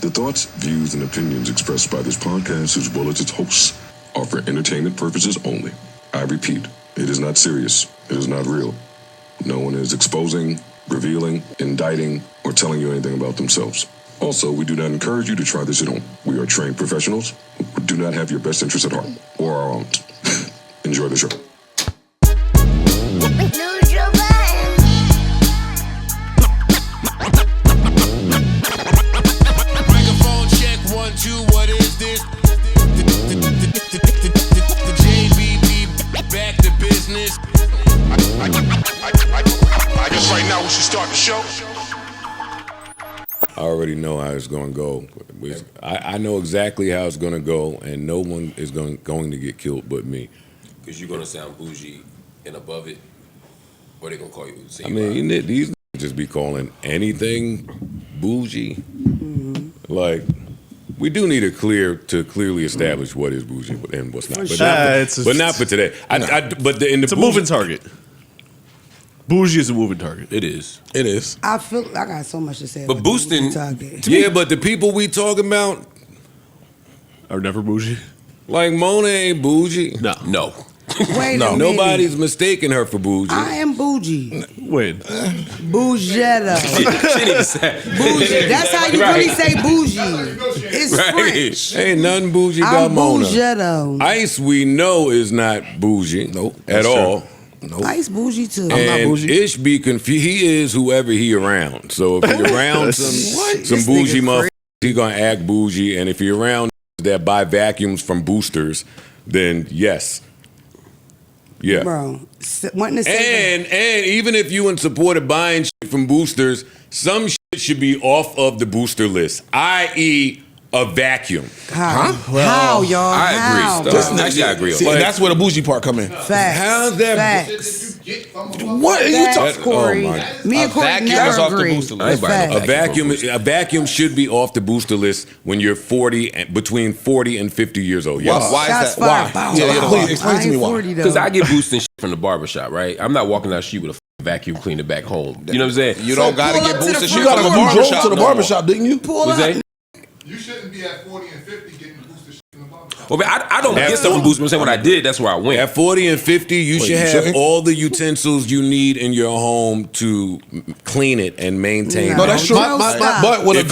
The thoughts, views, and opinions expressed by this podcast as well as its hosts are for entertainment purposes only. I repeat, it is not serious. It is not real. No one is exposing, revealing, indicting, or telling you anything about themselves. Also, we do not encourage you to try this at home. We are trained professionals who do not have your best interests at heart, or our own. Enjoy the show. Microphone check, 1, 2, what is this? The JBB back to business. I guess right now we should start the show. I already know how it's going to go. I know exactly how it's going to go, and no one is going to get killed but me. Because you're going to sound bougie and above it, or they going to call you? I mean, these just be calling anything bougie. Mm-hmm. Like, we do need to clearly establish what is bougie and what's not. But not for today. It's a moving target. Bougie is a moving target. It is. It is. I got so much to say. But boosting, but the people we talking about are never bougie. Like Mona ain't bougie. No. Wait no. a minute. Nobody's mistaking her for bougie. I am bougie. Wait. Bougetta. She didn't say. Bougie. That's how you really say bougie. It's French. Ain't nothing bougie about Mona. Bougetta. Ice, we know, is not bougie. At all. Nope. Ice bougie too. And I'm not bougie. Ish be confused. He is whoever he around. So if he around some bougie motherfuckers, he gonna act bougie. And if he around that buy vacuums from boosters, then yes. Yeah. Bro, wanting to say and even if you in support of buying shit from boosters, some shit should be off of the booster list, i.e. a vacuum. How? How, y'all? I agree. I agree. See, that's where the bougie part come in. Facts. How's that? Facts. What are you talking? Corey. Me and Corey never agree. A vacuum should be off the booster list when you're between 40 and 50 years old. Yes. Why is that? Why? Please explain to me why. Because I get boosting shit from the barbershop, right? I'm not walking down the street with a vacuum cleaner back home. You know what I'm saying? You don't gotta get boosted shit You from the barbershop. You drove to the barbershop, didn't you? Pull up. You shouldn't be at 40 and 50 getting boosted shit in the barbershop. Well, I don't get stuff from boosters. I'm saying when I did, that's where I went. At 40 and 50, you should have all the utensils you need in your home to clean it and maintain it. No, that's true. But when if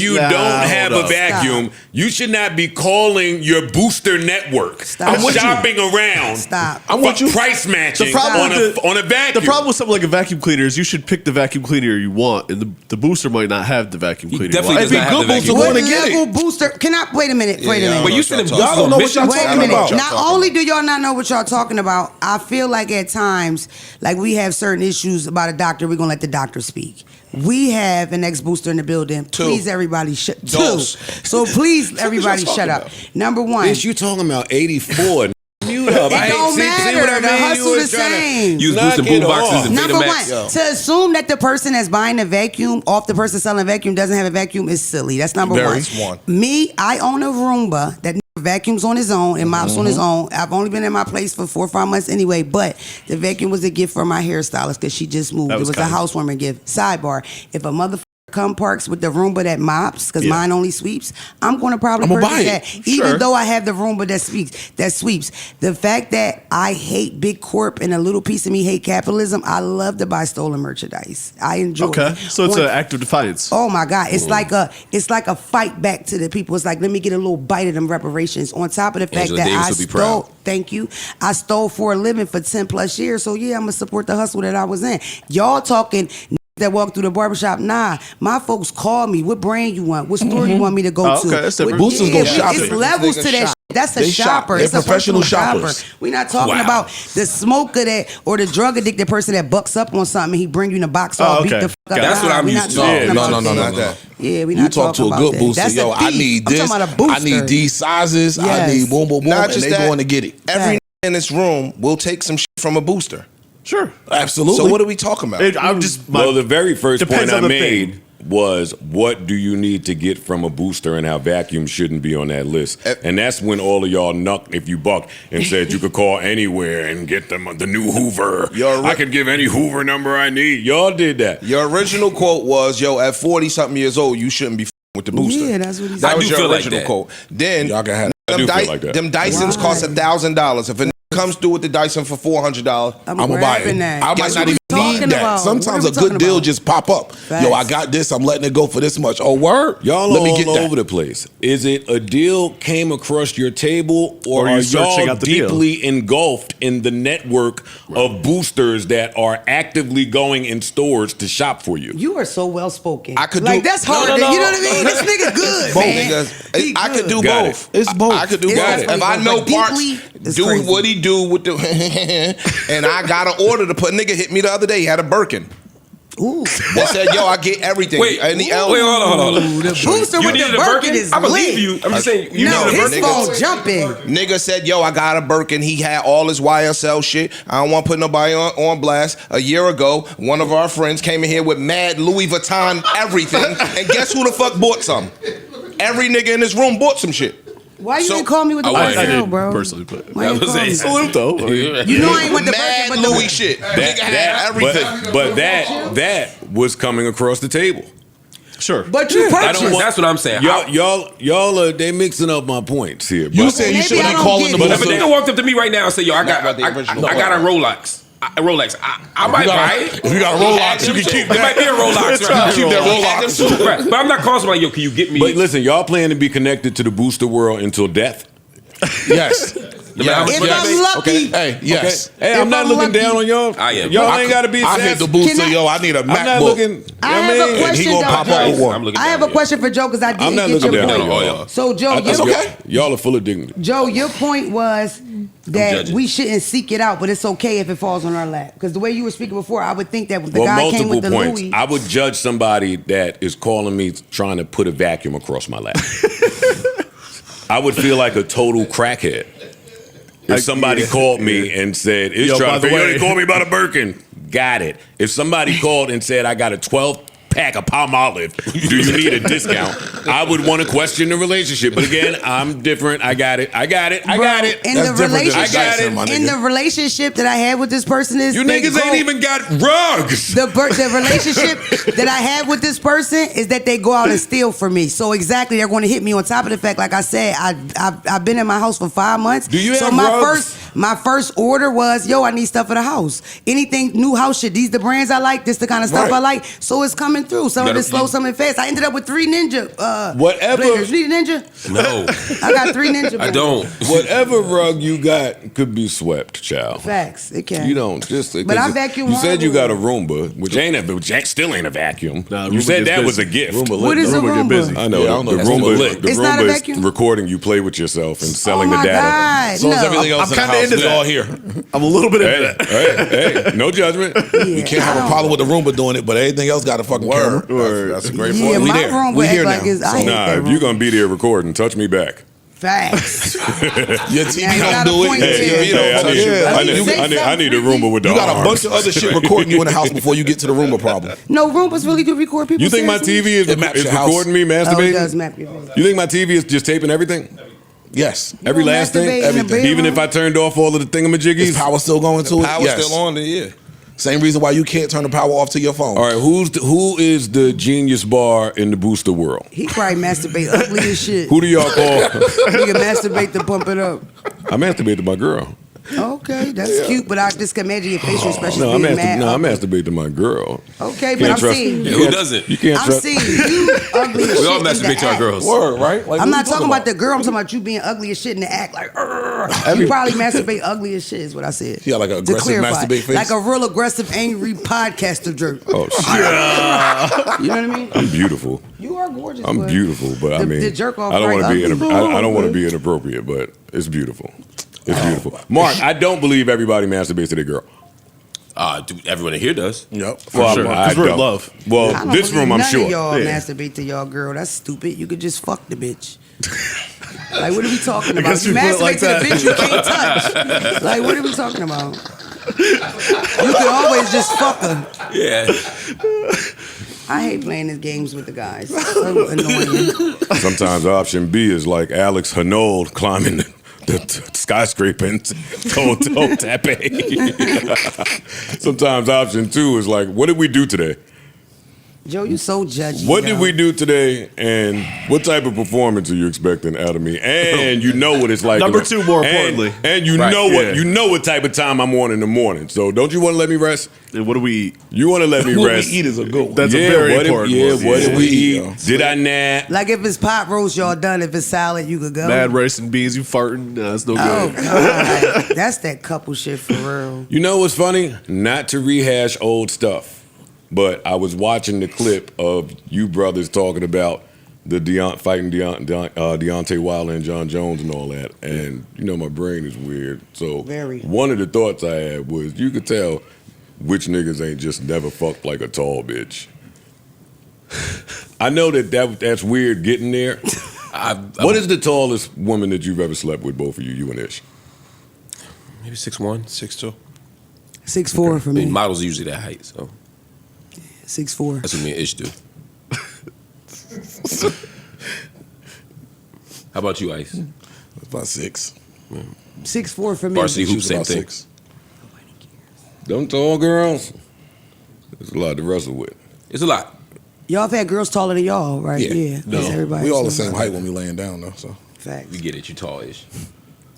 you don't have a vacuum, you should not be calling your booster network. Shopping around. I'm with you. Price matching on a vacuum. The problem with something like a vacuum cleaner is you should pick the vacuum cleaner you want, and the booster might not have the vacuum cleaner. Definitely does not have the vacuum What cleaner. level booster? Can I wait a minute? But you sending boosters Y'all don't know what y'all Wait a talking minute. about. Not only do y'all not know what y'all talking about, I feel like at times, like we have certain issues about a doctor, we're going to let the doctor speak. We have an ex-booster in the building. Please, everybody, two. So please, everybody, shut up. Number one. Bitch, you talking about 84. Mute up. It don't matter. The hustle the same. Use boosting boom boxes and Number one, Betamax. to assume that the person that's buying a vacuum off the person selling a vacuum doesn't have a vacuum is silly. That's number one. Me, I own a Roomba that vacuums on his own and mops on his own. I've only been in my place for 4 or 5 months anyway, but the vacuum was a gift for my hairstylist because she just moved. It was a housewarming gift. Sidebar, if a motherfucker come parks with the Roomba that mops, because mine only sweeps, I'm going to probably purchase that. Even though I have the Roomba that sweeps. The fact that I hate big corp and a little piece of me hate capitalism, I love to buy stolen merchandise. I enjoy it. So it's an act of defiance. Oh my God. It's like a fight back to the people. It's like, let me get a little bite of them reparations. On top of the fact that I stole, thank you, I stole for a living for 10 plus years. So yeah, I'm going to support the hustle that I was in. Y'all talking that walk through the barbershop, nah. My folks call me. What brand you want? What store you want me to go to? Okay, that's different. Boosters go shopping. It's levels to that. That's a shopper. They're It's a professional shopper. shoppers. We're not talking about the smoker that or the drug addicted person that bucks up on something and he bring you in a box all beat the fuck up. That's what I'm used to. No, not that. Yeah, we not talking about that. You talk to a good booster. Yo, I need this. I need these sizes. I need boom, boom, boom. Not and just they that. going to get it. Every in this room will take some shit from a booster. Sure. Absolutely. So what are we talking about? The very first point I made thing. was, what do you need to get from a booster and how vacuums shouldn't be on that list? And that's when all of y'all nucked if you buck and said you could call anywhere and get them the new Hoover. I could give any Hoover number I need. Y'all did that. Your original quote was, yo, at 40-something years old, you shouldn't be with the booster. Yeah, that's what he said. That I was do your feel like original that. quote. Then Y'all can have I do feel like that. them Dysons cost $1,000. If a comes through with the Dyson for $400, I'm gonna buy grabbing it. that. I might Guess not what even we talking need that. about? Sometimes What a are we good deal talking just pop up. Facts. Yo, I got this. I'm letting it go for this much. Oh, word? Y'all Let me all get that. over the place. Is it a deal came across your table, or Or are you are searching y'all out the deal? deeply engulfed in the network of boosters that are actively going in stores to shop for you? You are so well spoken. I could like do- that's hard. No, to, no, you know no. what I mean? This nigga good, both man. niggas. He I could do good. Got both. it. It's both. I could do It's both. funny, If I but know Parks deeply, it's do crazy. what he do with the, and I got an order to put. Nigga hit me the other day. He had a Birkin. Ooh. They said, "Yo, I get everything." Wait, and the hold on. The booster You with needed the a Birkin Birkin? is I believe lit. you. I'm just saying, you No, needed a his Birkin. phone jumping. Nigga said, "Yo, I got a Birkin." He had all his YSL shit. I don't want to put nobody on blast. A year ago, one of our friends came in here with mad Louis Vuitton everything, and guess who the fuck bought some? Every nigga in this room bought some shit. Why you So- didn't call me with the I YSL, didn't bro? personally, but Why you that didn't was call me? it. Salute though. You know I ain't with the Mad Birkin, but Louis the shit. Nigga had everything. But that was coming across the table. Sure. But you purchased. That's what I'm saying. Y'all are they mixing up my points here. You but- said you Maybe shouldn't I be don't calling get the it. If a booster. nigga walked up to me right now and said, "Yo, I got about the original. I got a Rolex." I might buy it. If you got a Rolex, you can keep It might that. be a Rolex. Right? Keep that Rolex. Right. But I'm not calling somebody, "Yo, can you get me?" But listen, y'all plan to be connected to the booster world until death? Yes. No matter how much If money I I'm make. lucky, Hey, yes. Hey, I'm If not I'm looking lucky- down on y'all. I am. Y'all I ain't got to be I hit the sassy. booster, Can I- yo. I need a I'm not MacBook. looking. I have a And he question, gonna pop though, up with Joe. one. I'm looking I have down, a question for Joe because I I'm didn't not get looking your down point. on y'all. So Joe, That's your, okay. Y'all are full of dignity. Joe, your point was that judging. we shouldn't seek it out, but it's okay if it falls on our lap. Because the way you were speaking before, I would think that the Well, guy came multiple with the points. Louis. I would judge somebody that is calling me trying to put a vacuum across my lap. I would feel like a total crackhead. If somebody called me and said, "It's Yo, trying by to the figure out way- they called me about a Birkin." Got it. If somebody called and said, "I got a 12-pack of Palmolive, do you need a discount?" I would want to question the relationship. But again, I'm different. I got it. I got it. I got it. In That's the different than relationship, Dyson, my in nigga. the relationship that I had with this person is You they niggas go- ain't even got rugs. The relationship that I have with this person is that they go out and steal from me. So exactly, they're going to hit me on top of the fact, like I said, I've been in my house for 5 months. Do you so have my rugs? my first order was, yo, I need stuff for the house. Anything new house shit. These the brands I like. This the kind of stuff Right. I like. So it's coming through. Some of it slow, some of it fast. I ended up with 3 Ninja. Whatever. blenders. You need a Ninja? No, I got 3 Ninja. I blenders. don't. Whatever rug you got could be swept, child. Facts. It can. You don't just. But I vacuum You said you hardwood. got a Roomba, which still ain't a vacuum. Nah, you Roomba said gets that busy. was a gift. Roomba What lit. is a Roomba get Roomba? busy. I know Yeah, I don't the know. That's Roomba. lit. The It's not a Roomba vacuum? is recording you play with yourself and selling oh my the data. God. So is no. everything else I'm in the kinda house. into We that. all here. I'm a little bit into that. Hey, no judgment. We can't have a problem with the Roomba doing it, but everything else got a fucking camera. That's a great Yeah, point. We my there. room We would here act like now. it's. I hate Nah, that if room. you're gonna be there recording, touch me back. Facts. Your TV Now you don't gotta do point it. it Your to TV you. don't I touch need, it. I, need, Say I, need, I need a something Roomba with the You got a arms. bunch of other shit recording you in the house before you get to the Roomba problem. No, Roombas really do record people. You think my seriously? TV is It maps is your house. recording me Oh, it masturbating? does map your face. You think my TV is just taping everything? Yes. Every don't last masturbate thing? in the Everything. Even bedroom? if I turned off all of the thingamajiggies? Is power still going to it? Power's Yes. still on there, yeah. Same reason why you can't turn the power off to your phone. All right, who is the genius bar in the booster world? He probably masturbate ugly as shit. Who do y'all call? He can masturbate to pump it up. I masturbate to my girl. Okay, that's cute, but I just can imagine your facial expression No, I being mad. masturbate to my girl. Okay, but Can't I'm trust- seeing you you. Who can't- doesn't? You can't I'm trust. seeing you ugly as shit. We all in the masturbate to our act. girls. Word, right? Like, I'm what not you talking about the girl. I'm talking about you being ugly as shit in the act. Like, you probably masturbate ugly as shit is what I said. Yeah, like an To aggressive clarify. masturbate face? Like a real aggressive, angry podcaster jerk. Oh shit! You know what I mean? I'm beautiful. You are gorgeous. I'm but beautiful, but I the- mean, the jerk off I don't right want to be. ugly. I don't want to be inappropriate, but it's beautiful. It's beautiful. Mark, I don't believe everybody masturbates to their girl. Dude, everyone in here does. Yep. Well, sure. I 'Cause we're in don't. love. Well, I don't this believe room, I'm none sure. of y'all Yeah. masturbate to y'all girl. That's stupid. You could just fuck the bitch. Like, what are we talking I about? guess You we put it masturbate like to that. the bitch you can't touch. Like, what are we talking about? You can always just fuck her. Yeah. I hate playing these games with the guys. So annoying. Sometimes option B is like Alex Hanaud climbing the skyscraper and toe tapping. Sometimes option 2 is like, what did we do today? Joe, you so judgy. What did we do today, and what type of performance are you expecting out of me? And you know what it's like. Number two, more importantly. And you know what type of time I'm on in the morning. So don't you want to let me rest? And what do we eat? You want to let me What rest? we eat is a good one. That's a very important one. What did we eat? Yeah. Did I nap? Like if it's pot roast, y'all done. If it's salad, you could go. Mad rice and beans, you farting? Nah, that's no Oh good. God, that's that couple shit for real. You know what's funny? Not to rehash old stuff, but I was watching the clip of you brothers talking about the fighting Deontay Wilder and John Jones and all that, and you know my brain is weird. So Very. one of the thoughts I had was you could tell which niggas ain't just never fucked like a tall bitch. I know that's weird getting there. What is the tallest woman that you've ever slept with, both of you and Ish? Maybe 6'1", 6'2". 6'4" for I me. mean, models are usually that height, so 6'4". that's what me and Ish do. How about you, Ice? About 6. 6'4" for me. Varsity She hoop, was same about thing. 6. Them tall girls, there's a lot to wrestle with. It's a lot. Y'all have had girls taller than y'all, right? Yeah. No. That's everybody. We all the same height when we laying down though. So Facts. We get it. You tall-ish.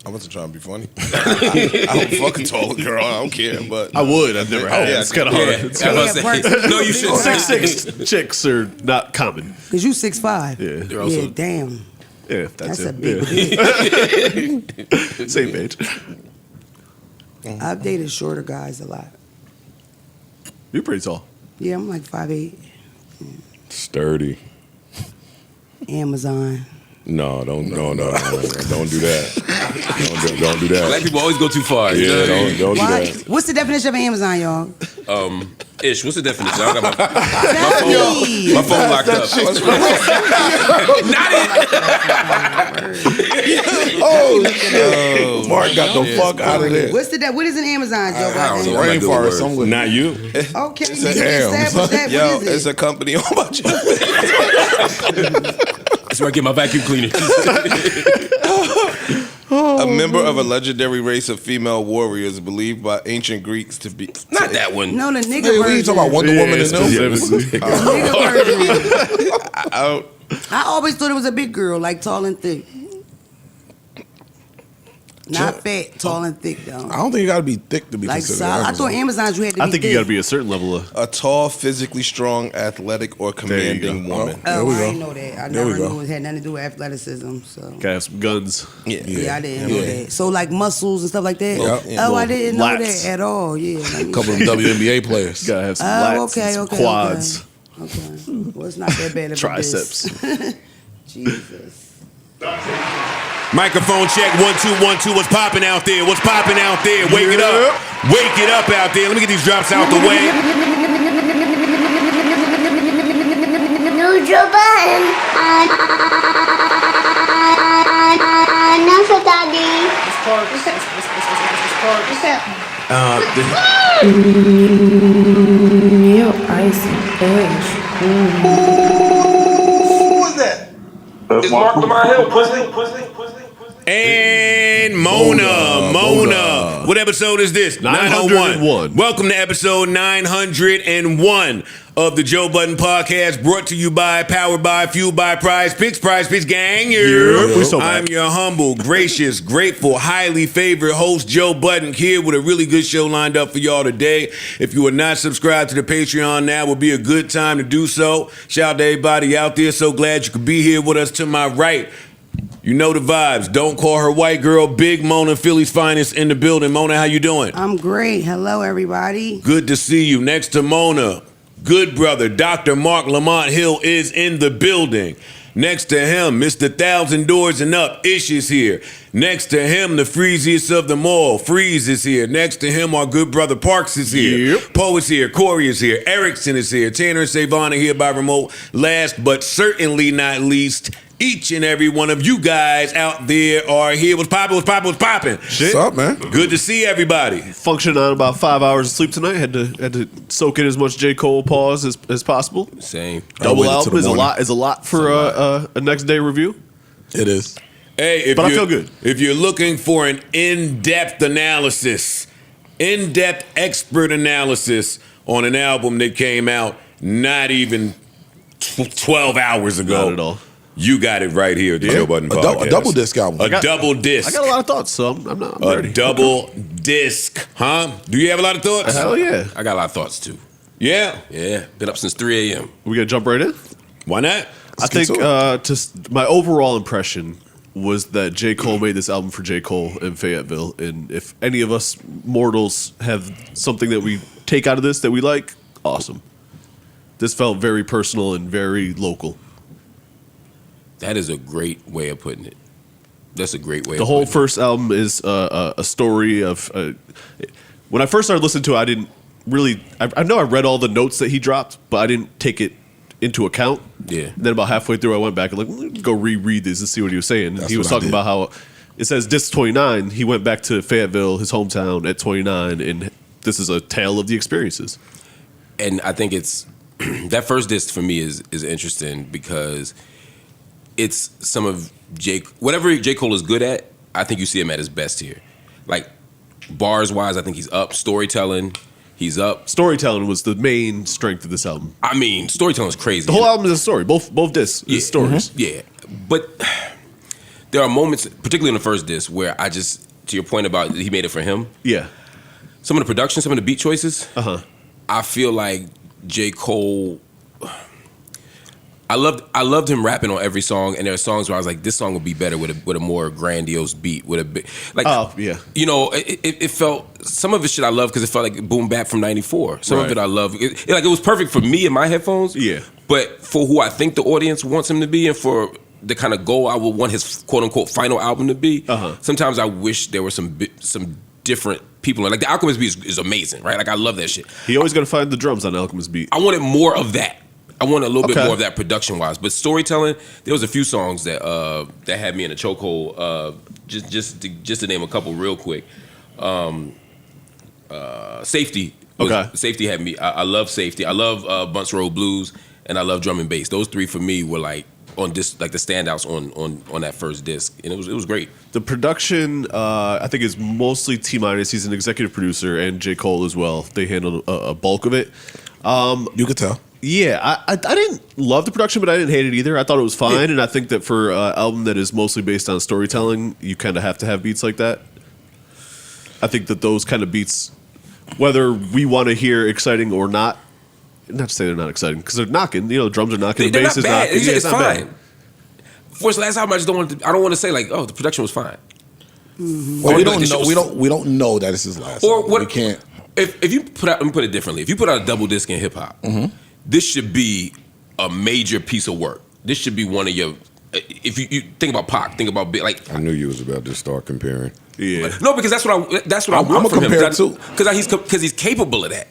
I wasn't trying to be funny. I don't fucking tall girl. I don't care, but I would. I've never had it. yeah, It's kind of hard. Yeah, It's I was Yeah, about to say, Marc, no, you shouldn't. 6'6" chicks are not common. Cause you 6'5". Yeah. They're also- Yeah, damn. Yeah, That's it. a big Yeah. dick. Same age. I've dated shorter guys a lot. You're pretty tall. Yeah, I'm like 5'8". Sturdy. Amazon. No, don't do that. Don't do that. Black people always go too far. You know Yeah, what I mean? don't do Why? that. What's the definition of Amazon, y'all? Ish, what's the definition? I don't got Exactly. my phone locked up. Not it. oh, Mark got the fuck out of there. What is an Amazon, Joe? I don't It's a know. I'm not good with rainforest words. somewhere. Not you. Okay, It's you a can ham. establish that. yo, What is it's it? a company owned by That's where I get my vacuum cleaner. a member of a legendary race of female warriors believed by ancient Greeks to be Not that one. No, the nigga Hey, what are you version. talking about? Wonder Woman and them? specifically. Nigga version. I always thought it was a big girl, like tall and thick. Not fat, tall and thick though. I don't think you got to be thick to be Like considered. solid. I thought Amazons you had to be I think thick. you got to be a certain level of. a tall, physically strong, athletic, or There you commanding go. woman. There Oh, we I go. didn't know that. I There we never go. knew it had nothing to do with athleticism. So Gotta have some guns. yeah, I didn't know that. So like muscles and stuff like that. Yeah. Oh, I didn't know Lats. that at all. Yeah. A couple of WNBA players. Gotta have some Oh, lats and some okay. quads. Okay. Well, it's not that bad of a Triceps. diss. Jesus. Microphone check 1 2 1 2. What's popping out there? What's popping out there? Wake it up. Wake it up out there. Let me get these drops out the way. New Joe Budden. Enough of daddy. Your eyes orange. It's Marc Lamar Hill, pussy. And Mona. What episode is this? 901. Welcome to episode 901 of the Joe Budden Podcast, brought to you by, powered by, fueled by Prize Picks gang. we so back. I'm your humble, gracious, grateful, highly favorite host, Joe Budden, here with a really good show lined up for y'all today. If you are not subscribed to the Patreon now, would be a good time to do so. Shout out to everybody out there. So glad you could be here with us. To my right, you know the vibes. Don't call her white girl. Big Mona, Philly's finest in the building. Mona, how you doing? I'm great. Hello, everybody. Good to see you. Next to Mona, good brother, Dr. Marc Lamont Hill is in the building. Next to him, Mr. 1,000 Doors and Up, Ish is here. Next to him, the freeziest of them all, Freeze is here. Next to him, our good brother Parks is here. Yep. Poe is here. Corey is here. Erickson is here. Tanner and Savannah here by remote. Last but certainly not least, each and every one of you guys out there are here. What's poppin'? What's up, man? Good to see everybody. Functioning on about 5 hours of sleep tonight. Had to soak in as much J. Cole pause as possible. Same. Double waited till album the is morning. a lot for a next day review. It is. Hey, But I feel good. If you're looking for an in-depth analysis, in-depth expert analysis on an album that came out not even 12 hours ago. Not at all. You got it right here, the Joe Budden podcast. A double disc album. A double disc. I got a lot of thoughts, so I'm ready. A double disc, huh? Do you have a lot of thoughts? Hell yeah. I got a lot of thoughts too. Yeah. Yeah. Been up since 3 a.m. We gonna jump right in? Why not? I think just my overall impression was that J. Cole made this album for J. Cole in Fayetteville, and if any of us mortals have something that we take out of this that we like, awesome. This felt very personal and very local. That is a great way of putting it. That's a great way. The whole first album is a story of. When I first started listening to it, I didn't really. I know I read all the notes that he dropped, but I didn't take it into account. Yeah. Then about halfway through, I went back and let me go reread this and see what he was saying. He was talking about how it says disc 29. He went back to Fayetteville, his hometown, at 29, and this is a tale of the experiences. And I think it's that first disc for me is interesting because it's some of whatever J. Cole is good at, I think you see him at his best here. Like bars wise, I think he's up. Storytelling, he's up. Storytelling was the main strength of this album. I mean, storytelling is crazy. The whole album is a story. Both discs is stories. Yeah, but there are moments, particularly in the first disc, where I just, to your point about he made it for him. Yeah. Some of the production, some of the beat choices. I feel like J. Cole. I loved him rapping on every song, and there are songs where I was like, this song would be better with a more grandiose beat, with a bit like, you know, it felt, some of the shit I love because it felt like boom bap from '94. Some of it I love, it was perfect for me in my headphones. Yeah, but for who I think the audience wants him to be, and for the kind of goal I would want his quote unquote final album to be, sometimes I wish there were some different people. Like the Alchemist beat is amazing, right? Like I love that shit. He always got to find the drums on the Alchemist beat. I wanted more of that. I want a little bit more of that production-wise, but storytelling. There was a few songs that that had me in a chokehold. Just to name a couple real quick. Safety. Safety had me. I love Safety. I love Bunts Road Blues, and I love Drum and Bass. Those three for me were like on this, like the standouts on that first disc, and it was great. The production, I think, is mostly T Minus. He's an executive producer, and J. Cole as well. They handled a bulk of it. You could tell. Yeah, I didn't love the production, but I didn't hate it either. I thought it was fine, and I think that for an album that is mostly based on storytelling, you kind of have to have beats like that. I think that those kind of beats, whether we want to hear exciting or not to say they're not exciting, because they're knocking, the drums are knocking, the bass is knocking. It's fine. For his last album, I don't want to say like, oh, the production was fine. Mm-hmm. Well, we don't know that it's his last album. We can't. If you put out, let me put it differently. If you put out a double disc in hip hop, this should be a major piece of work. This should be one of your. If you think about Pac, think about like. I knew you was about to start comparing. Yeah. No, because that's what I want from him. Because he's capable of that,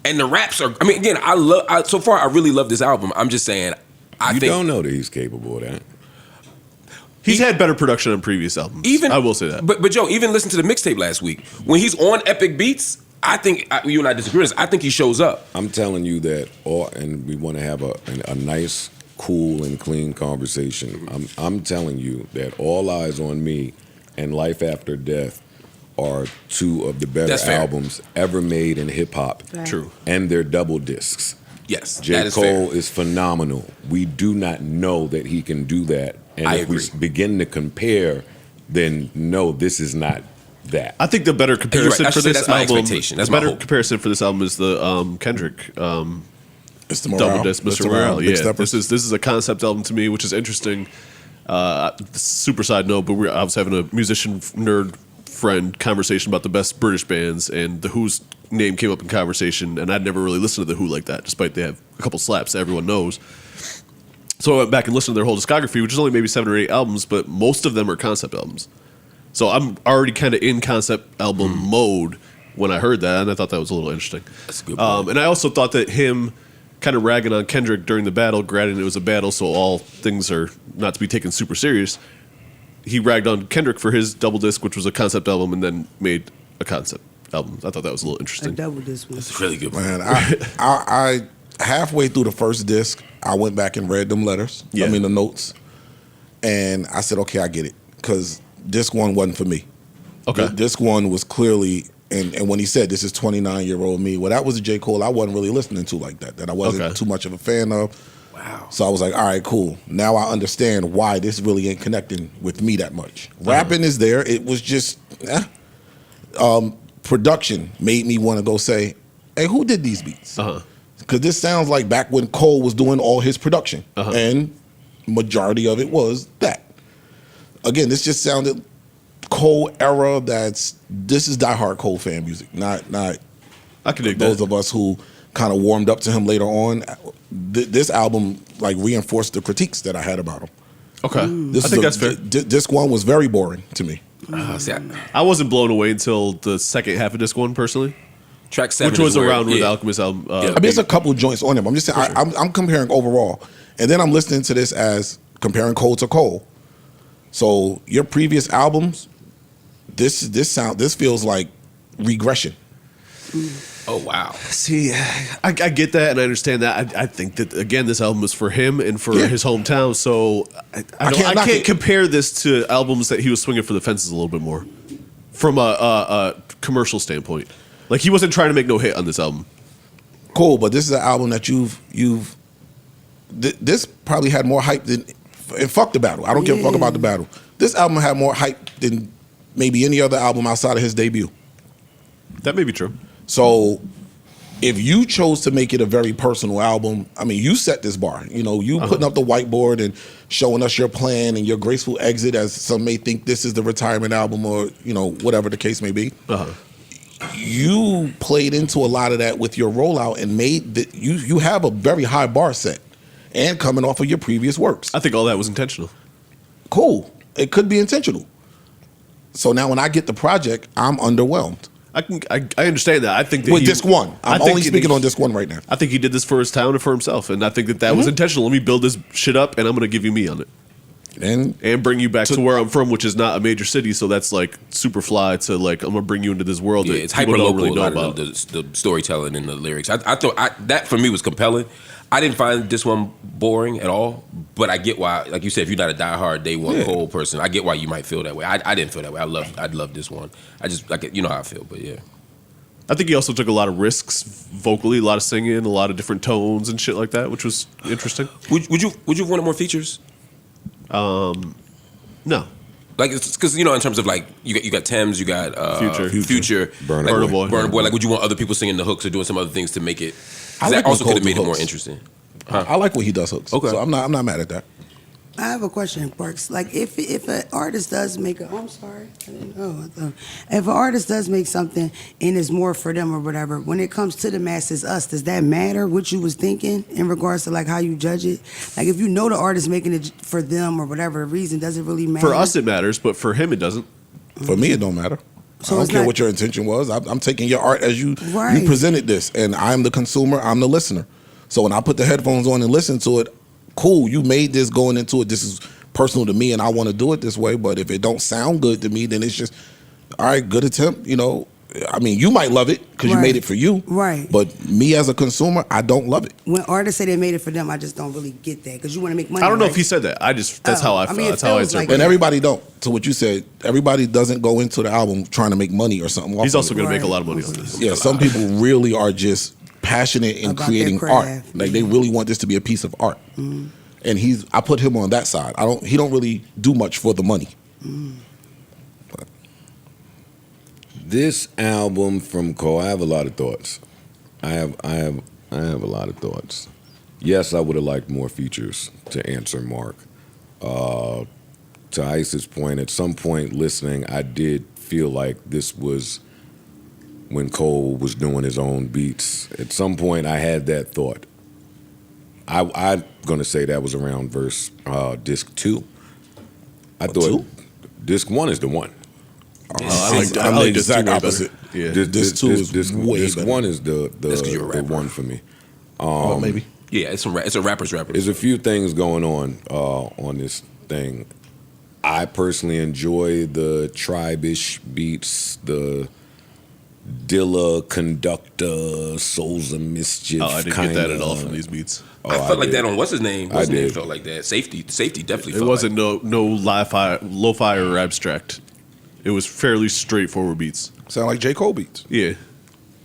and the raps are. I mean, again, so far I really love this album. I'm just saying, I think don't know that he's capable of that. He's had better production on previous albums. I will say that. But Joe, even listen to the mixtape last week when he's on Epic Beats. I think you and I disagree. I think he shows up. I'm telling you that, and we want to have a nice, cool, and clean conversation. I'm telling you that All Eyes on Me and Life After Death are two of the better albums ever made in hip hop. True, and they're double discs. Yes, J. Cole is phenomenal. We do not know that he can do that, and if we begin to compare, then no, this is not. That. I think the better comparison for this album. That's better comparison for this album is the Kendrick Mr. Morale. double disc, Mr. Morale. Yeah, this is a concept album to me, which is interesting. Super side note, but I was having a musician nerd friend conversation about the best British bands, and the Who's name came up in conversation, and I'd never really listened to the Who like that, despite they have a couple slaps that everyone knows. So I went back and listened to their whole discography, which is only maybe 7 or 8 albums, but most of them are concept albums. So I'm already kind of in concept album mode when I heard that, and I thought that was a little interesting. That's a good point. And I also thought that him kind of ragging on Kendrick during the battle, granted it was a battle, so all things are not to be taken super serious. He ragged on Kendrick for his double disc, which was a concept album, and then made a concept album. I thought that was a little interesting. A double disc. That's really good. Man, I halfway through the first disc, I went back and read them letters. Yeah. I mean the notes, and I said, okay, I get it, because disc one wasn't for me. Okay. Disc one was clearly And when he said this is 29-year-old me, well, that was a J. Cole I wasn't really listening to like that. That I wasn't too much of a fan of. Wow. So I was like, all right, cool. Now I understand why this really ain't connecting with me that much. Rapping is there. It was just production made me want to go say, hey, who did these beats? Because this sounds like back when Cole was doing all his production, and majority of it was that. Again, this just sounded Cole era. This is diehard Cole fan music, not. I can dig those of us who kind of warmed up to him later on. This album like reinforced the critiques that I had about him. Okay, I think that's fair. Disc 1 was very boring to me. I wasn't blown away until the second half of Disc 1 personally. Track 7, which was around with the Alchemist album. I mean, there's a couple joints on him. I'm just saying, I'm comparing overall, and then I'm listening to this as comparing Cole to Cole. So your previous albums, this feels like regression. Oh wow! See, I get that and I understand that. I think that again, this album is for him and for his hometown. So I can't compare this to albums that he was swinging for the fences a little bit more, from a commercial standpoint. Like he wasn't trying to make no hit on this album. Cool, but this is an album that this probably had more hype than. And fuck the battle. I don't give a fuck about the battle. This album had more hype than maybe any other album outside of his debut. That may be true. So if you chose to make it a very personal album, I mean, you set this bar. You know, you putting up the whiteboard and showing us your plan and your graceful exit, as some may think this is the retirement album or, you know, whatever the case may be. You played into a lot of that with your rollout and made that you have a very high bar set. And coming off of your previous works. I think all that was intentional. Cool. It could be intentional. So now when I get the project, I'm underwhelmed. I understand that. I think that with Disc 1. I'm only speaking on Disc 1 right now. I think he did this for his town and for himself. And I think that was intentional. Let me build this shit up and I'm going to give you me on it. And bring you back to where I'm from, which is not a major city. So that's like super fly to like, I'm going to bring you into this world that it's hyper local. Really know about. The storytelling and the lyrics. I thought that for me was compelling. I didn't find this one boring at all, but I get why, like you said, if you're not a diehard Day One Cole person, I get why you might feel that way. I didn't feel that way. I'd love this one. You know how I feel, but yeah. I think he also took a lot of risks vocally, a lot of singing, a lot of different tones and shit like that, which was interesting. Would you have wanted more features? No. Like, because in terms of like you got Thames, you got Future, Burna Boy. Burna Boy. Like, would you want other people singing the hooks or doing some other things to make it? That also could have made it more interesting. I like when he does hooks. Okay, so I'm not mad at that. I have a question, Parks. Like, if an artist does make I'm sorry, I didn't know. If an artist does make something and it's more for them or whatever, when it comes to the masses, us, does that matter what you was thinking in regards to like how you judge it? Like, if you know the artist making it for them or whatever reason, does it really matter? For us, it matters, but for him, it doesn't. For me, it don't matter. So I don't care what your intention was. I'm taking your art as you presented this, and I'm the consumer. I'm the listener. So when I put the headphones on and listen to it, cool. You made this going into it. This is personal to me, and I want to do it this way. But if it don't sound good to me, then it's just all right. Good attempt. You know, I mean, you might love it because you made it for you. Right. But me as a consumer, I don't love it. When artists say they made it for them, I just don't really get that because you want to make money. I don't know if he said that. That's how I felt. That's how I interpret it. And everybody don't. So what you said, everybody doesn't go into the album trying to make money or something. He's also going to make a lot of money on this. Yeah, some people really are just passionate in creating art. Like they really want this to be a piece of art. And I put him on that side. He don't really do much for the money. But this album from Cole, I have a lot of thoughts. I have a lot of thoughts. Yes, I would have liked more features to answer Marc. To Ice's point, at some point listening, I did feel like this was when Cole was doing his own beats. At some point, I had that thought. I'm going to say that was around disc 2. I thought disc 1 is the one. I like the exact opposite. Yeah. Disc 2 is way disc better. 1 is the one for me. Maybe. Yeah, it's a rapper's rapper. There's a few things going on this thing. I personally enjoy the tribe-ish beats, the Dilla, Conductor, Souls of Mischief. I didn't get that at all from these beats. I felt like that on what's his name? What's his name felt like that. Safety definitely. It wasn't no lo-fi or abstract. It was fairly straightforward beats. Sound like J. Cole beats. Yeah.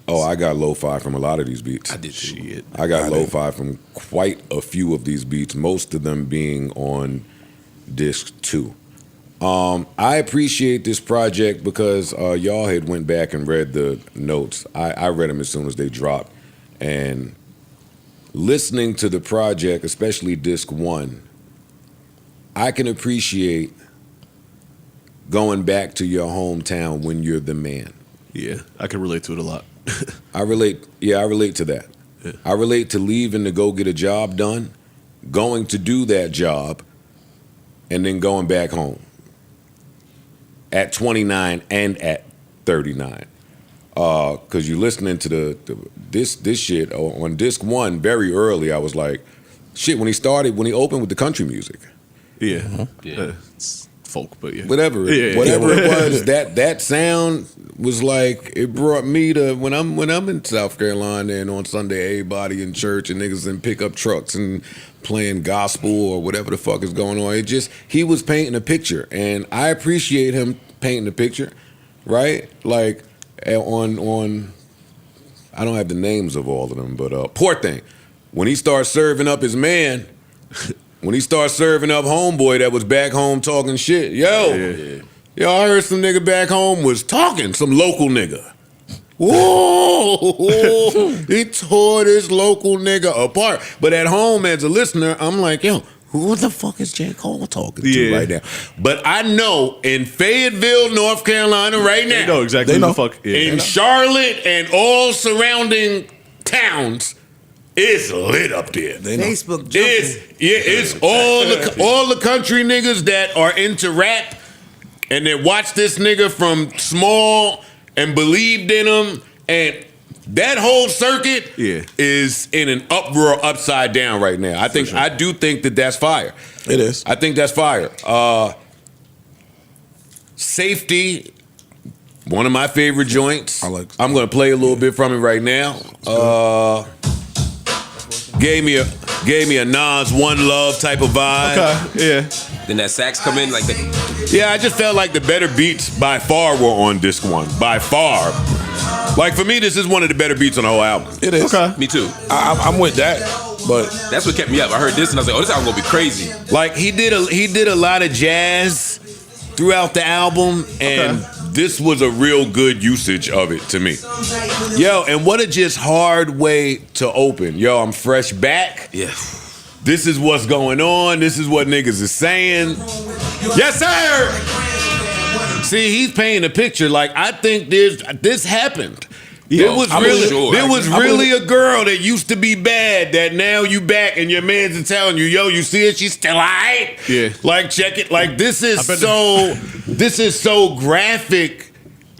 Oh, I got lo-fi from a lot of these beats. I did too. I got lo-fi from quite a few of these beats, most of them being on disc 2. I appreciate this project because y'all had went back and read the notes. I read them as soon as they dropped. And listening to the project, especially disc 1, I can appreciate going back to your hometown when you're the man. Yeah, I can relate to it a lot. I relate to that. Yeah. I relate to leaving to go get a job done, going to do that job, and then going back home at 29 and at 39. Because you're listening to this shit on disc 1 very early. I was like, shit, when he opened with the country music. Yeah. Mm-hmm. Yeah. It's folk, but yeah. Whatever it was, that sound was like, it brought me to when I'm in South Carolina and on Sunday everybody in church and niggas in pickup trucks and playing gospel or whatever the fuck is going on. He was painting a picture, and I appreciate him painting a picture, right? Like on I don't have the names of all of them, but poor thing. When he starts serving up his man, when he starts serving up homeboy that was back home talking shit, yo, I heard some nigga back home was talking, some local nigga. Whoa, he tore this local nigga apart. But at home as a listener, I'm like, yo, who the fuck is J. Cole talking to right now? But I know in Fayetteville, North Carolina right now, They know exactly who the fuck. Yeah. in Charlotte and all surrounding towns, it's lit up there. Facebook It's all the country niggas that are into rap and that watch this nigga from small and believed in him, and that whole circuit is in an uproar upside down right now. I do think that that's fire. It is. I think that's fire. Safety, one of my favorite joints. I'm gonna play a little bit from it right now. Gave me a Nas One Love type of vibe. Okay, yeah. Then that sax come in like that. Yeah, I just felt like the better beats by far were on disc 1. By far. Like for me, this is one of the better beats on the whole album. It is. Okay. Me too. I'm with that, but That's what kept me up. I heard this and I was like, oh, this album gonna be crazy. Like he did a lot of jazz throughout the album, and this was a real good usage of it to me. Yo, and what a just hard way to open. Yo, I'm fresh back. Yeah. This is what's going on. This is what niggas is saying. Yes, sir. See, he's painting a picture. Like, I think this happened. Yeah, There was I'm really, sure. there was really a girl that used to be bad that now you back and your man's telling you, yo, you see it? She's still alright. Yeah. Like, check it. Like, this is so graphic,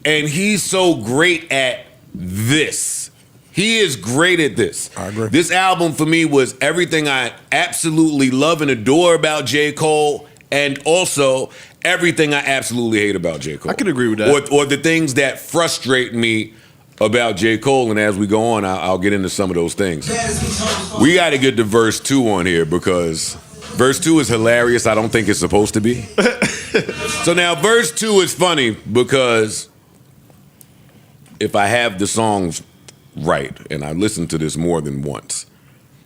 and he's so great at this. He is great at this. I agree. This album for me was everything I absolutely love and adore about J. Cole, and also everything I absolutely hate about J. Cole. I can agree with that. Or the things that frustrate me about J. Cole, and as we go on, I'll get into some of those things. We got to get to verse 2 on here because verse 2 is hilarious. I don't think it's supposed to be. So now verse 2 is funny because if I have the songs right, and I listened to this more than once,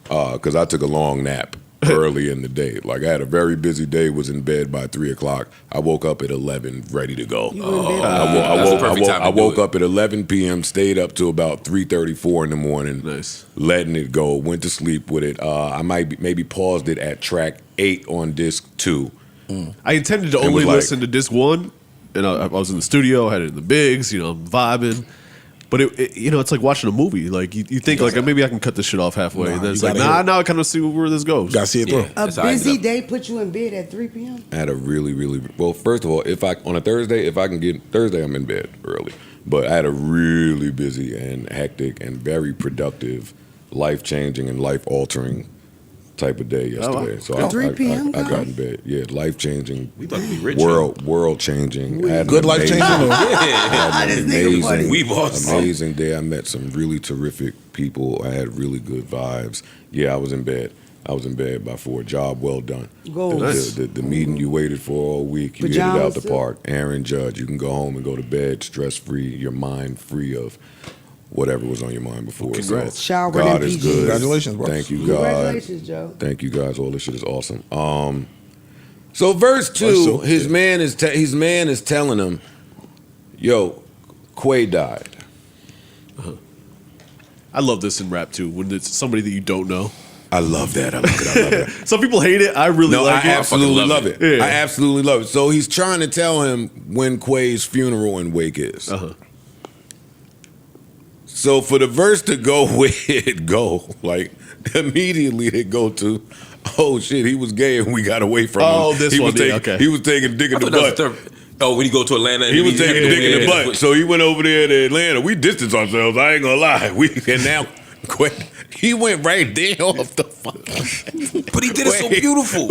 because I took a long nap early in the day. Like, I had a very busy day, was in bed by 3 o'clock. I woke up at 11, ready to go. I woke up at 11 p.m., stayed up till about 3:34 in the morning, letting it go, went to sleep with it. I maybe paused it at track 8 on disc 2. I intended to only listen to disc 1, and I was in the studio, had it in the bigs, vibing. But it's like watching a movie. Like you think like maybe I can cut this shit off halfway, and then it's like now I kind of see where this goes. Gotta see it through. A busy day put you in bed at 3 p.m. I had a really, really well. First of all, on a Thursday, if I can get Thursday, I'm in bed early. But I had a really busy and hectic and very productive, life-changing and life-altering type of day yesterday. So At 3 p.m. I got in bed. Yeah, life-changing, We about to be rich. world-changing. Good life-changing. I had an We amazing day. I met some really terrific people. I had really good vibes. Yeah, I was in bed. I was in bed by 4. Job well done. Goals. The meeting you waited for all week. You hit it out the park. Aaron Judge. You can go home and go to bed stress-free, your mind free of whatever was on your mind before. Congrats. So, Shower God and is PGs. good. Congratulations, bro. Thank you, God. Congratulations, Joe. Thank you, guys. All this shit is awesome. So verse 2, his man is telling him, "Yo, Quay died." I love this in rap too. When it's somebody that you don't know. I love that. I love it. Some people hate it. I really like it. I absolutely love it. Yeah. I absolutely love it. So he's trying to tell him when Quay's funeral and wake is. So for the verse to go with it, like immediately they go to, oh shit, he was gay and we got away from him. Oh, this he one, was taking, okay. He was taking dick in the butt. When you go to Atlanta, He was taking dick in the butt. So he went over there to Atlanta. We distanced ourselves. I ain't gonna lie. And now he went right there off the fucking. But he did it so beautiful.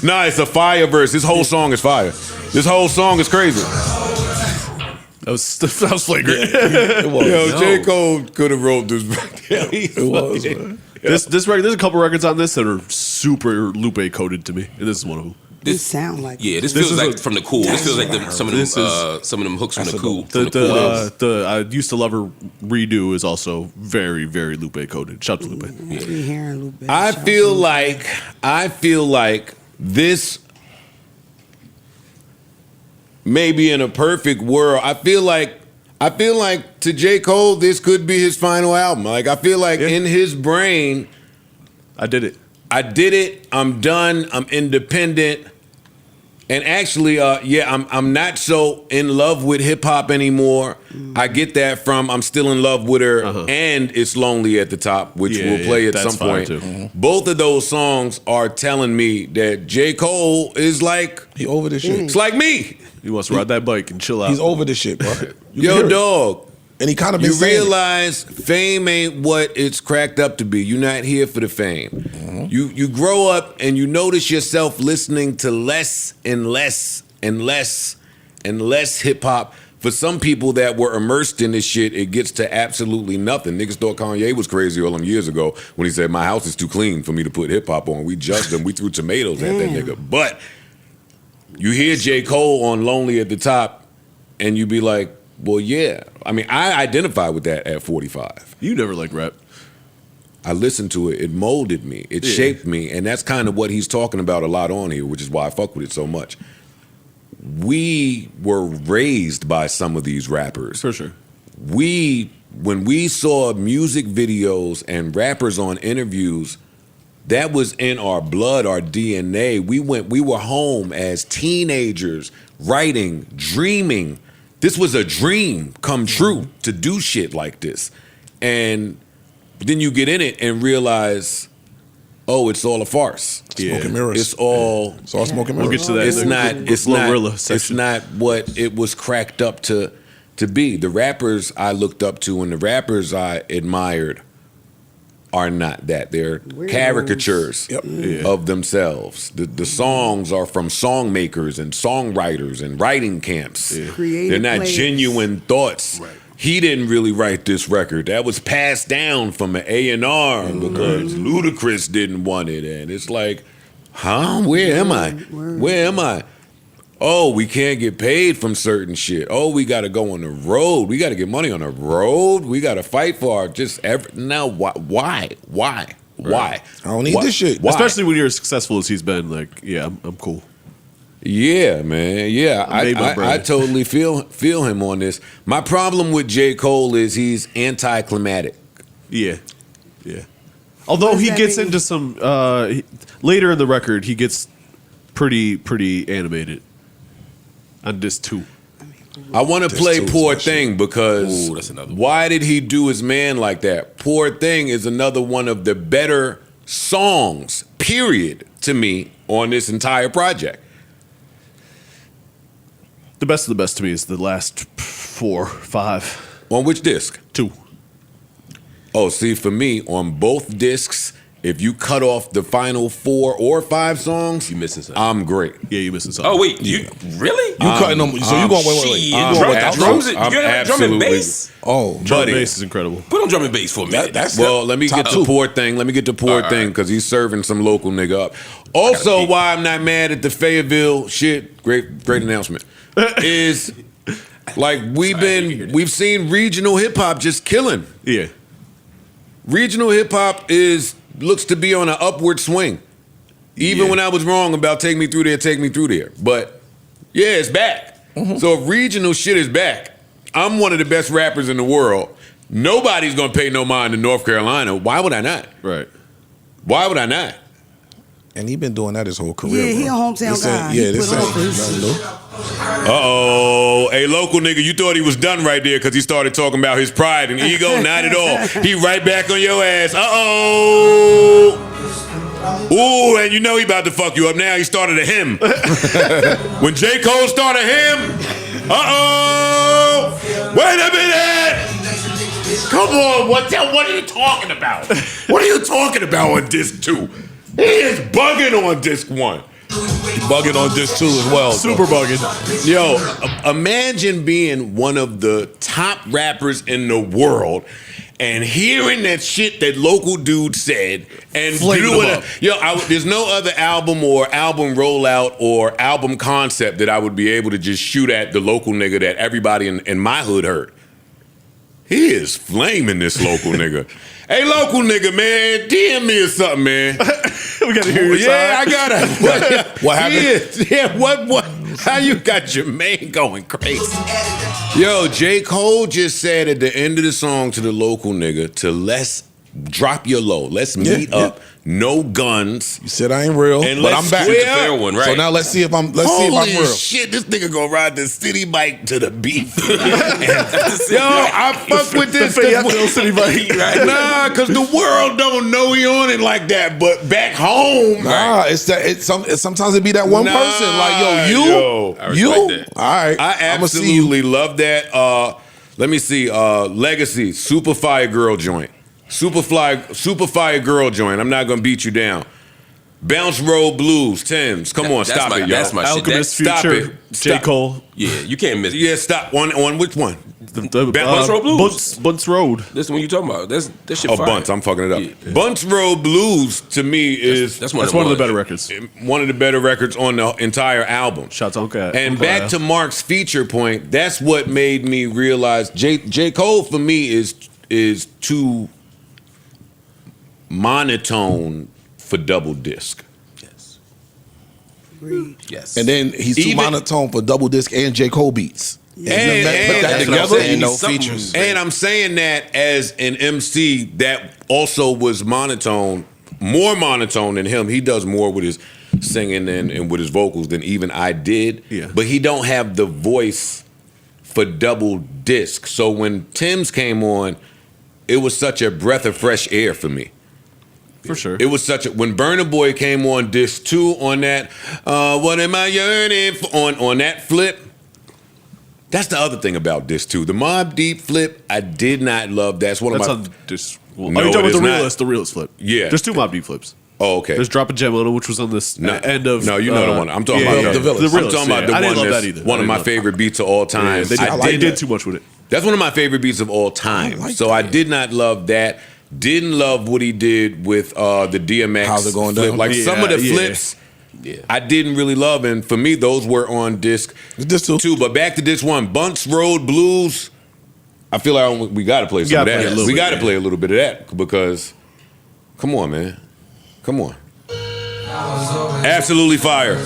Nah, it's a fire verse. This whole song is fire. This whole song is crazy. That was flagrant. It was. Yo, J. Cole could have wrote this. It was. Man. This record, there's a couple records on this that are super Lupe coded to me, and this is one of them. This sound like this feels like from the Cool. This feels like some of them hooks from the Cool. The I Used to Love Her redo is also very, very Lupe coded. Shout out to Lupe. I feel like this, maybe in a perfect world, I feel like to J. Cole, this could be his final album. Like I feel like in his brain, I did it. I'm done. I'm independent. And actually, I'm not so in love with hip hop anymore. I get that from I'm still in love with her, and It's Lonely at the top, which we'll play at some point. Both of those songs are telling me that J. Cole is like he over this shit. It's like me. He wants to ride that bike and chill out. He's over this shit, bro. Yo, dog. And he kind of been You saying realize fame ain't what it's cracked up to be. You're not here for the fame. You grow up and you notice yourself listening to less and less and less and less hip hop. For some people that were immersed in this shit, it gets to absolutely nothing. Niggas thought Kanye was crazy all them years ago when he said, my house is too clean for me to put hip hop on. We judged him. We threw tomatoes at that nigga. But you hear J. Cole on Lonely at the Top and you be like, well, yeah. I mean, I identify with that at 45. You never liked rap. I listened to it. It molded me. It shaped me. And that's kind of what he's talking about a lot on here, which is why I fuck with it so much. We were raised by some of these rappers. For sure. When we saw music videos and rappers on interviews, that was in our blood, our DNA. We were home as teenagers, writing, dreaming. This was a dream come true to do shit like this. And then you get in it and realize, oh, it's all a farce. Smoke and mirrors. It's all smoke and mirrors. We'll get to that. It's not what it was cracked up to be. The rappers I looked up to and the rappers I admired are not that. They're caricatures of themselves. The songs are from song makers and songwriters and writing camps. They're not genuine thoughts. Right. He didn't really write this record. That was passed down from an A&R because Ludacris didn't want it. And it's like, huh? Where am I? Where am I? Oh, we can't get paid from certain shit. Oh, we got to go on the road. We got to get money on the road. We got to fight for our now. Why? I don't need this shit. Why? Especially when you're as successful as he's been. Like, yeah, I'm cool. Yeah, man. Yeah, I totally feel him on this. My problem with J. Cole is he's anticlimactic. Yeah. Although he gets into some later in the record, he gets pretty animated. On this too. I want to play Poor Thing because why did he do his man like that? Poor Thing is another one of the better songs, period, to me on this entire project. The best of the best to me is the last 4, 5. On which disc? 2. Oh, see, for me, on both discs If you cut off the final 4 or 5 songs, you missing something. I'm great. Yeah, you missing something. Oh wait, you really? You cutting them? So you going wait? Drums? You got drum and bass? Oh, drum and bass is incredible. Put on drum and bass for a minute. Let me get the poor thing. Let me get the poor thing because he's serving some local nigga up. Also, why I'm not mad at the Fayetteville shit. Great announcement. Is like we've seen regional hip hop just killing. Yeah, regional hip hop looks to be on an upward swing. Even when I was wrong about Take Me Through There. But yeah, it's back. Mm-hmm. So if regional shit is back, I'm one of the best rappers in the world. Nobody's gonna pay no mind to North Carolina. Why would I not? Right. Why would I not? And he been doing that his whole career. Yeah, he a hometown guy. This ain't nothing new. Uh-oh. Hey, local nigga, you thought he was done right there because he started talking about his pride and ego? Not at all. He right back on your ass. Uh-oh. Ooh, and you know he about to fuck you up now. He started a hymn. When J. Cole started a hymn, uh-oh. Wait a minute. Come on, what are you talking about? What are you talking about on disc 2? He is bugging on disc 1. Bugging on disc 2 as well. Super bugging. Yo, imagine being one of the top rappers in the world and hearing that shit that local dude said and doing it. Yo, there's no other album or album rollout or album concept that I would be able to just shoot at the local nigga that everybody in my hood heard. He is flaming this local nigga. Hey, local nigga, man, DM me or something, man. We gotta hear your side. I gotta. What happened? Yeah, what? How you got Jermaine going crazy? Yo, J. Cole just said at the end of the song to the local nigga to let's drop your low. Let's meet up. No guns. You said I ain't real, but I'm back. It's a fair one, right? So now let's see if I'm real. Holy shit, this nigga gonna ride the city bike to the beat. Yo, I fuck with this. City bike. Nah, cause the world don't know he on it like that, but back home. Nah, sometimes it be that one person. Like, you. All right. I absolutely love that. Let me see. Legacy, Super Fire Girl joint. Super Fire Girl joint. I'm not gonna beat you down. Bounce Road Blues, Tim's. Come on, stop it, y'all. That's my Alchemist shit. Future, J. Cole. Yeah, you can't miss it. Yeah, stop. On which one? Bunts Road Blues. Bunts Road. This is what you talking about. That shit fire. Bunts. I'm fucking it up. Yeah. Bunts Road Blues to me is that's one of the better records. One of the better records on the entire album. Shots on Cat. And back to Marc's feature point. That's what made me realize J. Cole for me is too monotone for double disc. Yes. Agreed. Yes. And then he's too monotone for double disc and J. Cole beats. And put that together and no features. And I'm saying that as an MC that also was monotone, more monotone than him. He does more with his singing and with his vocals than even I did. Yeah. But he don't have the voice for double disc. So when Tim's came on, it was such a breath of fresh air for me. For sure. It was when Burna Boy came on disc 2 on that, what am I yearning for, on that flip. That's the other thing about disc 2. The Mobb Deep flip, I did not love. That's one of my. On disc. Well, no, you're talking about not. the realist flip. Yeah. There's 2 Mobb Deep flips. Oh, okay. There's Drop a Gem on it, which was on this end of. No, you know the one. I'm talking about the Village. I'm talking about the I one didn't love that's that either. one of my favorite beats of all time. Yeah, they did too much with it. That's one of my favorite beats of all time. I did not love that. Didn't love what he did with the DMX. How's it going flip. down? Like some of the flips, I didn't really love, and for me, those were on disc 2. But back to this one, Bunts Road Blues. I feel like we got to play some of that. We got to play a little bit of that because, come on, man, come on. Absolutely fire.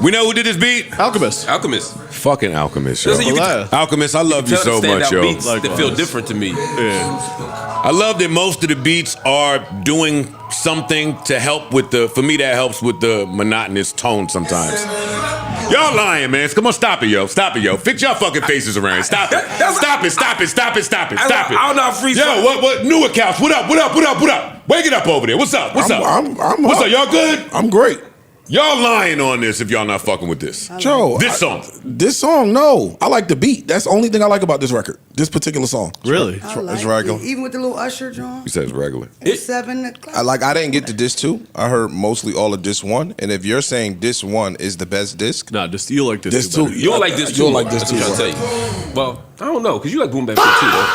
We know who did this beat? Alchemist. Fucking Alchemist, yo. Listen, Alchemist, I love you so much, yo. Beats that feel different to me. Yeah. I love that most of the beats are doing something to help with for me that helps with the monotonous tone sometimes. Y'all lying, man. Come on, stop it, yo. Fix y'all fucking faces around here. Stop it. Stop it. I don't know how free. Yo, what new accounts? What up? Wake it up over there. What's up? I'm What's up? Y'all good? I'm great. Y'all lying on this if y'all not fucking with this. Joe, This song, no. I like the beat. That's the only thing I like about this record. This particular song. Really? It's regular. Even with the little Usher John. He says regular. It's 7 o'clock. I didn't get to disc 2. I heard mostly all of disc 1. And if you're saying disc 1 is the best disc, nah, you like disc 2. You don't like disc 2. You don't like disc 2. I'll tell you. Well, I don't know, because you like Boom Bap Shit too, though.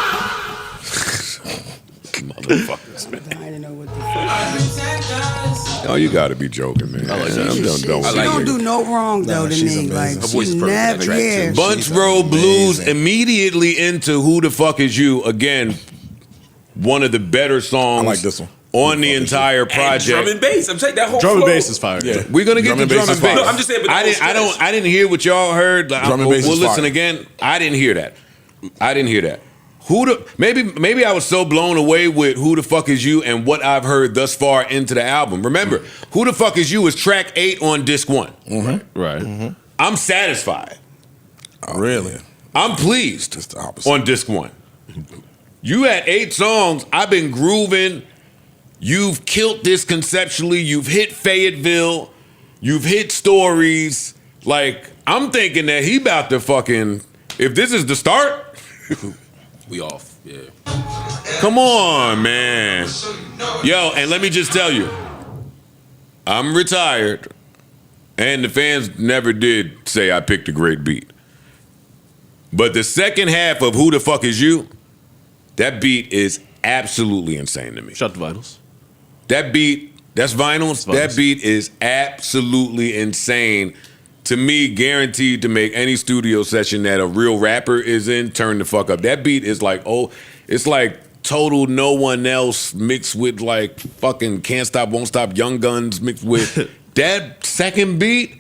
Motherfuckers, man. I didn't know what the Oh, you gotta be joking, man. I like that. I'm done. She don't do no wrong though to she's me. amazing. Like Her voice she is perfect for that never, track, yeah. too. Bunch Roll Blues immediately into Who the Fuck Is You? Again, one of the better songs I like this one. on the entire project. Drum and bass. I'm saying that whole Drum and flow. bass is fire. Yeah. We're gonna get Drum to and drum bass and is bass. fire. No, I'm just saying, but I didn't hear what y'all heard. Like, Drum and bass we'll is listen fire. again. I didn't hear that. I didn't hear that. Maybe I was so blown away with Who the Fuck Is You and what I've heard thus far into the album. Remember, Who the Fuck Is You is track 8 on disc 1. Right. I'm satisfied. Really? I'm pleased Just the opposite. on disc 1. You had 8 songs. I've been grooving. You've killed this conceptually. You've hit Fayetteville. You've hit stories. Like, I'm thinking that he about to fucking, if this is the start, We off. Yeah. come on, man. Yo, and let me just tell you, I'm retired, and the fans never did say I picked a great beat. But the second half of Who the Fuck Is You, that beat is absolutely insane to me. Shut the vinyls. That beat, that's vinyls. That beat is absolutely insane. To me, guaranteed to make any studio session that a real rapper is in turn the fuck up. That beat is like, it's like total no one else mixed with like fucking Can't Stop, Won't Stop, Young Guns mixed with that second beat.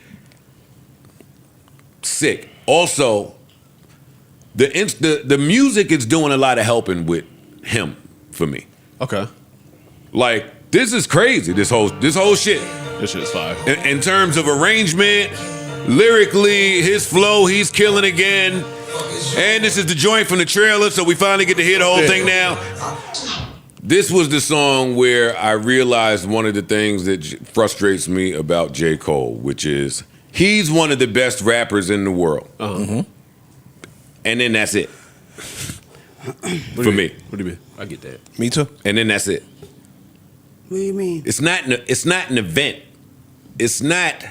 Sick. Also, the music is doing a lot of helping with him for me. Okay. Like, this is crazy. This whole shit. This shit is fire. In terms of arrangement, lyrically, his flow, he's killing again. And this is the joint from the trailer, so we finally get to hear the whole thing now. This was the song where I realized one of the things that frustrates me about J. Cole, which is he's one of the best rappers in the world. And then that's it. For me. What do you mean? I get that. me too. And then that's it. What do you mean? It's not an event. It's not.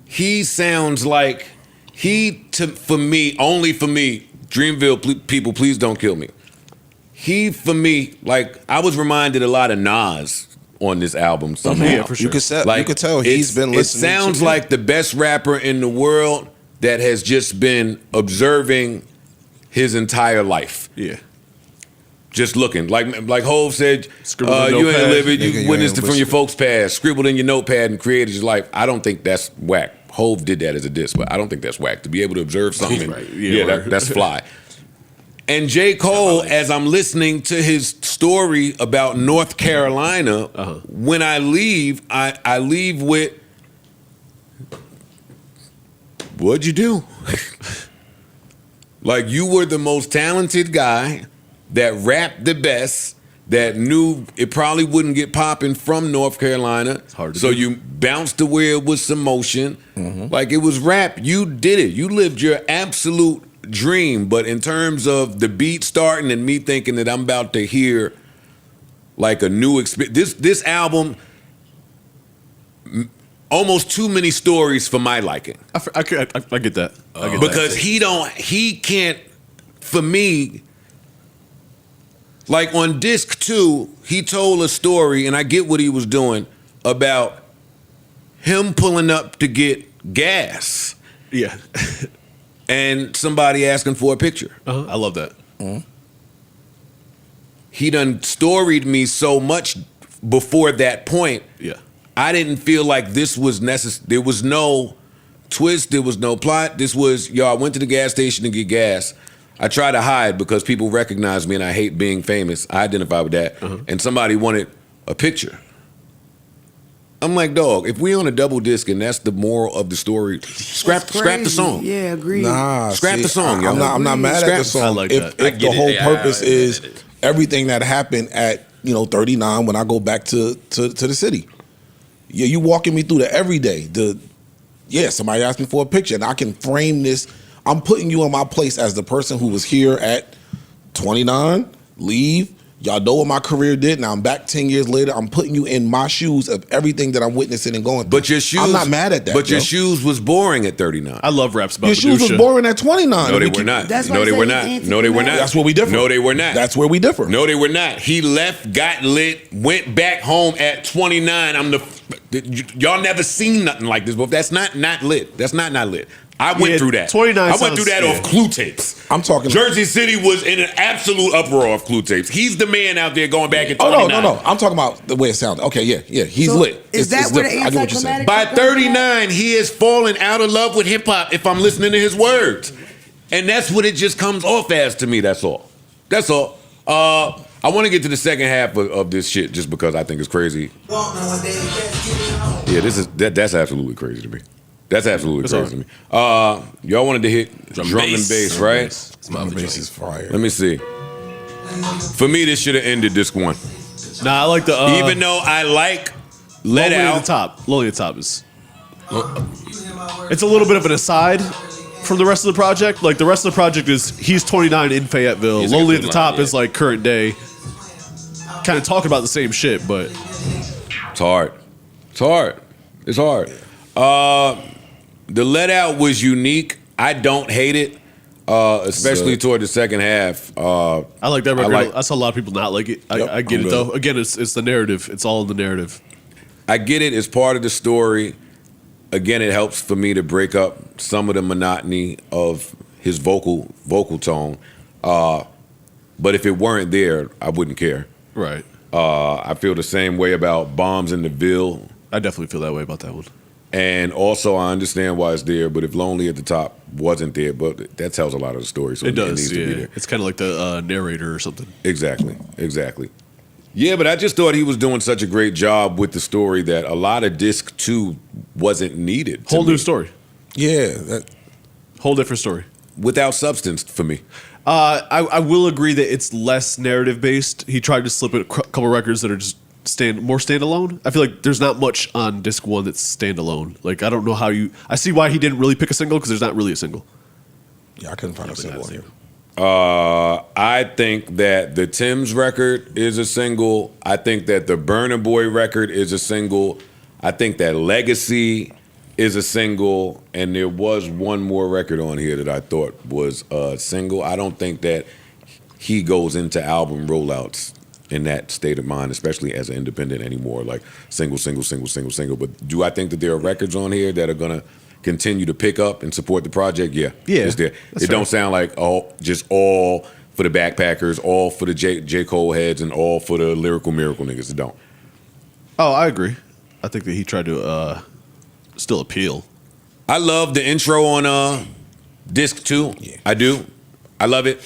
He sounds like for me, only for me, Dreamville people, please don't kill me. He, for me, like, I was reminded a lot of Nas on this album somehow. Yeah, for sure. You could tell he's been listening. It sounds like the best rapper in the world that has just been observing his entire life. Yeah. Just looking. Like Hov said, Scribbled in you ain't notepad. live it, Nigga, you you witnessed ain't it from your whisper. folks' past, scribbled in your notepad and created your life. I don't think that's whack. Hov did that as a diss, but I don't think that's whack. To be able to observe something, Right. Yeah, word. that's fly. And J. Cole, as I'm listening to his story about North Carolina, when I leave, I leave with, what'd you do? Like, you were the most talented guy that rapped the best, that knew it probably wouldn't get popping from North Carolina. hard to so do. you bounced to where it was some motion. Like, it was rap. You did it. You lived your absolute dream. But in terms of the beat starting and me thinking that I'm about to hear like a new experience, this album, almost too many stories for my liking. I get that. I get Because that. he can't, for me, like on disc 2, he told a story, and I get what he was doing, about him pulling up to get gas Yeah. and somebody asking for a picture. I love that. He done storied me so much before that point. Yeah. I didn't feel like this was necessary. There was no twist. There was no plot. This was, I went to the gas station to get gas. I try to hide because people recognize me and I hate being famous. I identify with that. And somebody wanted a picture. I'm like, dog, if we on a double disc and that's the moral of the story, scrap the song. Yeah, agreed. Nah, Scrap see, the song, yo. I'm not mad at the song. I like if that. if the whole purpose is everything that happened at 39 when I go back to the city. Yeah, you walking me through the everyday. Somebody asked me for a picture, and I can frame this. I'm putting you in my place as the person who was here at 29, leave. Y'all know what my career did. Now I'm back 10 years later. I'm putting you in my shoes of everything that I'm witnessing and going through. But your shoes, I'm not mad at that. But your shoes was boring at 39. I love raps about your shoes was boring at 29. No, they were not. No, they were not. No, they were not. That's where we differ. No, they were not. That's where we differ. No, they were not. He left, got lit, went back home at 29. Y'all never seen nothing like this, but that's not lit. That's not lit. I went through that. 29. I went through that off Clue tapes. I'm talking. Jersey City was in an absolute uproar off Clue tapes. He's the man out there going back at 29. No. I'm talking about the way it sounded. Okay, yeah. He's lit. Is that where the I get what you're saying. By 39, he is falling out of love with hip hop. If I'm listening to his words, and that's what it just comes off as to me. That's all. I want to get to the second half of this shit just because I think it's crazy. Yeah, that's absolutely crazy to me. That's absolutely crazy to me. Y'all wanted to hit drum and bass, right? Drum and bass is fire. Let me see. For me, this should have ended disc 1. Nah, I like the even though I like Let Out. Lonely at the Top is. It's a little bit of an aside from the rest of the project. Like the rest of the project is he's 29 in Fayetteville. Lonely at the Top is like current day. Kind of talking about the same shit, but it's hard. It's hard. The Let Out was unique. I don't hate it, especially toward the second half. I like that record. I saw a lot of people not like it. I get it though. Again, it's the narrative. It's all in the narrative. I get it. It's part of the story. Again, it helps for me to break up some of the monotony of his vocal tone. But if it weren't there, I wouldn't care. Right. I feel the same way about Bombs in the Ville. I definitely feel that way about that one. And also, I understand why it's there, but if Lonely at the Top wasn't there, but that tells a lot of the story, so it needs to be there. It's kind of like the narrator or something. Exactly. Yeah, but I just thought he was doing such a great job with the story that a lot of disc 2 wasn't needed. Whole new story. Yeah. Whole different story. Without substance for me. I will agree that it's less narrative based. He tried to slip in a couple records that are just more standalone. I feel like there's not much on disc 1 that's standalone. Like I don't know how I see why he didn't really pick a single because there's not really a single. Yeah, I couldn't find a single here. I think that the Tim's record is a single. I think that the Burna Boy record is a single. I think that Legacy is a single, and there was one more record on here that I thought was a single. I don't think that he goes into album rollouts in that state of mind, especially as an independent anymore, like single. But do I think that there are records on here that are gonna continue to pick up and support the project? Yeah, it's there. It don't sound like just all for the backpackers, all for the J. Cole heads, and all for the lyrical miracle niggas. It don't. Oh, I agree. I think that he tried to still appeal. I love the intro on disc 2. Yeah. I do. I love it.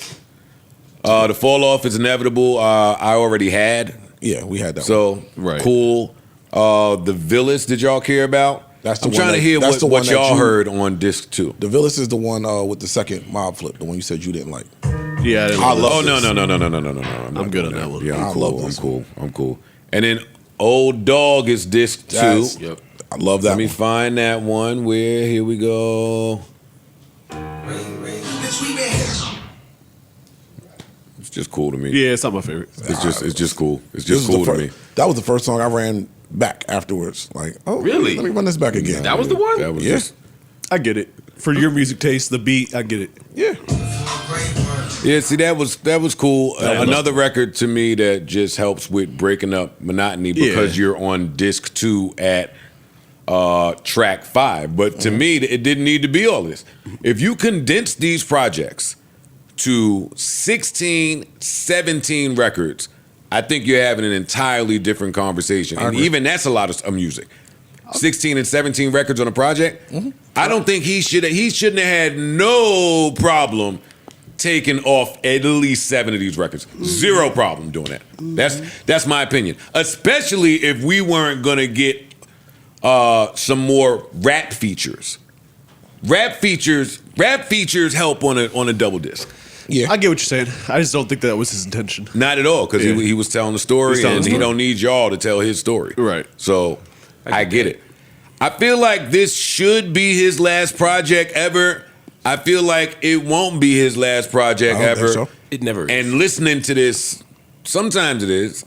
The fall off is inevitable. I already had. Yeah, we had that. So right. Cool. The Villas, did y'all care about? That's the I'm one trying to hear what y'all heard on disc 2. The Villas is the one with the second mob flip, the one you said you didn't like. Yeah, I love. No. I'm good on that one. Yeah, I'm cool. And then Old Dog is disc 2. Yep. I love that. Let me find that one. Here we go. It's just cool to me. Yeah, it's not my favorite. It's just cool. It's just cool to me. That was the first song I ran back afterwards. Like, oh, really? Let me run this back again. That was the one? That was just. I get it. For your music taste, the beat, I get it. Yeah. Yeah, see, that was cool. Another record to me that just helps with breaking up monotony because you're on disc 2 at track 5. But to me, it didn't need to be all this. If you condense these projects to 16, 17 records, I think you're having an entirely different conversation. And even that's a lot of music. 16 and 17 records on a project. I don't think he shouldn't have had no problem taking off at least 7 of these records. Zero problem doing that. That's my opinion. Especially if we weren't gonna get some more rap features. Rap features help on a double disc. Yeah, I get what you're saying. I just don't think that was his intention. Not at all, because he was telling the story, and he don't need y'all to tell his story. Right. So I get it. I feel like this should be his last project ever. I feel like it won't be his last project ever. So. It never is. And listening to this, sometimes it is.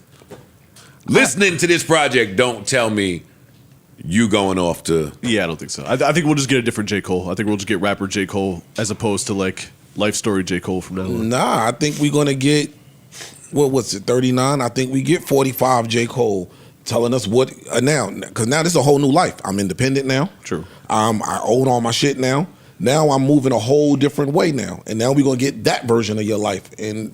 Listening to this project, don't tell me you going off to. Yeah, I don't think so. I think we'll just get a different J. Cole. I think we'll just get rapper J. Cole as opposed to like life story J. Cole from now on. Nah, I think we're gonna get what's it, 39? I think we get 45 J. Cole telling us what now, because now this is a whole new life. I'm independent now. True. I own all my shit now. Now I'm moving a whole different way now, and now we're gonna get that version of your life. And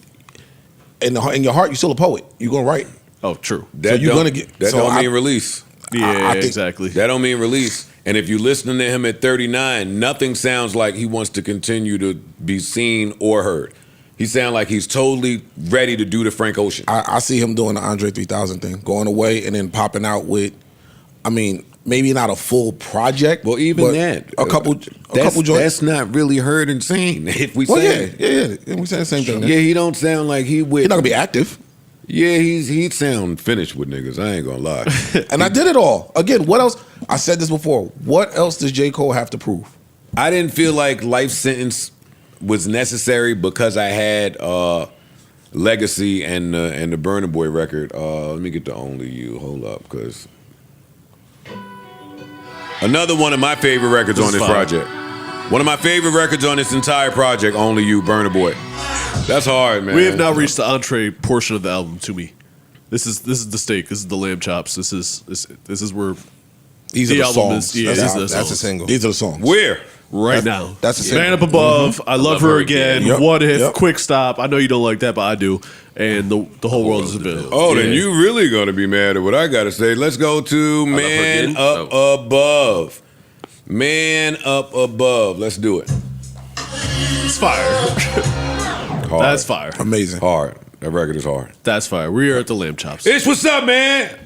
in your heart, you're still a poet. You're gonna write. Oh, true. That you're gonna get that. Don't mean release. Yeah, I think exactly. That don't mean release. And if you listen to him at 39, nothing sounds like he wants to continue to be seen or heard. He sounds like he's totally ready to do the Frank Ocean. I see him doing the Andre 3000 thing, going away and then popping out with, I mean, maybe not a full project. Well, even that, a couple joints. That's not really heard and seen. If we Well, say, yeah, we say the same thing. yeah, he don't sound like he would. He's not gonna be active. Yeah, he'd sound finished with niggas. I ain't gonna lie. And I did it all. Again, what else? I said this before. What else does J. Cole have to prove? I didn't feel like Life Sentence was necessary because I had Legacy and the Burna Boy record. Let me get to Only You. Hold up, because another one of my favorite records on this project. One of my favorite records on this entire project, Only You, Burna Boy. That's hard, man. We have now reached the entree portion of the album. To me, this is the steak. This is the lamb chops. This is where These the are the album songs. is. Yeah, That's a single. These are the songs. Where? Right now. That's a single. Man Up Above. I love her again. Yep. What If? Yep. Quick Stop. I know you don't like that, but I do. And the whole world is a bill. Oh, then Yeah. you really gonna be mad at what I gotta say. Let's go to Man Again? Up Above. Man Up Above. Let's do it. It's fire. Hard. That's fire. Amazing. Hard. That record is hard. That's fire. We are at the lamb chops. Ish, what's up, man?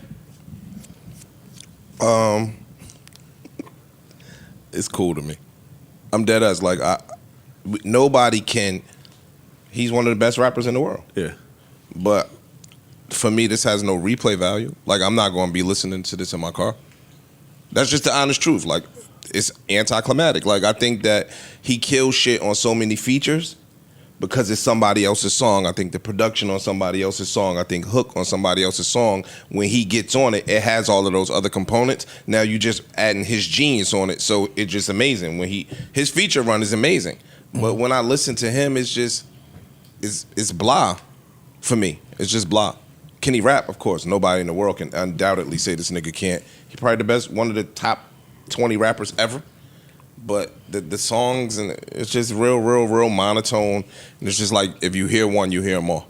It's cool to me. I'm dead ass. Like nobody can. He's one of the best rappers in the world. Yeah. But for me, this has no replay value. Like I'm not going to be listening to this in my car. That's just the honest truth. Like it's anticlimactic. Like I think that he kills shit on so many features because it's somebody else's song. I think the production on somebody else's song. I think hook on somebody else's song. When he gets on it, it has all of those other components. Now you just adding his genius on it, so it's just amazing. When his feature run is amazing, but when I listen to him, it's just it's blah for me. It's just blah. Can he rap? Of course. Nobody in the world can undoubtedly say this nigga can't. He probably the best, one of the top 20 rappers ever. But the songs, and it's just real monotone. And it's just like if you hear one, you hear them all.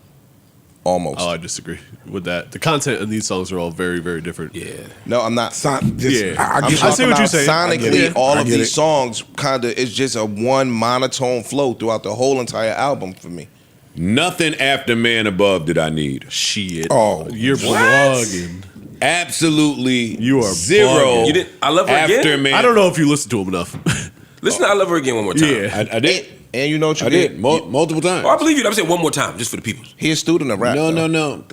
Almost. Oh, I disagree with that. The content in these songs are all very, very different. Yeah. No, I'm not. Yeah. I see what you're saying. Sonically, all of get these it. songs kind of, it's just a one monotone flow throughout the whole entire album for me. Nothing after Man Above did I need. Shit. Oh, you're bugging. Absolutely, You are zero. bugging. You did. I Love Her after Again? Man. I don't know if you listen to him enough. Listen to I Love Her Again one more time. Yeah. I did. And you know what you I did multiple times. Oh, I believe you. I'm saying one more time, just for the people. He a student of rap. No, though. no.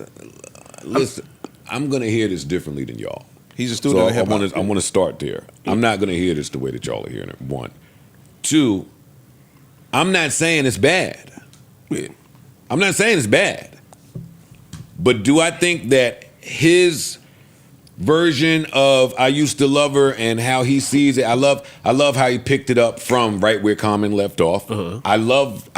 Listen, I'm gonna hear this differently than y'all. He's a student So of hip hop. I want to start there. I'm not gonna hear this the way that y'all are hearing it. One, two. I'm not saying it's bad. I'm not saying it's bad. But do I think that his version of I Used to Love Her and how he sees it, I love how he picked it up from right where Common left off. I love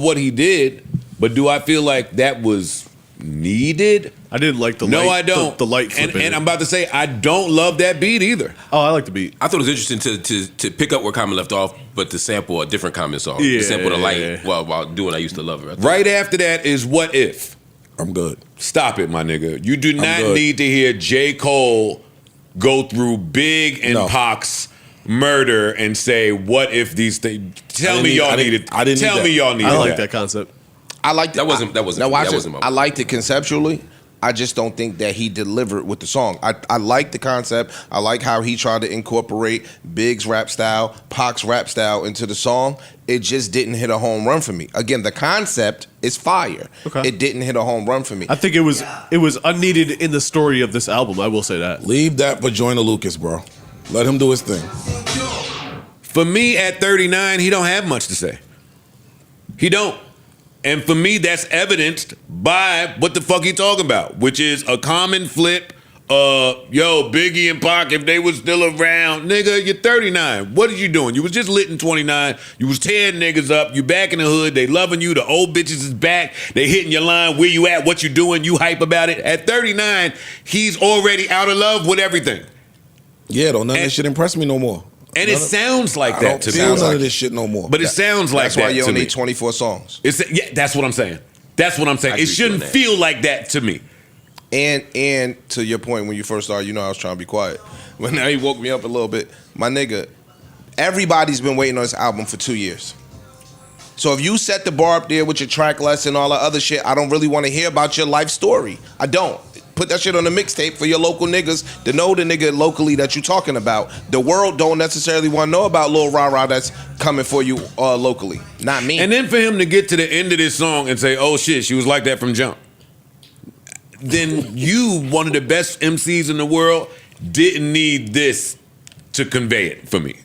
what he did, but do I feel like that was needed? I didn't like the No, light. I don't. The light flipping. and I'm about to say I don't love that beat either. Oh, I like the beat. I thought it was interesting to pick up where Common left off, but to sample a different Common song. Yeah, To sample the light yeah. while doing I Used to Love Her. Right after that is What If. I'm good. Stop it, my nigga. You do not good. need to hear J. Cole go through Big and No. Pac's murder and say, what if these things... Tell me y'all needed... I didn't Tell need me that. y'all needed I like that concept. I liked it. That wasn't Now watch that it. wasn't my I liked it conceptually, I just don't think that he delivered with the song. I like the concept. I like how he tried to incorporate Big's rap style, Pac's rap style into the song. It just didn't hit a home run for me. Again, the concept is fire. Okay. It didn't hit a home run for me. I think it was unneeded in the story of this album. I will say that. Leave that for Joyner Lucas, bro. Let him do his thing. For me, at 39, he don't have much to say. He don't. And for me, that's evidenced by what the fuck he talking about, which is a common flip. Yo, Biggie and Pac, if they was still around, nigga, you're 39. What are you doing? You was just lit in 29. You was tearing niggas up. You back in the hood. They loving you. The old bitches is back. They hitting your line. Where you at? What you doing? You hype about it. At 39, he's already out of love with everything. Yeah, though, none of this shit impress me no more. And it sounds like that to me. I don't feel none of this shit no more. But it sounds like that to me. That's why you only need 24 songs. Yeah, that's what I'm saying. That's what I'm saying. It shouldn't feel like that to me. And to your point, when you first started, you know I was trying to be quiet. But now you woke me up a little bit. My nigga, everybody's been waiting on this album for 2 years. So if you set the bar up there with your track list and all that other shit, I don't really want to hear about your life story. I don't. Put that shit on the mixtape for your local niggas to know the nigga locally that you talking about. The world don't necessarily want to know about Lil Rah that's coming for you locally. Not me. And then for him to get to the end of this song and say, oh shit, she was like that from jump. Then you, one of the best MCs in the world, didn't need this to convey it for me.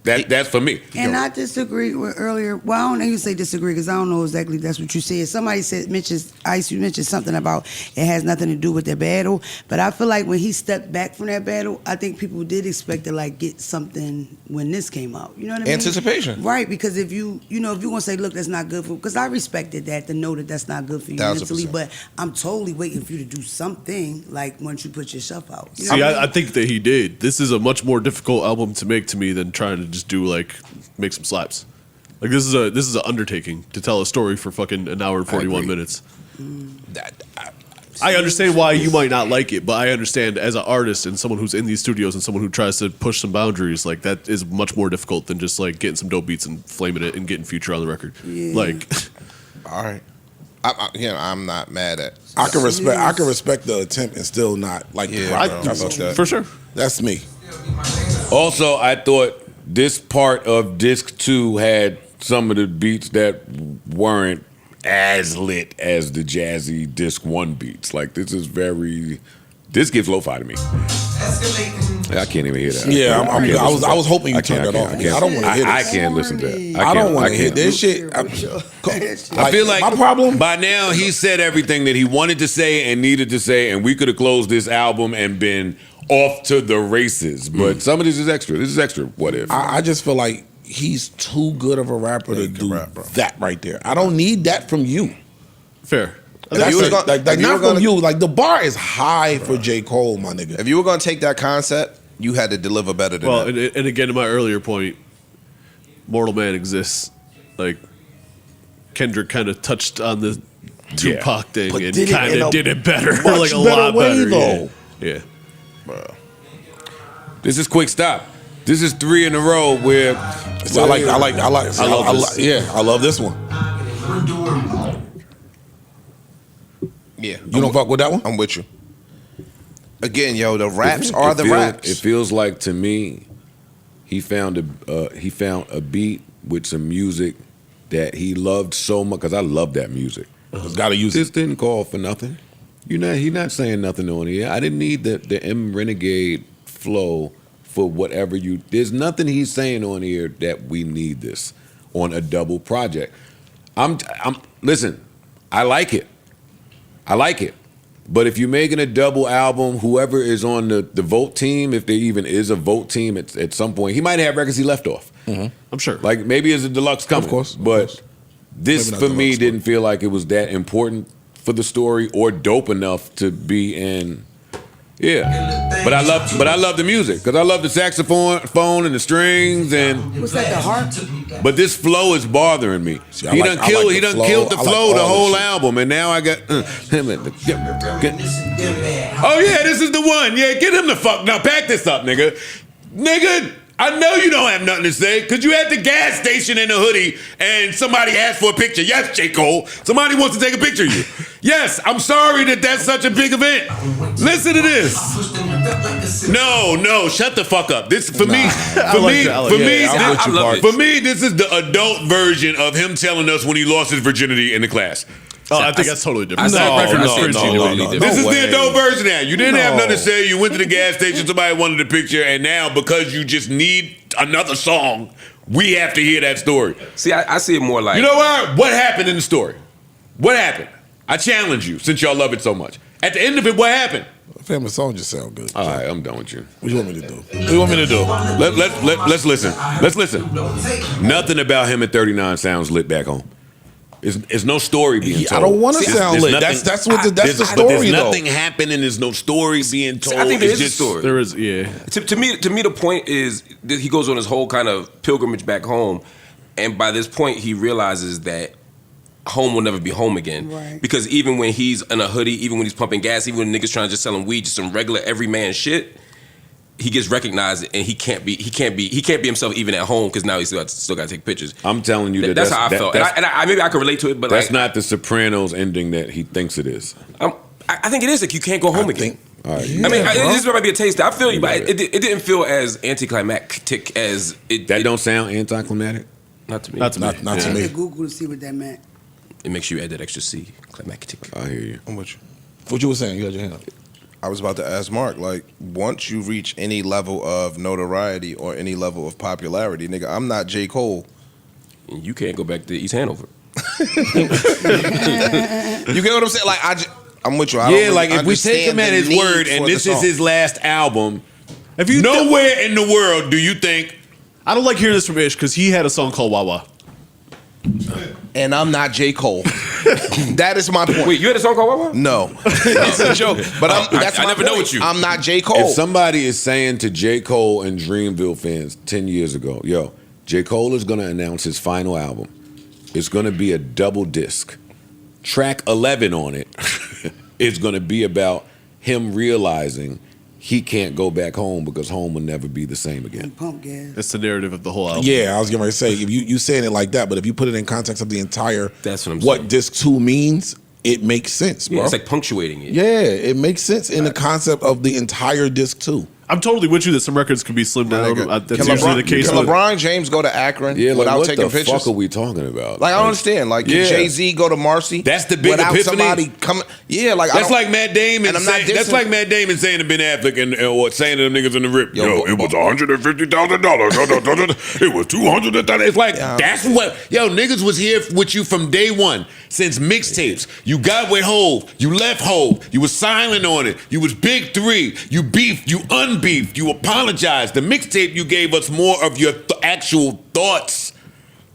That's for me. And I disagree with earlier. Well, I don't know you say disagree because I don't know exactly that's what you said. Somebody mentions Ice. You mentioned something about it has nothing to do with their battle. But I feel like when he stepped back from that battle, I think people did expect to like get something when this came out. You know what I mean? Anticipation, right? Because if you gonna say, look, that's not good for, because I respected that to know that that's not good for you mentally. But I'm totally waiting for you to do something like once you put your stuff out. You know See, I think that he did. This is a much more difficult album to make to me than trying to just do make some slaps. Like this is an undertaking to tell a story for fucking an hour and 41 minutes. I understand why you might not like it, but I understand as an artist and someone who's in these studios and someone who tries to push some boundaries, like that is much more difficult than just like getting some dope beats and flaming it and getting Future on the record. Yeah. Like, all right. I'm not mad at. I can respect the attempt and still not like the product. For sure. That's me. Also, I thought this part of disc 2 had some of the beats that weren't as lit as the jazzy disc 1 beats. Like this gives lo-fi to me. I can't even hear that. Yeah, I was hoping you turned that off. I don't want to hear this. I can't listen to that. I don't want to hear this shit. I feel like my problem by now he said everything that he wanted to say and needed to say, and we could have closed this album and been off to the races. But some of this is extra. This is extra. What if? I just feel like he's too good of a rapper to do that right there. I don't need that from you. Fair. Not from you. Like the bar is high for J. Cole, my nigga. If you were gonna take that concept, you had to deliver better than that. Well, and again, to my earlier point, Mortal Man exists. Like Kendrick kind of touched on the Tupac thing and kind of did it better, like a lot better. Though. Yeah. Bro. This is quick stop. This is 3 in a row where I love this one. Yeah. You don't fuck with that one? I'm with you. Again, yo, the raps are the raps. It feels like to me, he found a beat with some music that he loved so much, because I love that music. Gotta use this. Didn't call for nothing. He's not saying nothing on here. I didn't need the M Renegade flow for whatever there's nothing he's saying on here that we need this on a double project. Listen, I like it. But if you're making a double album, whoever is on the vote team, if there even is a vote team at some point, he might have records he left off. Mm-hmm. I'm sure. Like maybe it's a deluxe coming. Of course. But this for me didn't feel like it was that important for the story or dope enough to be in. Yeah, but I love the music because I love the saxophone and the strings and. Was that the harp? But this flow is bothering me. See, he done killed the flow the whole album, and now I got. Oh yeah, this is the one. Yeah, get him the fuck now. Back this up, nigga. I know you don't have nothing to say because you at the gas station in a hoodie and somebody asked for a picture. Yes, J. Cole. Somebody wants to take a picture of you. Yes, I'm sorry that that's such a big event. Listen to this. No, shut the fuck up. This for me, this is the adult version of him telling us when he lost his virginity in the class. Oh, I think that's totally different. This is the adult version now. You didn't have nothing to say. You went to the gas station. Somebody wanted a picture, and now because you just need another song, we have to hear that story. See, I see it more like, you know what? What happened in the story? What happened? I challenge you, since y'all love it so much. At the end of it, what happened? Family song just sound good. All right, I'm done with you. What do you want me to do? What do you want me to do? Let's listen. Let's listen. Nothing about him at 39 sounds lit back home. It's no story being told. I don't want to sound lit. That's the story, there's though. nothing happening. There's no story being told. I think there is a story. There is, yeah. To me, the point is that he goes on his whole kind of pilgrimage back home, and by this point, he realizes that home will never be home again. Right. Because even when he's in a hoodie, even when he's pumping gas, even when niggas trying to just sell him weed, just some regular everyman shit, he gets recognized, and he can't be himself even at home because now he's still got to take pictures. I'm telling you that's how I felt, and I maybe I can relate to it, but that's not the Sopranos ending that he thinks it is. I think it is. Like, you can't go home again. All right. I mean, this might be a taste. I feel you, but it didn't feel as anticlimactic as it. That don't sound anticlimactic. Not to me. Not to me. I had to Google to see what that meant. It makes you add that extra C. Climactic. I hear you. I'm with you. What you were saying? You had your hand up. I was about to ask Mark, like, once you reach any level of notoriety or any level of popularity, nigga, I'm not J. Cole. And you can't go back to East Hanover. You get what I'm saying? Like, I'm with you. I Yeah, don't like if we take him at his word and this is his last album, nowhere in the world do you think. I don't like hearing this from Ish because he had a song called Wawa. And I'm not J. Cole. That is my point. Wait, you had a song called Wawa? No. It's a joke. But that's I my never point. know with you. I'm not J. Cole. If somebody is saying to J. Cole and Dreamville fans 10 years ago, yo, J. Cole is going to announce his final album. It's going to be a double disc. Track 11 on it is going to be about him realizing he can't go back home because home will never be the same again. Pump gas. That's the narrative of the whole album. Yeah, I was getting ready to say, if you saying it like that, but if you put it in context of the entire, that's what I'm saying. disc 2 means, it makes sense, bro. Yeah, it's like punctuating it. Yeah, it makes sense in the concept of the entire disc 2. I'm totally with you that some records can be slimmed down. That's Can usually the case. Can LeBron James go to Akron without what taking the pictures? fuck are we talking about? Like, I don't understand. Like, can Jay-Z go to Marcy? That's the big without epiphany? somebody coming. Yeah, like that's like Matt Damon. And I'm not Saying, that's like Matt Damon saying to Ben Affleck and or saying to them niggas in the rip, yo it was $150,000. It was $200,000. It's like that's what niggas was here with you from day one since mixtapes. You got with Hove, you left Hove, you was silent on it, you was Big 3, you beefed, you unbeefed, you apologized. The mixtape you gave us more of your actual thoughts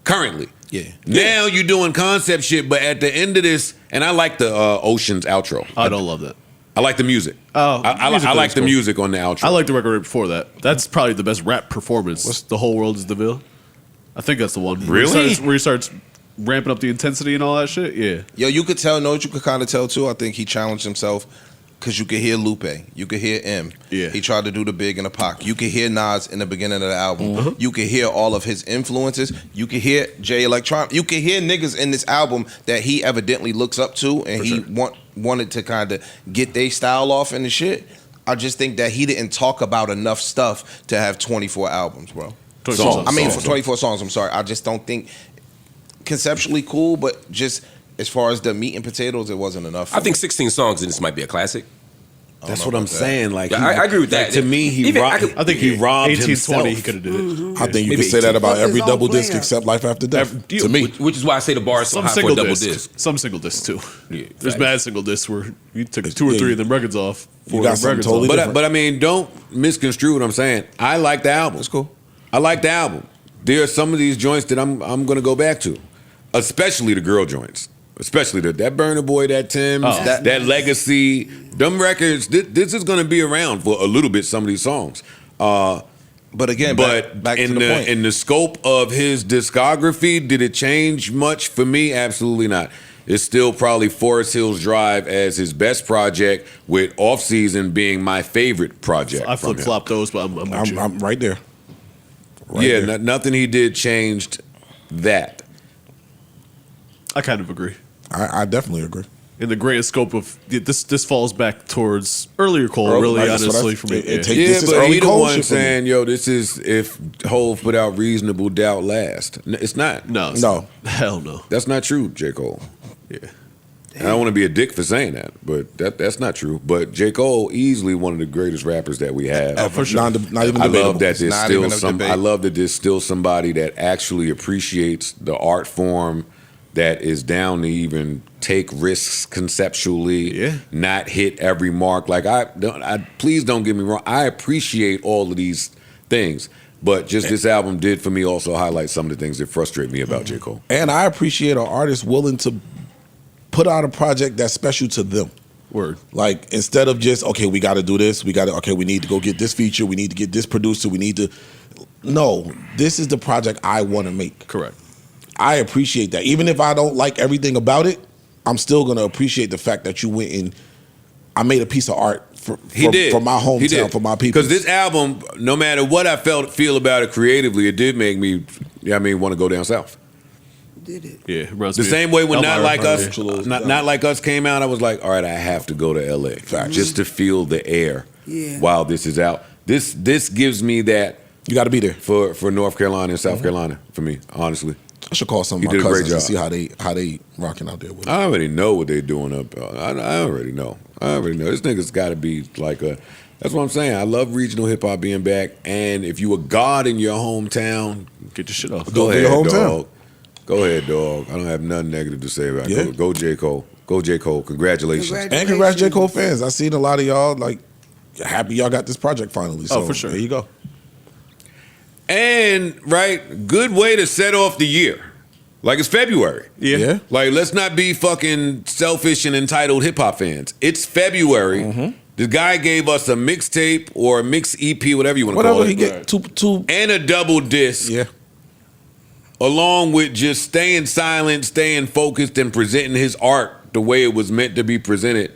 currently. Yeah. Now you're doing concept shit, but at the end of this, and I like the Ocean's outro. I don't love that. I like the music. Oh, I like the music on the outro. I like the record right before that. That's probably the best rap performance. What's The Whole World Is the Ville? I think that's the one. Really? Where he starts ramping up the intensity and all that shit. Yeah. Yo, you could tell. Know what you could kind of tell too? I think he challenged himself because you could hear Lupe, you could hear M. Yeah. He tried to do the Big and the Pac. You could hear Nas in the beginning of the album. You could hear all of his influences. You could hear Jay Electron. You could hear niggas in this album that he evidently looks up to, and he wanted to kind of get their style off and the shit. I just think that he didn't talk about enough stuff to have 24 albums, bro. 24 for 24 songs. I'm sorry. I just don't think conceptually cool, but just as far as the meat and potatoes, it wasn't enough. I think 16 songs and this might be a classic. That's what I'm saying. Like, I agree with that. To me, he robbed himself. 20, he could have did it. I think you could say that about every double disc except Life After Death. To me, which is why I say the bar is so high for a double disc. Some single discs too. Yeah, there's bad single discs where you took 2 or 3 of them records off. You got something totally different. But I mean, don't misconstrue what I'm saying. I like the album. It's cool. I like the album. There are some of these joints that I'm going to go back to, especially the girl joints. Especially that Burner Boy, that Tim's, that Legacy, them records. This is going to be around for a little bit. Some of these songs, but again, back in to the point. In the scope of his discography, did it change much for me? Absolutely not. It's still probably Forest Hills Drive as his best project, with Off Season being my favorite project. I flip flop those, but I'm right there. Nothing he did changed that. I kind of agree. I definitely agree. In the greatest scope of this falls back towards earlier Cole, really, honestly, for me. But he the one saying, yo, this is if Hov put out Reasonable Doubt last. It's not. No. Hell no. That's not true, J. Cole. Yeah. I don't want to be a dick for saying that, but that's not true. But J. Cole, easily one of the greatest rappers that we have. For sure. Not even I debatable. love that there's still somebody that actually appreciates the art form, that is down to even take risks conceptually, not hit every mark. Like please don't get me wrong. I appreciate all of these things, but just this album did for me also highlight some of the things that frustrate me about J. Cole. And I appreciate an artist willing to put out a project that's special to them. Word. Like instead of just, okay, we got to do this. We need to go get this feature. We need to get this producer. No, this is the project I want to make. Correct. I appreciate that. Even if I don't like everything about it, I'm still going to appreciate the fact that you went and I made a piece of art for my hometown, for my people. Because this album, no matter what I feel about it creatively, it did make me, want to go down south. Did it? Yeah. The same way when Not Like Us came out, I was like, all right, I have to go to LA just to feel the air while this is out. This gives me that. You got to be there for North Carolina and South Carolina for me, honestly. I should call some of my cousins and see how they rocking out there with it. I already know what they're doing up. I already know. This nigga's got to be like a. That's what I'm saying. I love regional hip hop being back. And if you a god in your hometown, get your shit off. Go ahead, dog. Go ahead, dog. I don't have nothing negative to say about it. Go J. Cole. Go J. Cole. Congratulations. And congrats J. Cole fans. I seen a lot of y'all like happy y'all got this project finally. So for sure. There you go. And good way to set off the year. Like it's February. Yeah. Like let's not be fucking selfish and entitled hip hop fans. It's February. Mm-hmm. The guy gave us a mixtape or a mix EP, whatever you want to call it. He get two and a double disc. Yeah. Along with just staying silent, staying focused, and presenting his art the way it was meant to be presented.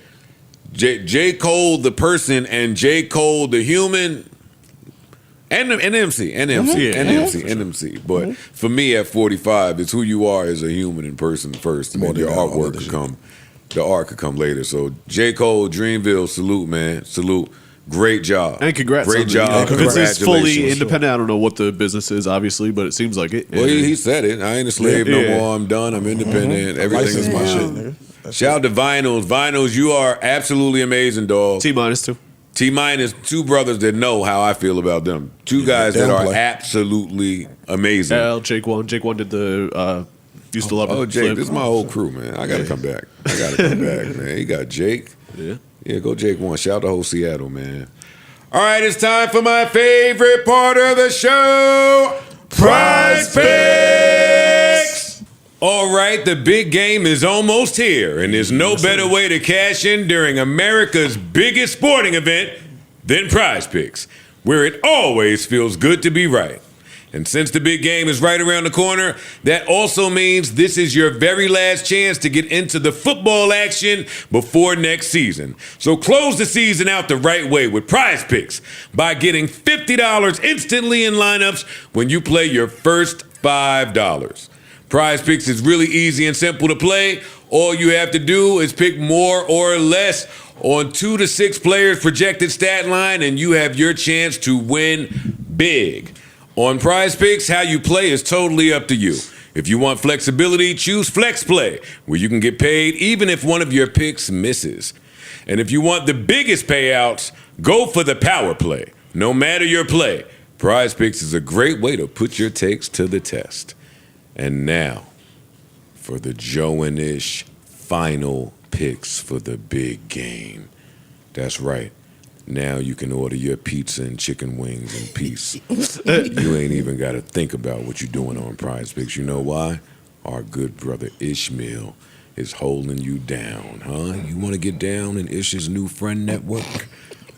J. Cole the person and J. Cole the human. And MC. But for me at 45, it's who you are as a human in person first. And then your artwork could come. The art could come later. So J. Cole, Dreamville, salute, man. Salute. Great job. And congrats. Great job. Because it's fully independent. I don't know what the business is, obviously, but it seems like it. Well, he said it. I ain't a slave no more. I'm done. I'm independent. Everything is my shit, nigga. Shout out to Vinyls. Vinyls, you are absolutely amazing, dog. T-2. T-minus two brothers that know how I feel about them. Two guys that are absolutely amazing. Jake One did the used to love. Oh, Jake, this is my whole crew, man. I gotta come back. Man. You got Jake. Yeah, go Jake One. Shout out to whole Seattle, man. All right, it's time for my favorite part of the show, Prize Picks. All right, the big game is almost here, and there's no better way to cash in during America's biggest sporting event than Prize Picks, where it always feels good to be right. And since the big game is right around the corner, that also means this is your very last chance to get into the football action before next season. So close the season out the right way with Prize Picks by getting $50 instantly in lineups when you play your first $5. Prize Picks is really easy and simple to play. All you have to do is pick more or less on 2 to 6 players' projected stat line, and you have your chance to win big. On Prize Picks, how you play is totally up to you. If you want flexibility, choose Flex Play, where you can get paid even if one of your picks misses. And if you want the biggest payouts, go for the Power Play. No matter your play, Prize Picks is a great way to put your takes to the test. And now, for the Joe and Ish final picks for the big game. That's right. Now you can order your pizza and chicken wings in peace. You ain't even got to think about what you're doing on Prize Picks. You know why? Our good brother Ishmael is holding you down, huh? You want to get down in Ish's new friend network?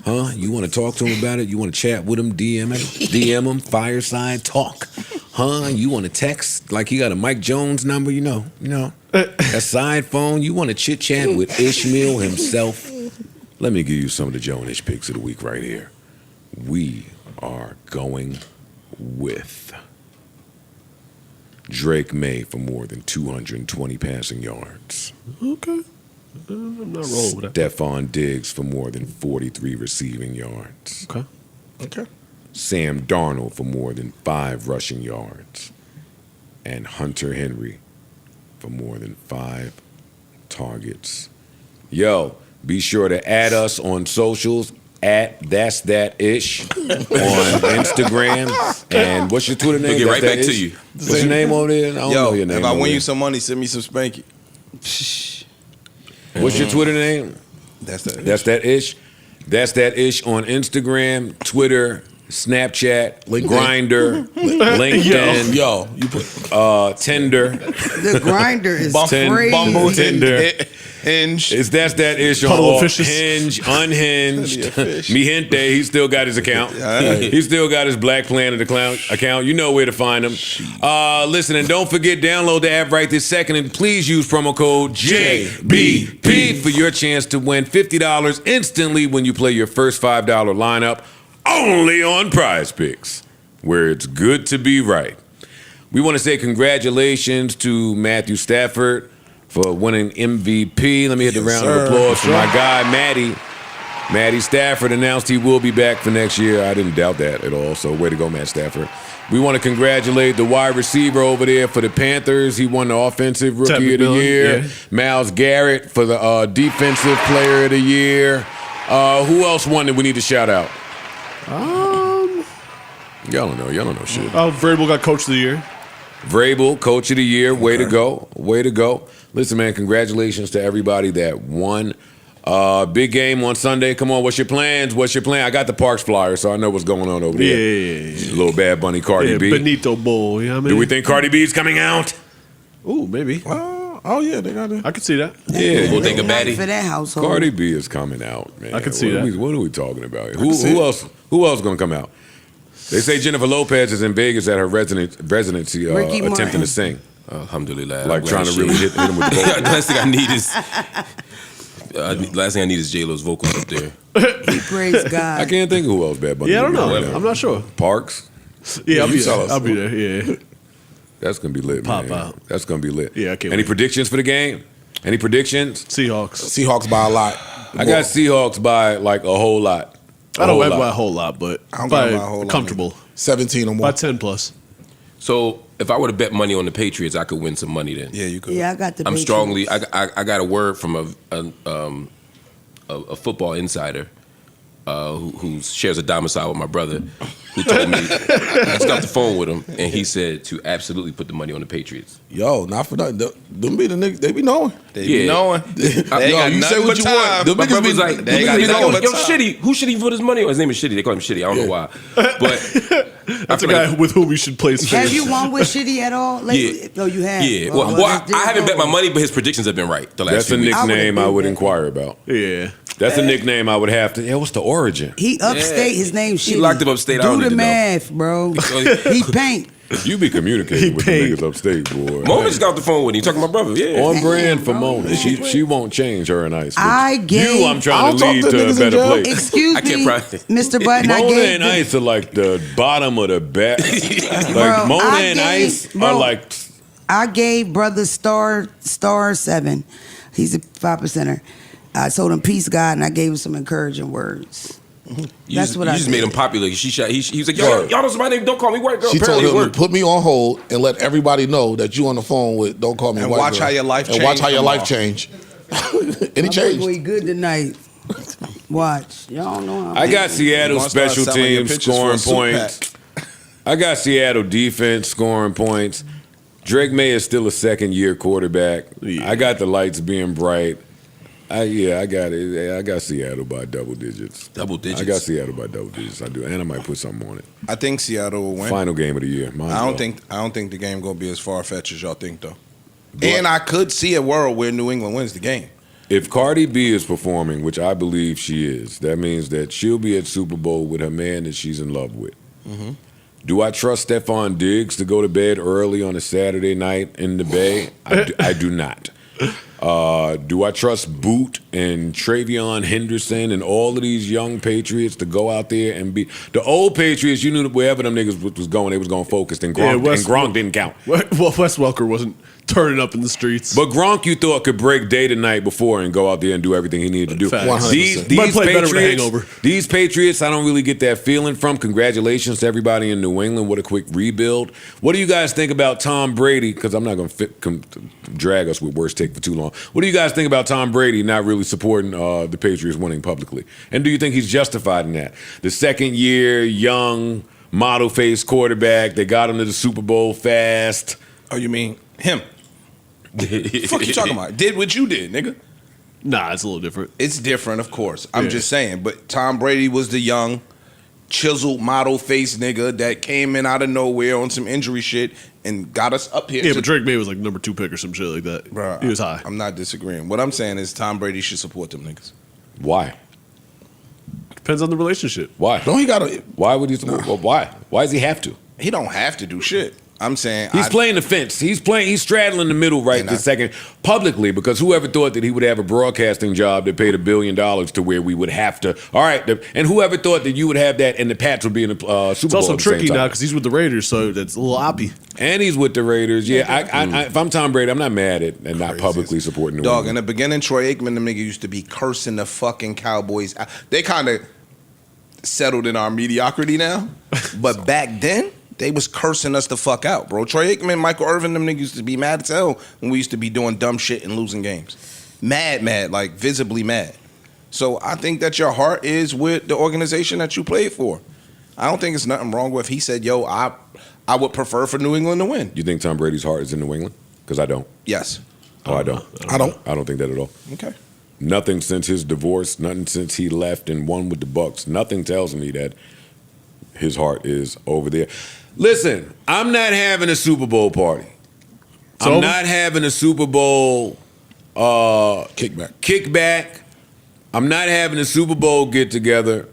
Huh? You want to talk to him about it? You want to chat with him, DM him, fireside talk? Huh? You want to text like he got a Mike Jones number? You know, a side phone? You want to chit-chat with Ishmael himself? Let me give you some of the Joe and Ish picks of the week right here. We are going with Drake May for more than 220 passing yards. Okay. I'm not rolling with that. Stephon Diggs for more than 43 receiving yards. Okay. Sam Darnold for more than 5 rushing yards. And Hunter Henry for more than 5 targets. Yo, be sure to add us on socials at That's That Ish on Instagram. And what's your Twitter name? We'll get right That's back That to Ish? you. What's your name over there? I don't know your name. If I over win there. you some money, send me some spanky. What's your Twitter name? That's that. That's That Ish. That's That Ish on Instagram, Twitter, Snapchat, Grindr, LinkedIn, Yo, you put Tinder. The grinder is crazy. Bumble, Tinder. Hinge. It's That's That Ish on Puddle of all fishes. Hinge, Unhinged. That'd be a fish. Mi Gente, he still got his account. He still got his Black Planet account. You know where to find him. Listen, and don't forget, download the app right this second, and please use promo code JBP for your chance to win $50 instantly when you play your first $5 lineup, only on Prize Picks, where it's good to be right. We want to say congratulations to Matthew Stafford for winning MVP. Let me hit the round of applause for my guy, Matty. Matty Stafford announced he will be back for next year. I didn't doubt that at all, so way to go, Matt Stafford. We want to congratulate the wide receiver over there for the Panthers. He won the Offensive Rookie of the Year. Yeah. Myles Garrett for the Defensive Player of the Year. Who else won that we need to shout out? Y'all don't know shit. Vrabel got Coach of the Year. Vrabel, Coach of the Year. Way to go. Way to go. Listen, man, congratulations to everybody that won. Big game on Sunday. Come on, what's your plans? What's your plan? I got the Parks flyer, so I know what's going on over there. Yeah. Little Bad Bunny, Cardi B. Benito Bowl, you know what I mean? Do we think Cardi B is coming out? Ooh, maybe. Oh yeah, they got it. I could see that. Yeah. We'll think a baddie. For that household. Cardi B is coming out, man. I can see that. What are we talking about? Who else is going to come out? They say Jennifer Lopez is in Vegas at her residency Ricky attempting Martin. to sing. Alhamdulillah. Like I'm trying glad to really hit him with the vocal. Last thing I need is J-Lo's vocals up there. Praise God. I can't think of who else Bad Bunny. Yeah, I don't know. Right now. I'm not sure. Parks? Yeah, I'll you be tell there. us. I'll be there. Yeah. That's going to be lit, Pop man. out. That's going to be lit. Yeah, I can't Any wait. predictions for the game? Any predictions? Seahawks by a lot. I got Seahawks by like a whole lot. I don't win by a whole lot, but I don't by got by a whole lot. comfortable. 17 or more. By 10 plus. So if I were to bet money on the Patriots, I could win some money then. Yeah, you could. Yeah, I got the I'm Patriots. strongly. I got a word from a football insider who shares a domicile with my brother, who told me I just got the phone with him, and he said to absolutely put the money on the Patriots. Yo, not for nothing. Them be the niggas. They be knowing. They be knowing. They ain't got you say nothing what but you time. want. Them My niggas brother's be like, they ain't got he's like, nothing yo, but time. Shitty. Who should he put his money on? His name is Shitty. They call him Shitty. I don't know why, but That's a guy with whom you should place. Have you won with Shitty at all? Yeah. No, you have. Yeah, Oh, well, that's I haven't bet my different. money, but his predictions have been right the last That's a few weeks. nickname I would that. inquire about. Yeah. That's a nickname I would have to. Yeah, what's the origin? He upstate. His name Shitty. He locked him upstate. I don't Do need the to know. math, bro. He paint. You be communicating with the paid. niggas upstate, boy. Mona just got off the phone with him. You talking to my brother? Yeah. On brand for Mona. She won't change her and Ice. I gave- you. I'm trying I'll to talk lead to to a niggas in better jail. place. Excuse I can't me, probably- Mr. Budden. I Mona gave and the- Ice are like the bottom of the bat. Like Bro, Mona I and gave- Ice bro. are like. I gave brother star 7. He's a 5%er. I told him peace, God, and I gave him some encouraging words. That's what you I just did. made him popular. He was like, y'all know somebody named Don't Call Me White Girl. She told Apparently it him to worked. put me on hold and let everybody know that you on the phone with Don't Call Me And White watch Girl. how your life and change watch how your tomorrow. life change. And he My changed. boy good tonight. Watch. Y'all know how I got Seattle gonna start special selling your teams pictures for a scoring suit points. I got Seattle defense scoring points. Drake May is still a second-year quarterback. Yeah. I got the lights being bright. I got it. I got Seattle by double digits. Double digits. I got Seattle by double digits. I do, and I might put something on it. I think Seattle will win. Final game of the year. Might as I well. don't think the game gonna be as far fetched as y'all think though. And I could see a world where New England wins the game. If Cardi B is performing, which I believe she is, that means that she'll be at Super Bowl with her man that she's in love with. Mm-hmm. Do I trust Stephon Diggs to go to bed early on a Saturday night in the Bay? I do not. Do I trust Boot and Travion Henderson and all of these young Patriots to go out there and be the old Patriots? You knew that wherever them niggas was going, they was going focused, and Gronk didn't count. Well, Wes Welker wasn't turning up in the streets, but Gronk you thought could break day to night before and go out there and do everything he needed to do. 100%. These Patriots, I don't really get that feeling from. Congratulations to everybody in New England. What a quick rebuild. What do you guys think about Tom Brady? Because I'm not going to drag us with worst take for too long. What do you guys think about Tom Brady not really supporting the Patriots winning publicly? And do you think he's justified in that? The second year, young, model-faced quarterback. They got him to the Super Bowl fast. Oh, you mean him? Fuck you talking about? Did what you did, nigga. Nah, it's a little different. It's different, of course. I'm just saying. But Tom Brady was the young, chiseled, model-faced nigga that came in out of nowhere on some injury shit and got us up here. Yeah, but Drake May was like number 2 pick or some shit like that. Bruh, he was high. I'm not disagreeing. What I'm saying is Tom Brady should support them niggas. Why? Depends on the relationship. Why? Don't he gotta? Why would he support? Well, why? Why does he have to? He don't have to do shit. I'm saying he's playing the fence. He's straddling the middle right this second publicly, because whoever thought that he would have a broadcasting job that paid $1 billion to where we would have to. All right, and whoever thought that you would have that and the Pats would be in the Super Bowl. It's also tricky now because he's with the Raiders, so that's a little oppy. And he's with the Raiders. Yeah, I, if I'm Tom Brady, I'm not mad at and not publicly supporting the dog. In the beginning, Troy Aikman, the nigga used to be cursing the fucking Cowboys. They kind of settled in our mediocrity now, but back then. They was cursing us the fuck out, bro. Troy Aikman, Michael Irvin, them niggas used to be mad as hell when we used to be doing dumb shit and losing games. Mad, like visibly mad. So I think that your heart is with the organization that you played for. I don't think it's nothing wrong with if he said, yo, I would prefer for New England to win. You think Tom Brady's heart is in New England? Because I don't. Yes. Oh, I don't. I don't think that at all. Okay. Nothing since his divorce, nothing since he left and won with the Bucks. Nothing tells me that his heart is over there. Listen, I'm not having a Super Bowl party. I'm not having a Super Bowl kickback. I'm not having a Super Bowl get together.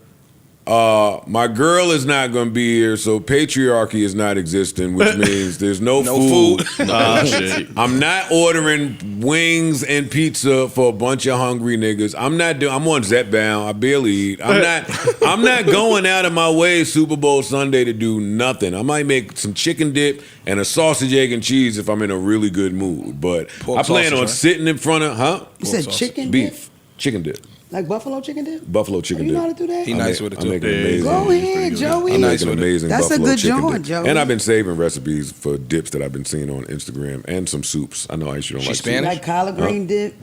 My girl is not going to be here, so patriarchy is not existing, which means there's no food. Shit. I'm not ordering wings and pizza for a bunch of hungry niggas. I'm on Zepbound. I barely eat. I'm not going out of my way Super Bowl Sunday to do nothing. I might make some chicken dip and a sausage, egg, and cheese if I'm in a really good mood. But I plan on sitting in front of, You said chicken beef. dip? Chicken dip. Like buffalo chicken dip? Buffalo chicken dip. You know how to do that? He nice with it too. I'm making amazing. Go ahead, Joey. I'm making amazing That's buffalo a good chicken joint, dip. Joey. And I've been saving recipes for dips that I've been seeing on Instagram and some soups. I know Aisha don't like Spanish? Like collard green dip?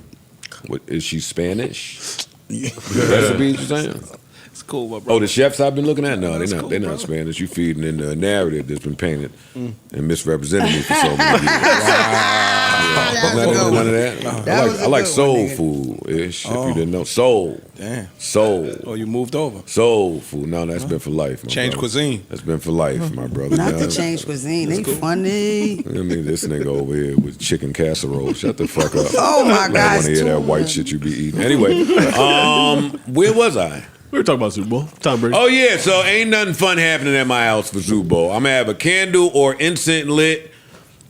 What, is she Spanish? Recipes you saying? It's cool, my brother. Oh, the chefs I've been looking at? No, they're not Spanish. You feeding in the narrative that's been painted and misrepresented me for so many years. None of that. I like soul food-ish, if you didn't know. Soul. Damn. Soul. Oh, you moved over. Soul food. No, that's been for life, my Change brother. cuisine. That's been for life, my brother. Not to change cuisine. They funny. I mean, this nigga over here with chicken casserole. Shut the fuck up. Oh, my God. I want to hear that white shit you be eating. Anyway, where was I? We were talking about Super Bowl. Tom Brady. Oh, yeah. So ain't nothing fun happening at my house for Super Bowl. I'm going to have a candle or incense lit.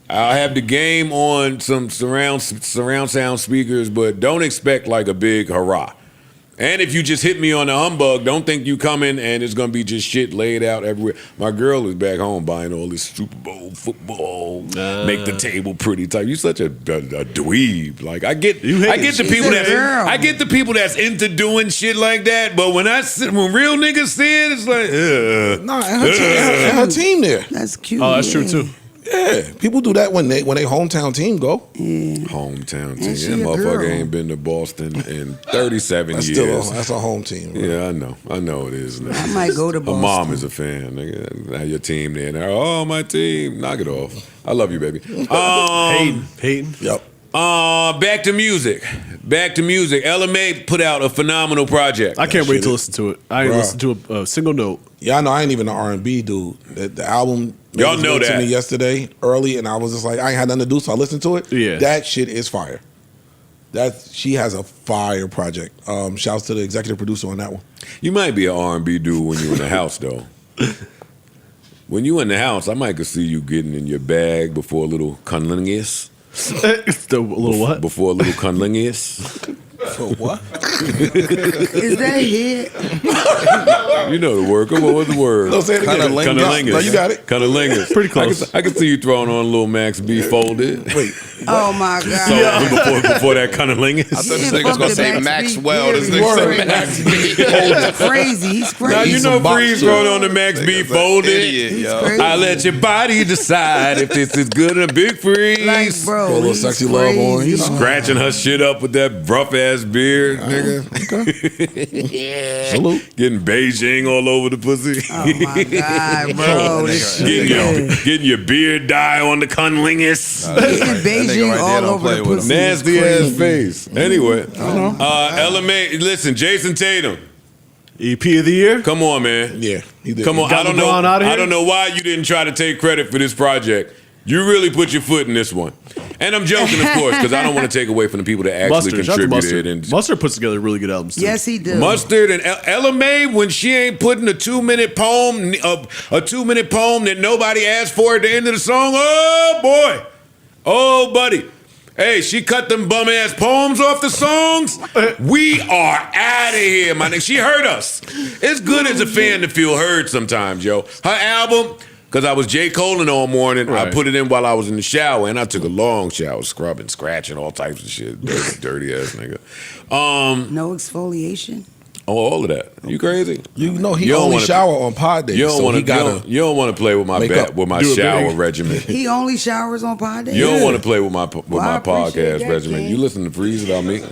I'll have the game on some surround sound speakers, but don't expect like a big hurrah. And if you just hit me on the humbug, don't think you coming and it's going to be just shit laid out everywhere. My girl is back home buying all this Super Bowl football, make the table pretty tight. You such a dweeb. Like I get the people that's into doing shit like that, but when real niggas see it, it's like, Nah, and her team there. That's cute. Oh, that's true too. Yeah, people do that when they hometown team go. Yeah. Hometown team. And she That a motherfucker girl. ain't been to Boston in 37 That's years. that's a home team. Bro. Yeah, I know it is. Nigga. I might go to Her Boston. mom is a fan. Nigga. Now your team there. Now, oh, my team. Knock it off. I love you, baby. Hayden. Yep. Back to music. Ella May put out a phenomenal project. I can't wait to listen to it. I ain't listened to a single note. Yeah, I know. I ain't even an R&B dude. The album Y'all know to that. me yesterday early, and I was just like, I ain't had nothing to do, so I listened to it. Yeah, that shit is fire. She has a fire project. Shouts to the executive producer on that one. You might be an R&B dude when you in the house, though. When you in the house, I might could see you getting in your bag before a little cunnilingus. The little what? Before a little cunnilingus. For what? Is that here? You know the word. Come on, what's the word? No, say it again. Cunnilingus. No, you got it. Cunnilingus. Pretty close. I can see you throwing on a little Max B folded. Wait. Oh my God. So before that cunnilingus. I thought this Yeah, nigga was gonna fuck say the Maxwell. This Max nigga B. said Max B. He's crazy. He's crazy. Now you know Freeze boxer. throwing on the Max B Nigga's an folded. idiot, He's yo. crazy. I let your body decide if this is good in a big freeze. Like, bro, Put a little he's sexy crazy. love on, you know. Scratching her shit up with that rough ass beard, nigga. Salute. Getting Beijing all over the pussy. Oh my God, bro. This shit. Getting your beard dye on the cunnilingus. Getting Beijing right there all don't over play the with pussy. Nasty is ass crazy. face. Anyway, LMA, listen, Jason Tatum. EP of the year? Come on, man. Yeah, he did. Come on. Got I don't know. LeBron outta here? I don't know why you didn't try to take credit for this project. You really put your foot in this one. And I'm joking, of course, because I don't want to take away from the people that actually Mustard. Shout out to contributed. Mustard. And Mustard puts together really good albums, too. Yes, he do. Mustard and LMA, when she ain't putting a 2-minute poem, a 2-minute poem that nobody asked for at the end of the song. Oh boy, oh buddy. Hey, she cut them bum ass poems off the songs. We are out of here, my nigga. She heard us. It's good as a fan to feel heard sometimes, yo. Her album. Because I was J. Coleing all morning. Right. I put it in while I was in the shower, and I took a long shower, scrubbing, scratching, all types of shit. Dirty ass nigga. No exfoliation. Oh, all of that. You crazy? You know he You don't only wanna- shower on pod days, You don't so want he to. gotta. You don't want to play with my Wake up. with my Do it shower big. regimen. He only showers on pod days. You don't want to play with my I appreciate podcast that, regimen. King. You listen to Freeze about me.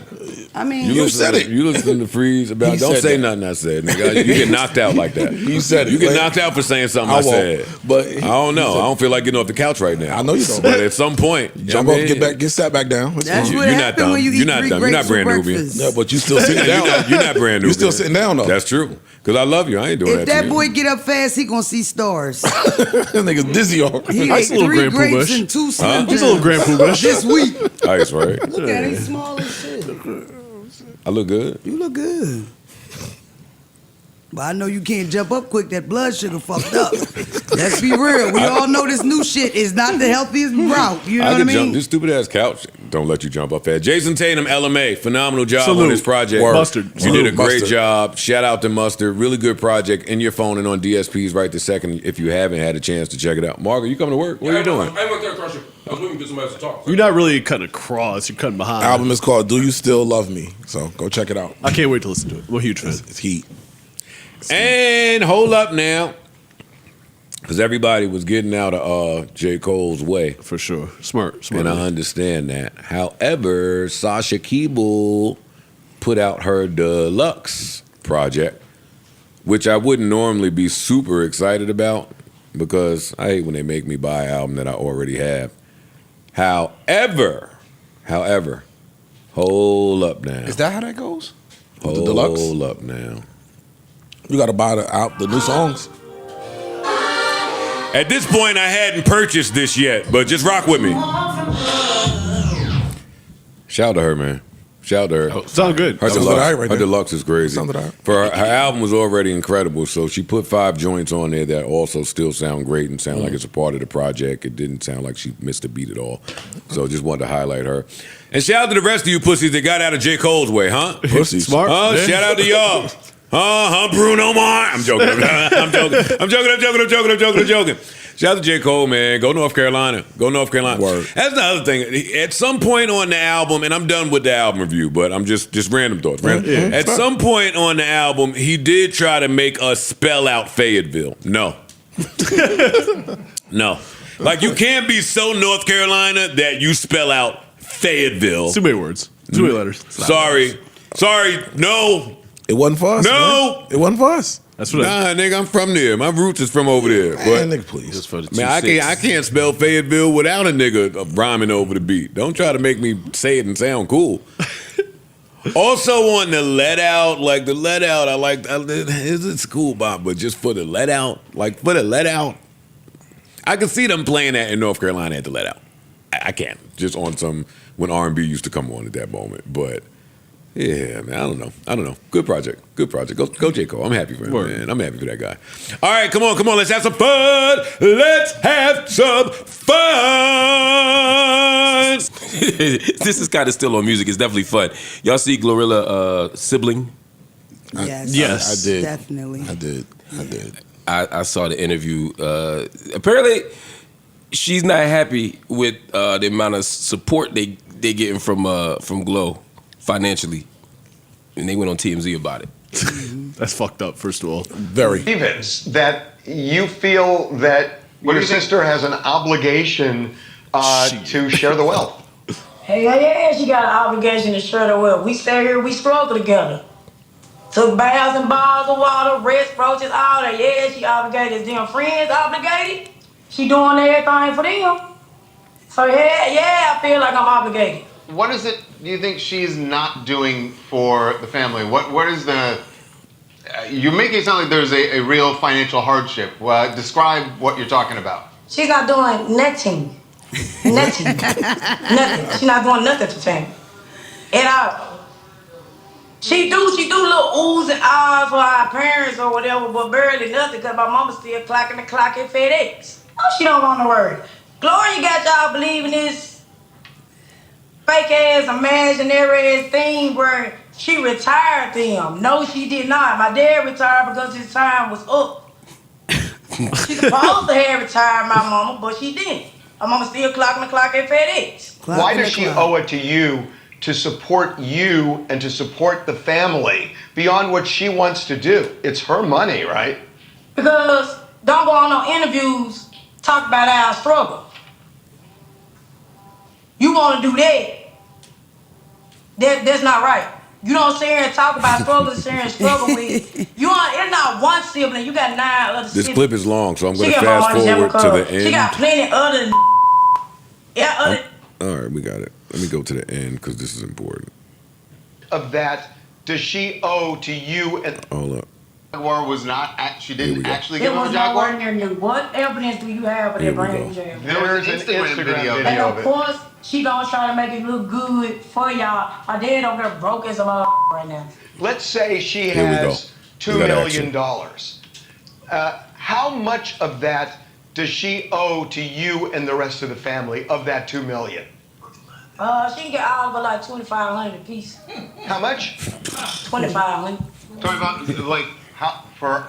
I mean, You said it. You listen to Freeze about. He Don't said say that. nothing I said, nigga. You get knocked out like that. You said it. You get Like, knocked out for saying something I I, won't, said. but I don't know. I don't feel like getting off the couch right now. I know you don't. But at some point, Jump up, get sat back down. It's That's fine. what You're not happened dumb. when you You're eat not 3 dumb. You're not grapes for brand newbie. breakfast. Yeah, but you still sitting down. You're not brand new. You still sitting down though. That's true. Because I love you. I ain't doing If that that to boy you. get up fast, he gonna see stars. That nigga's dizzy on. He Nice ate little 3 Grand Poo grapes Bush. and 2 Slim He's a little Grand Poo Bush. this week. Ice, right? Look at him, he's small as shit. I look good. You look good. But I know you can't jump up quick. That blood sugar fucked up. Let's be real. We all know this new shit is not the healthiest route. You know what I could mean? jump. This stupid ass couch don't let you jump up fast. Jason Tatum, LMA, phenomenal job Salute. on this project. Word. Mustard. You did a Salute, great Mustard. job. Shout out to Mustard. Really good project. In your phone and on DSPs right this second if you haven't had a chance to check it out. Mark, are you coming to work? What are you doing? I went there across you. I was waiting for somebody else to talk. You're not really cutting across. You're cutting behind. Album is called "Do You Still Love Me?" So go check it out. I can't wait to listen to it. I'm a huge fan. It's heat. And hold up now. Because everybody was getting out of J. Cole's way. For sure. Smart. And I understand that. However, Sasha Keable put out her deluxe project, which I wouldn't normally be super excited about because I hate when they make me buy an album that I already have. However, hold up now. Is that how that goes? With the deluxe? Hold up now. You got to buy the new songs. At this point, I hadn't purchased this yet, but just rock with me. Shout out to her, man. Shout out to her. Oh, sound good. Her Sounded deluxe, all right right her there. deluxe is crazy. Sounded all right. For her album was already incredible, so she put 5 joints on there that also still sound great and sound like it's a part of the project. It didn't sound like she missed a beat at all. So just wanted to highlight her. And shout out to the rest of you pussies that got out of J. Cole's way, huh? Pussies. Smart. Oh, Yeah. shout out to y'all. Bruno Mars. I'm joking. I'm joking. Shout out to J. Cole, man. Go North Carolina. Word. That's the other thing. At some point on the album, and I'm done with the album review, but I'm just random thoughts. At some point on the album, he did try to make us spell out Fayetteville. No. No. Like, you can't be so North Carolina that you spell out Fayetteville. Too many words. Too many letters. Sorry. No. It wasn't for us. No. Man. It wasn't for us. That's what Nigga, I'm from there. My roots is from over there. Man, But nigga, please. man, I can't spell Fayetteville without a nigga rhyming over the beat. Don't try to make me say it and sound cool. Also on the let out, I like it's a school bop, but just for the let out, I can see them playing that in North Carolina at the let out. I can't. Just on some when R&B used to come on at that moment. But yeah, man, I don't know. Good project. Go J. Cole. I'm happy for him, Word. man. I'm happy for that guy. All right, come on. Let's have some fun. This is kind of still on music. It's definitely fun. Y'all see GloRilla Sibling? Yes. I did. Definitely. I did. I saw the interview. Apparently, she's not happy with the amount of support they getting from Glo financially, and they went on TMZ about it. That's fucked up. First of all, very. Stevens, that you feel that your sister has an obligation to share the wealth. Hey, she got an obligation to share the wealth. We stay here, we struggle together. Took baths and bottles of water, rest roaches, all that. Yeah, she obligated. Is them friends obligated? She doing everything for them. So yeah, I feel like I'm obligated. What is it do you think she's not doing for the family? What is the... you're making it sound like there's a real financial hardship. Describe what you're talking about. She's not doing nothing. Nothing. She's not doing nothing for family. At all. She do little oohs and ahs for our parents or whatever, but barely nothing because my mama still clocking the clock at FedEx. Oh, she don't want no word. Gloria got y'all believing this fake ass imaginary ass thing where she retired them. No, she did not. My dad retired because his time was up. She supposed to have retired my mama, but she didn't. My mama still clocking the clock at FedEx. Why does she owe it to you to support you and to support the family beyond what she wants to do? It's her money, right? Because don't go on no interviews, talk about our struggle. You want to do that. That's not right. You don't sit here and talk about struggle, sit here and struggle with. It's not one sibling, you got 9 other This siblings. clip is long, so I'm going to fast forward to the end. She got plenty other All right, we got it. Let me go to the end because this is important. Of that, does she owe to you and Hold up. Jaguar was not, she didn't actually There give him was a no Jaguar? one near you. What evidence do you have of that brand new Jaguar? There was an Instagram video And of of it. course, she gonna try to make it look good for y'all. My dad over there broke as a right now. Let's say she Here we go. has $2 We got million. How much of that does she owe to you and the rest of the family of that $2 million? She can get all of her like $2,500 a piece. How much? $2,500. 25, like how for?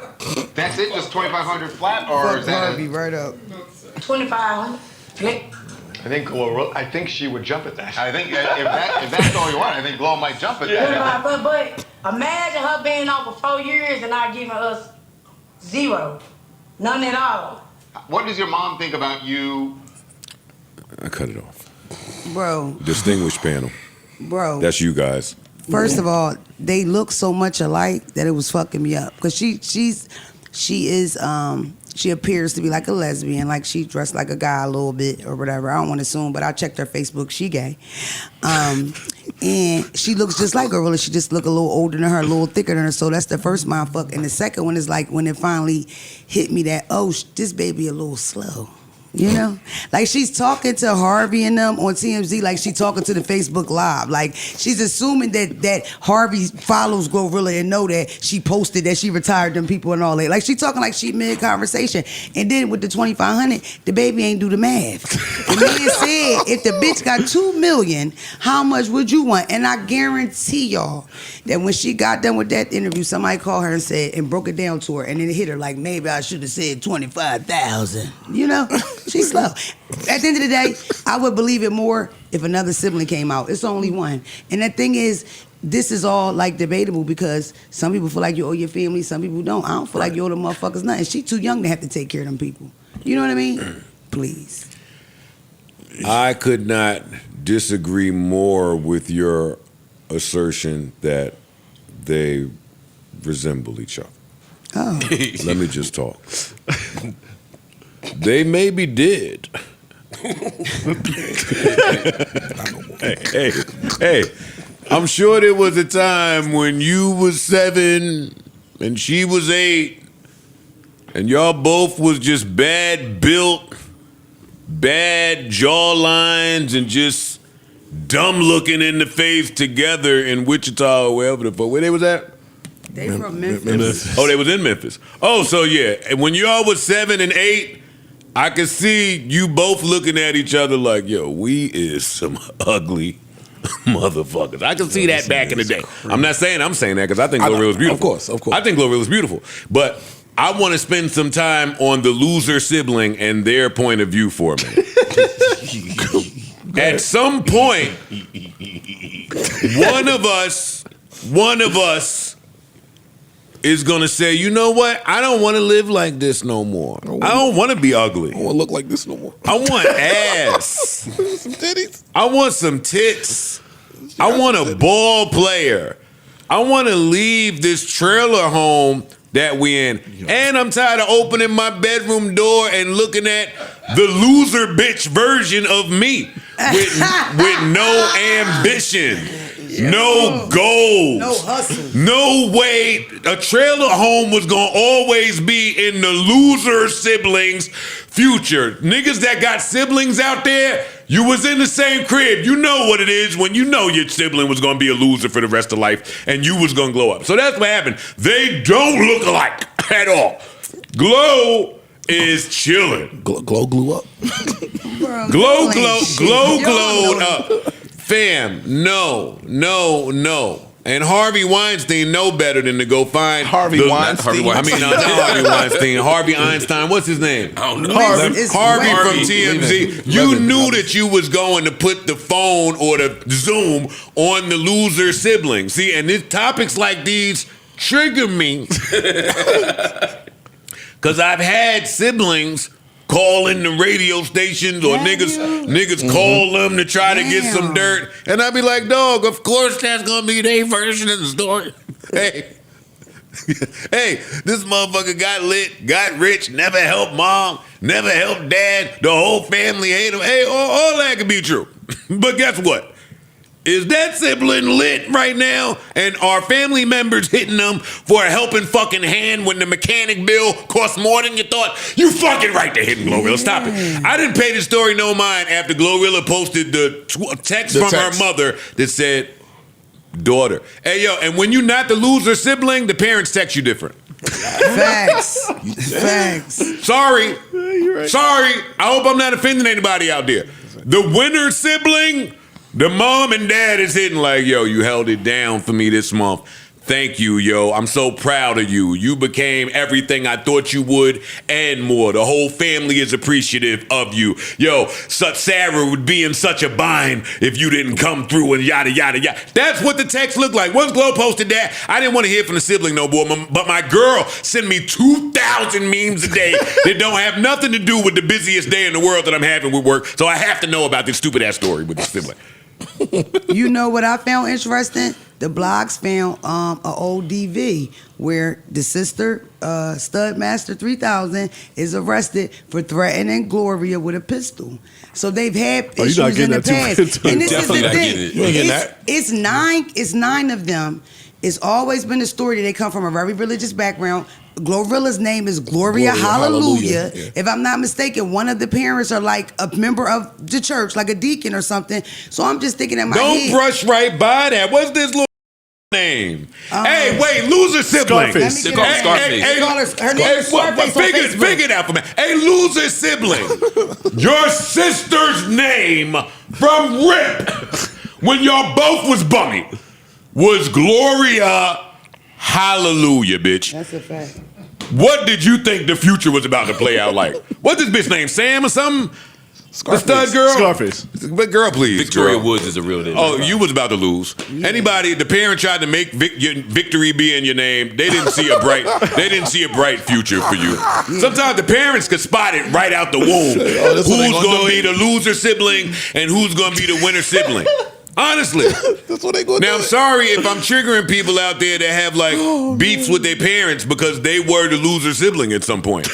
That's it, just 2,500 flat, or is that? Be right up. $2,500. Click. I think she would jump at that. I think if that's all you want, I think Glo might jump at that. But imagine her being on for 4 years and not giving us zero, none at all. What does your mom think about you? I cut it off. Bro. Distinguished panel. Bro. That's you guys. First of all, they look so much alike that it was fucking me up. Cause she appears to be like a lesbian, like she dressed like a guy a little bit or whatever. I don't want to assume, but I checked her Facebook. She gay, and she looks just like GloRilla. She just look a little older than her, a little thicker than her. So that's the first mind fuck. And the second one is like when it finally hit me that this baby a little slow. You know, like she's talking to Harvey and them on TMZ, like she talking to the Facebook Live. Like she's assuming that Harvey follows GloRilla and know that she posted that she retired them people and all that. Like she talking like she mid conversation. And then with the 2,500, the baby ain't do the math. The man said, if the bitch got $2 million, how much would you want? And I guarantee y'all that when she got done with that interview, somebody called her and said and broke it down to her, and then it hit her like maybe I should have said 25,000. You know. She's slow. At the end of the day, I would believe it more if another sibling came out. It's only one. And the thing is, this is all like debatable because some people feel like you owe your family, some people don't. I don't feel like you owe the motherfuckers nothing. She's too young to have to take care of them people. You know what I mean? Please. I could not disagree more with your assertion that they resemble each other. Oh. Let me just talk. They maybe did. Hey, I'm sure there was a time when you was 7 and she was 8 and y'all both was just bad built, bad jawlines and just dumb looking in the face together in Wichita or wherever the fuck. Where they was at? They from Memphis. Oh, they was in Memphis. Oh, so yeah. And when y'all was 7 and 8, I can see you both looking at each other like, yo, we is some ugly motherfuckers. I can see that back in the day. I'm not saying I'm saying that because I think GloRilla's beautiful. Of course. I think GloRilla's beautiful. But I want to spend some time on the loser sibling and their point of view for a minute. At some point, one of us is gonna say, you know what? I don't want to live like this no more. I don't want to be ugly. I don't want to look like this no more. I want ass. Some titties. I want some tits. I want a ball player. I want to leave this trailer home that we in. And I'm tired of opening my bedroom door and looking at the loser bitch version of me with no ambition, no goals, no hustle, no way. A trailer home was gonna always be in the loser siblings' future. Niggas that got siblings out there, you was in the same crib. You know what it is when you know your sibling was gonna be a loser for the rest of life and you was gonna glow up. So that's what happened. They don't look alike at all. Glow is chilling. Glow glue up. Glow glowed up. Fam, no. And Harvey Weinstein know better than to go find Harvey Weinstein. I mean, not Harvey Weinstein. Harvey Einstein. What's his name? I don't know. Harvey from TMZ. You knew that you was going to put the phone or the Zoom on the loser sibling. See, and topics like these trigger me because I've had siblings call in the radio stations or niggas call them to try to get some dirt. And I'd be like, dog, of course that's gonna be their version of the story. Hey, this motherfucker got lit, got rich, never helped mom, never helped dad, the whole family hate him. Hey, all that could be true. But guess what? Is that sibling lit right now? And are family members hitting them for a helping fucking hand when the mechanic bill costs more than you thought? You fucking right to hitting GloRilla. Stop it. I didn't pay the story no mind after GloRilla posted the text from her mother that said, daughter. Hey, yo, and when you're not the loser sibling, the parents text you different. Facts. Sorry. Sorry. I hope I'm not offending anybody out there. The winner sibling, the mom and dad is hitting like, yo, you held it down for me this month. Thank you, yo. I'm so proud of you. You became everything I thought you would and more. The whole family is appreciative of you. Yo, Sarah would be in such a bind if you didn't come through and yada, yada, yada. That's what the text looked like. Once Glo posted that, I didn't want to hear from the sibling no more, but my girl sent me 2,000 memes a day that don't have nothing to do with the busiest day in the world that I'm having with work, so I have to know about this stupid-ass story with the sibling. You know what I found interesting? The blogs found an old DV where the sister, Studmaster 3000, is arrested for threatening Gloria with a pistol. So they've had issues in the past. And this is the thing. It's nine of them. It's always been a story that they come from a very religious background. GloRilla's name is Gloria Hallelujah. Yeah. If I'm not mistaken, one of the parents are like a member of the church, like a deacon or something. So I'm just thinking in my head. Don't brush right by that. What's this little name? Hey, wait, loser sibling. Scarface. They call her Scarface. Her name is Scarface on Facebook. Figure it out for me. Hey, loser sibling. Your sister's name from RIP when y'all both was bummy was Gloria Hallelujah, bitch. That's a fact. What did you think the future was about to play out like? What's this bitch name? Sam or something? Scarface. The stud girl? Scarface. But girl, please. Victoria Woods is a real name. Oh, you was about to lose. Yeah. Anybody, the parent tried to make victory be in your name. They didn't see a bright future for you. Sometimes the parents could spot it right out the womb. Who's gonna be the loser sibling and who's gonna be the winner sibling? Honestly. That's what they gonna do. Now, I'm sorry if I'm triggering people out there that have like beefs with their parents because they were the loser sibling at some point.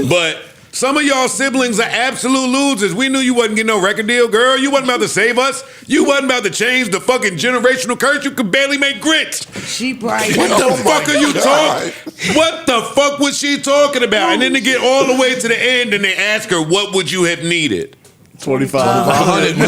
But some of y'all siblings are absolute losers. We knew you wasn't getting no record deal, girl. You wasn't about to save us. You wasn't about to change the fucking generational curse. You could barely make grits. She bright. What the fuck are you talking? What the fuck was she talking about? And then to get all the way to the end and they ask her, what would you have needed? 2,500.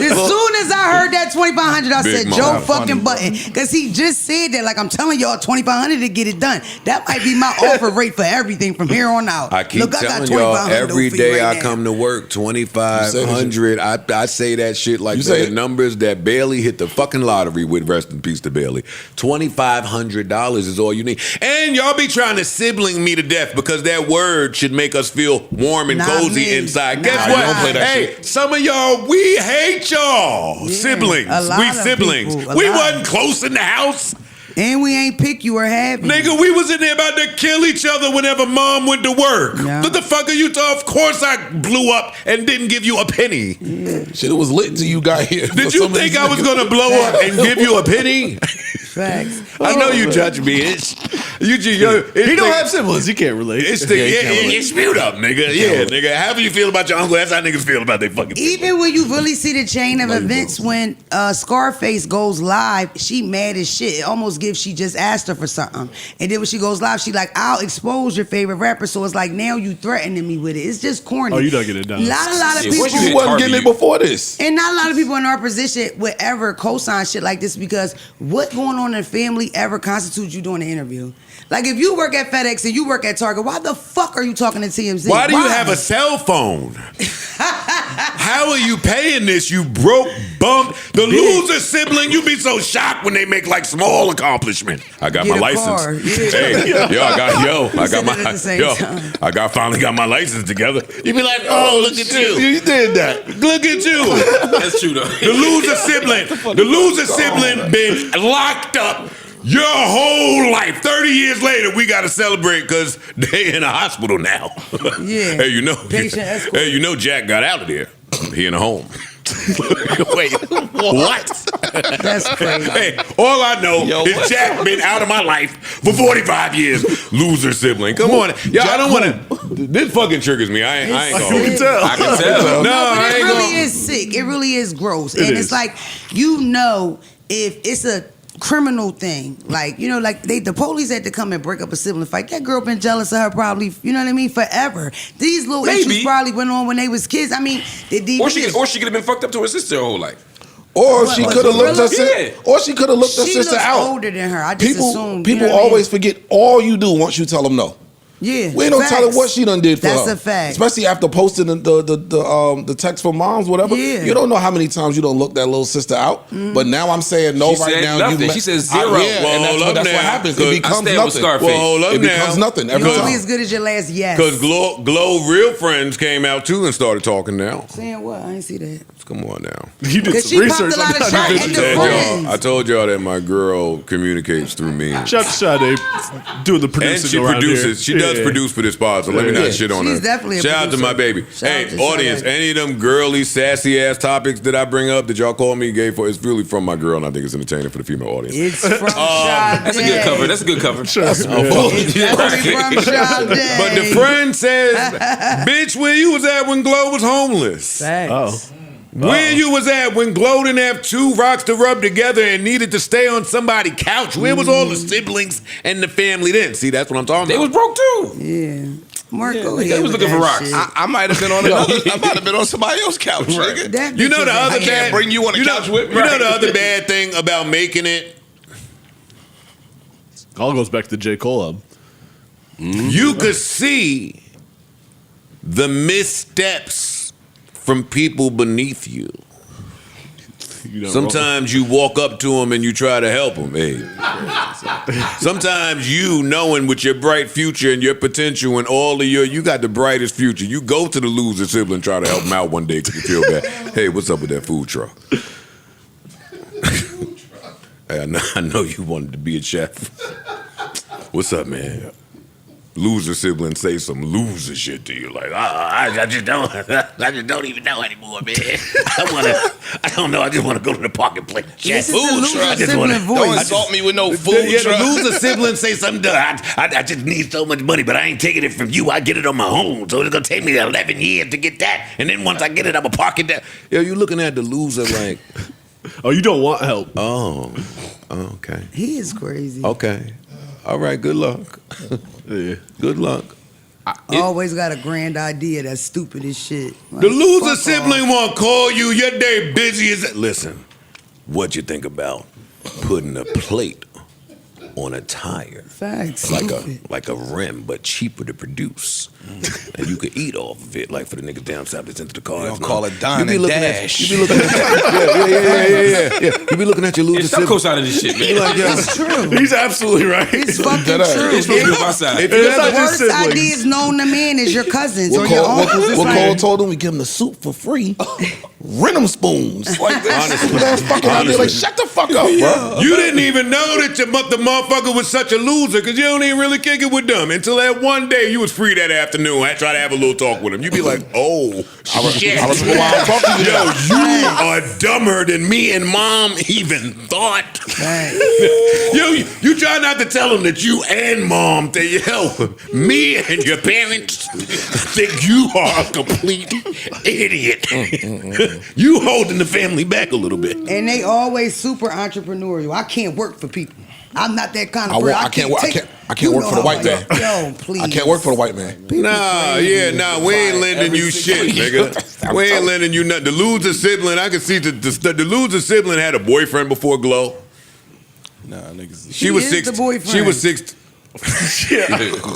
As soon as I heard that 2,500, I Big said, Mo. Joe Funny, fucking Budden. Because he just said that, like, I'm telling y'all, 2,500 to get it done. That might be my offer rate for everything from here on out. I keep Look, telling I got y'all 2,500 every for day you right I now. come to work, 2,500. I say that shit like the numbers that Bailey hit the fucking lottery with. Rest in peace to Bailey. $2,500 is all you need. And y'all be trying to sibling me to death because that word should make us feel warm and Not cozy me. inside. Nah, Guess you what? don't play that Hey, shit. some of y'all, we hate y'all. Yeah, Siblings. a lot We of siblings. people, a We lot. wasn't close in the house. And we ain't pick you or have you. Nigga, we was in there about to kill each other whenever mom went to work. Yeah. What the fuck are you talking? Of course I blew up and didn't give you a penny. Shit, it was lit till you got here. Did you think I was gonna blow up and give you a penny? Facts. I know you judge me. He don't have siblings. He can't relate. It's the you spewed up, nigga. Yeah, nigga. However you feel about your uncle, that's how niggas feel about their fucking. Even when you really see the chain of events, when Scarface goes live, she mad as shit. It almost gives she just asked her for something, and then when she goes live, she like, "I'll expose your favorite rapper." So it's like now you threatening me with it. It's just corny. Oh, you not getting it down. Not a lot of Yeah, people. once you wasn't getting it before this, and not a lot of people in our position would ever co-sign shit like this because what going on in the family ever constitutes you doing an interview? Like if you work at FedEx and you work at Target, why the fuck are you talking to TMZ? Why do you have a cell phone? How are you paying this? You broke bum. The loser sibling, you be so shocked when they make like small accomplishment. I got Get my a license. car. Yeah. Hey, I got my license together. You be like, oh, look at you. You did that. Look at you. That's true though. The loser sibling been locked up your whole life. 30 years later, we got to celebrate because they in a hospital now. Yeah. Hey, you know. Patient escort. Hey, you know Jack got out of there. He in a home. Wait, what? That's crazy. Hey, all I know is Jack been out of my life for 45 years. Loser sibling. Come on. Y'all, I don't want to. This fucking triggers me. I ain't going. You can tell. I can tell. No, but I it ain't really going. is sick. It really is gross. It And is. it's like, you know, if it's a criminal thing, like, you know, like the police had to come and break up a sibling fight. That girl been jealous of her probably, you know what I mean, forever. These little issues probably went on when they was kids. I mean, Or she could have been fucked up to her sister her whole life. Or she could have looked her Yeah. or she could have looked her she sister looks out. older than her. I just assumed. People you know what I mean? always forget all you do once you tell them no. Yeah, We don't tell her facts. what she done did for That's her. a fact. Especially after posting the text from moms, whatever. Yeah. You don't know how many times you don't look that little sister out. But now I'm saying no She right said now. nothing. You She said zero. yeah, Well, and hold up that's now. what happens. Good. It I becomes stand with nothing. Scarface. Well, hold up It becomes now. nothing every You're only time. as good as your last yes. Because Glow Real Friends came out too and started talking now. Saying what? I ain't see that. Come on now. You did 'Cause some she popped research a lot on of that. shit in the friends. I told y'all that my girl communicates through me. Shout out to Sade doing the And producing she around produces. here. She does produce for this pod, so let me not shit on her. She's definitely a Shout out to producer. my baby. Shout out Hey, to audience, Sade. any of them girly, sassy ass topics that I bring up that y'all call me gay for, it's really from my girl, and I think it's entertaining for the female audience. It's from Sade. That's a good cover. That's a good cover. It's definitely from Sade. But the friend says, bitch, where you was at when Glow was homeless? Facts. Oh. Where you was at when Glow didn't have two rocks to rub together and needed to stay on somebody's couch? Where was all the siblings and the family then? See, that's what I'm talking They was about. broke too. Yeah. Marc, go they ahead was with looking for that rocks. shit. I might have been on another. I might have been on somebody else's couch, nigga. That You know bitch the is a other I hater. can't bad. bring you on the couch with me. You know the other bad thing about making it. All goes back to the J. Cole album. You could see the missteps from people beneath you. You know, Sometimes you walk up to them and you try to help them. Hey. Sometimes you, knowing with your bright future and your potential and all of you got the brightest future. You go to the loser sibling, try to help them out one day because you feel bad. Hey, what's up with that food truck? Hey, I know you wanted to be a chef. What's up, man? Loser sibling say some loser shit to you, like I just don't even know anymore, man. I don't know. I just want to go to the park and play chef. This is the loser I just sibling wanna- voice. Don't insult me with no food Yeah, truck. the loser sibling say something. I just need so much money, but I ain't taking it from you. I get it on my own, so it's gonna take me 11 years to get that. And then once I get it, I'ma park it there. Yo, you looking at the loser like, oh, you don't want help. oh, okay, He is crazy. okay, all right. Good luck. Yeah. Good luck. Always got a grand idea that's stupid as shit. Like, The loser fuck sibling off. won't call you. Your day busy as... Listen, what you think about putting a plate on a tire? Facts. Like a rim, but cheaper to produce. And you could eat off of it, like for the niggas down south that's into the car. You don't call it Don and Dash. You be looking at You be looking at your loser Stop sibling. co-signing this shit, man. Like, yeah. It's true. He's absolutely right. It's fucking true. It's supposed to be on my side. If you The ever- worst ideas known to man is your cousins or your uncles. It's What like- Cole told him, we give him the soup for free. Rent them spoons. Like this. Honestly. That's fucking out there. Like, shut the fuck up, bro. You didn't even know that the motherfucker was such a loser because you don't even really kick it with them until that one day you was free that afternoon. I try to have a little talk with him. You be like, oh, shit. I respect why I'm talking to you. Yo, you are dumber than me and mom even thought. You try not to tell him that you and mom think, yo, me and your parents think you are a complete idiot. You holding the family back a little bit. And they always super entrepreneurial. I can't work for people. I'm not that kind of person. I can't work for the white man. Yo, please. I can't work for the white man. Nah, we ain't lending you shit, nigga. We ain't lending you nothing. The loser sibling, I can see the loser sibling had a boyfriend before Glo. Nah, niggas. She was is 6. the boyfriend. She was 6.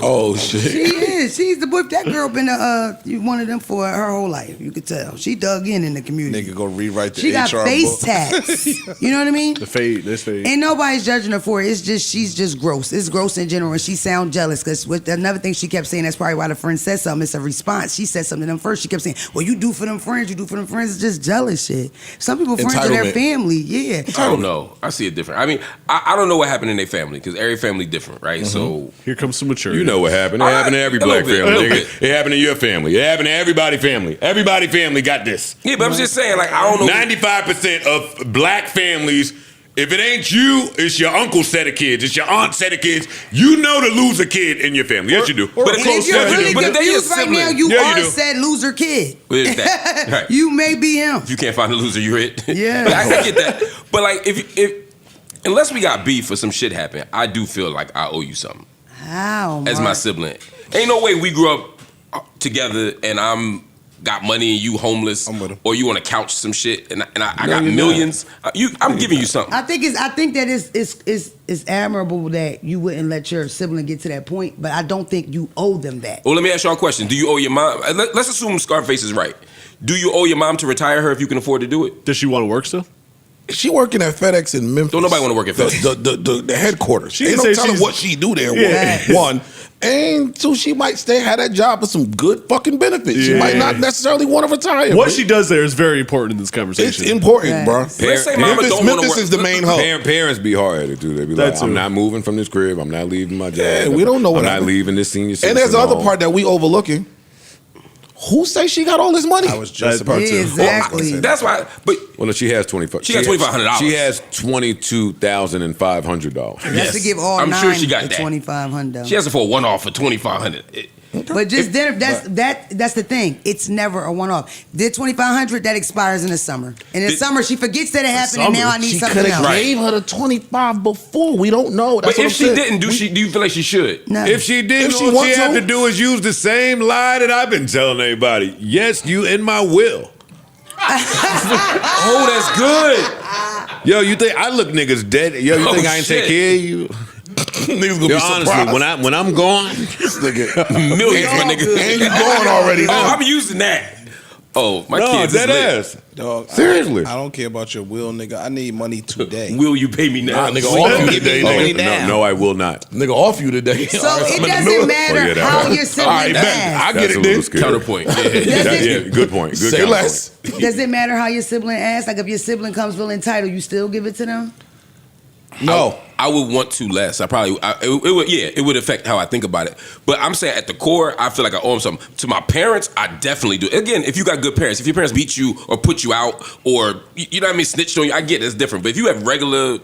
Oh shit. She is. She's the boy. That girl been one of them for her whole life. You could tell. She dug in the community. Nigga go rewrite the She got HR face book. tats. You know what I mean? The fade. This fade. Ain't nobody's judging her for it. It's just she's just gross. It's gross in general. And she sound jealous because another thing she kept saying. That's probably why the friend said something. It's a response. She said something to them first. She kept saying, "Well, you do for them friends. You do for them friends." It's just jealous shit. Some people friends with their Entitlement. family. Yeah. I don't know. I see it different. I mean, I don't know what happened in their family because every family different, right? So Here comes some maturity. You know what happened. It happened to every a little black bit, a family, little nigga. It happened to your family. It happened to everybody's family. Everybody's family got this. yeah, but I'm just saying, like, I don't know. 95% of black families, if it ain't you, it's your uncle's set of kids. It's your aunt's set of kids. You know the loser kid in your family. Yes, you do. But And if you're really But if they your confused right now, sibling- you Yeah, you are do. said loser kid. What is that? Right. You may be him. If you can't find a loser, you're it. Yeah. I get that. But like, if unless we got beef or some shit happened, I do feel like I owe you something How? as my Mark? sibling. Ain't no way we grew up together and I'm got money and you homeless, I'm with him. or you on a couch some shit and I got millions. I'm giving you something. I think that it's admirable that you wouldn't let your sibling get to that point, but I don't think you owe them that. Well, let me ask y'all a question. Do you owe your mom? Let's assume Scarface is right. Do you owe your mom to retire her if you can afford to do it? Does she want to work still? She working at FedEx in Memphis. Don't nobody want to work at FedEx. The headquarters. She Ain't didn't no say telling she's- what she do there. Yeah. One. And two, she might have that job with some good fucking benefits. She Yeah. might not necessarily want to retire. What but she does there is very important in this it's conversation. important, bro. Let's say mama Memphis, don't want to Memphis work. is the main hub. Parents be hard-headed too. They be That like, too. I'm not moving from this crib. I'm not leaving my job. Yeah, we don't know what I'm not happened. leaving this senior citizen And there's the other home. part that we overlooking. Who say she got all this money? I was just about Yeah, to. exactly. That's why. But Well, no, she has $25. She got $2,500. She has $22,500. That's to give all I'm 9 sure she got the that. $2,500. she has it for a one-off for $2,500. But just then, that's the thing. It's never a one-off. The $2,500 that expires in the summer. In the summer, she forgets that it happened, and now I need She something could have else. gave her the 25 before. We don't know. That's But what if I'm she saying. didn't, do you feel like she should? No. If she didn't, If she all she wants have to. to do is use the same lie that I've been telling everybody. Yes, you in my will. Oh, that's good. Yo, you think I look niggas dead? Yo, you Oh, think I ain't take shit. care of you? Niggas gonna Yo, be surprised. honestly, when I'm gone, This nigga. Millions, my nigga. And you going already Oh, now. I'm using that. Oh, my no, kids is dead lit. ass. Dog, Seriously. I don't care about your will, nigga. I need money today. Will you pay me now? Nah, nigga, off you Give me today. money Nigga. now. No, I will not. Nigga, off you today. So All right, it I'm in the doesn't middle. matter Oh, yeah, that how hurt. your sibling All right, bet. asks. I get That's it a then. little scary. Counterpoint. Yeah. Yeah, good point. Good Say counterpoint. less. Does it matter how your sibling asks? Like if your sibling comes feeling entitled, you still give it to them? No. I would want to less. It would affect how I think about it. But I'm saying at the core, I feel like I owe them something. To my parents, I definitely do. Again, if you got good parents, if your parents beat you or put you out or, you know what I mean, snitched on you, I get it, it's different. But if you have regular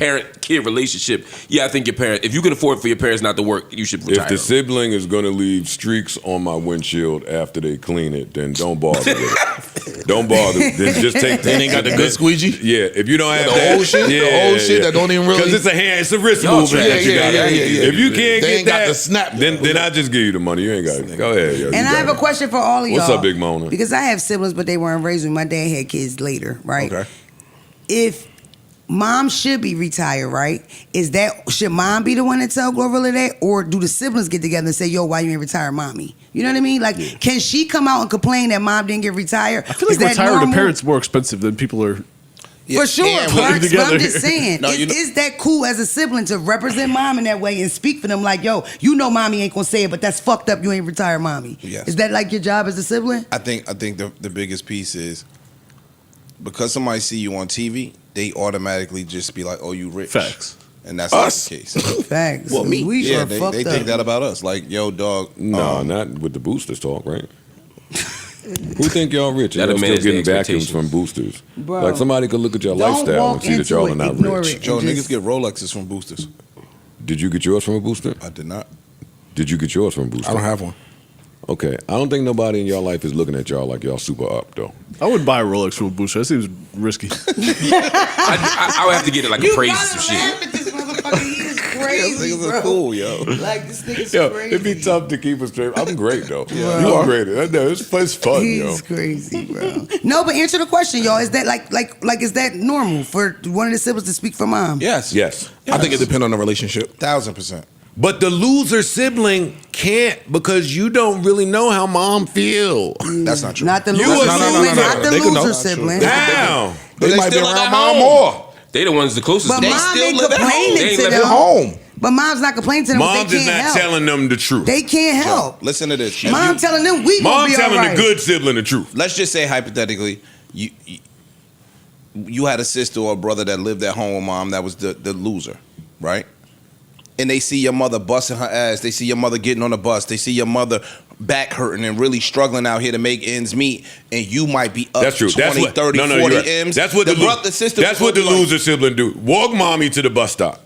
parent-kid relationship, I think your parents, if you can afford for your parents not to work, you should retire. If the sibling is going to leave streaks on my windshield after they clean it, then don't bother with it. Don't bother. Then just take. They ain't got the good squeegee. Yeah, if you don't have the old shit, that don't even really. Because it's a risk movement. If you can't they get ain't that, got the snap. then I just give you the money. You ain't got it. Go ahead. Yo, and I have a question for all of y'all. What's up, Big Mona? Because I have siblings, but they weren't raised with me. My dad had kids later, right? Okay. If mom should be retired, right? Should mom be the one to tell GloRilla that? Or do the siblings get together and say, yo, why you ain't retire mommy? You know what I mean? Like, can she come out and complain that mom didn't get retired? I feel like retiring a parent's more expensive than people are. For sure, but I'm just saying, No, is that cool as a sibling to represent mom in that way and speak for them like, yo, you know mommy ain't gonna say it, but that's fucked up, you ain't retired mommy. Yes. Is that like your job as a sibling? I think the biggest piece is because somebody see you on TV, they automatically just be like, "Oh, you rich." Facts. And that's not the case. Facts. Well, me. We Yeah, are they fucked think up. that about us. Like, yo, dog. No, not with the boosters talk, right? Who think y'all rich? That'll Y'all still manage the getting vacuums expectations. from boosters. Bro, Like somebody could look at your don't lifestyle walk and see that into y'all it, are not ignore rich. it. Joe, Just- niggas get Rolexes from boosters. Did you get yours from a booster? I did not. Did you get yours from a booster? I don't have one. Okay, I don't think nobody in your life is looking at y'all like y'all super up though. I wouldn't buy a Rolex from a booster. That seems risky. I would have to get it like a praise or some shit. This motherfucker, he is crazy, bro. Cool, yo. Like, this nigga's Yo, crazy. it'd be tough to keep it straight. I'm great though. You are great. I know it's fun, yo. He's crazy, bro. No, but answer the question, y'all. Is that like is that normal for one of the siblings to speak for mom? Yes. Yes. I think it depends on the relationship. 1000%. But the loser sibling can't because you don't really know how mom feel. That's not true. Not the You loser a sibling. loser. Not the They can know. loser sibling. How? They might be still live around at mom home. more. They the ones the closest. But to mom still ain't live at home. complaining They ain't to live them. At home. But mom's not complaining to them. Mom they is can't not help. telling them the truth. They can't help. Listen to this. Mom telling them we gonna Mom be telling all right. the good sibling the truth. Let's just say hypothetically, you had a sister or a brother that lived at home with mom that was the loser, right? And they see your mother busting her ass. They see your mother getting on the bus. They see your mother back hurting and really struggling out here to make ends meet. And you might be up That's true. 20, 30, no, 40 you're right. M's. That's what the sister. That's what the loser sibling do. Walk mommy to the bus stop.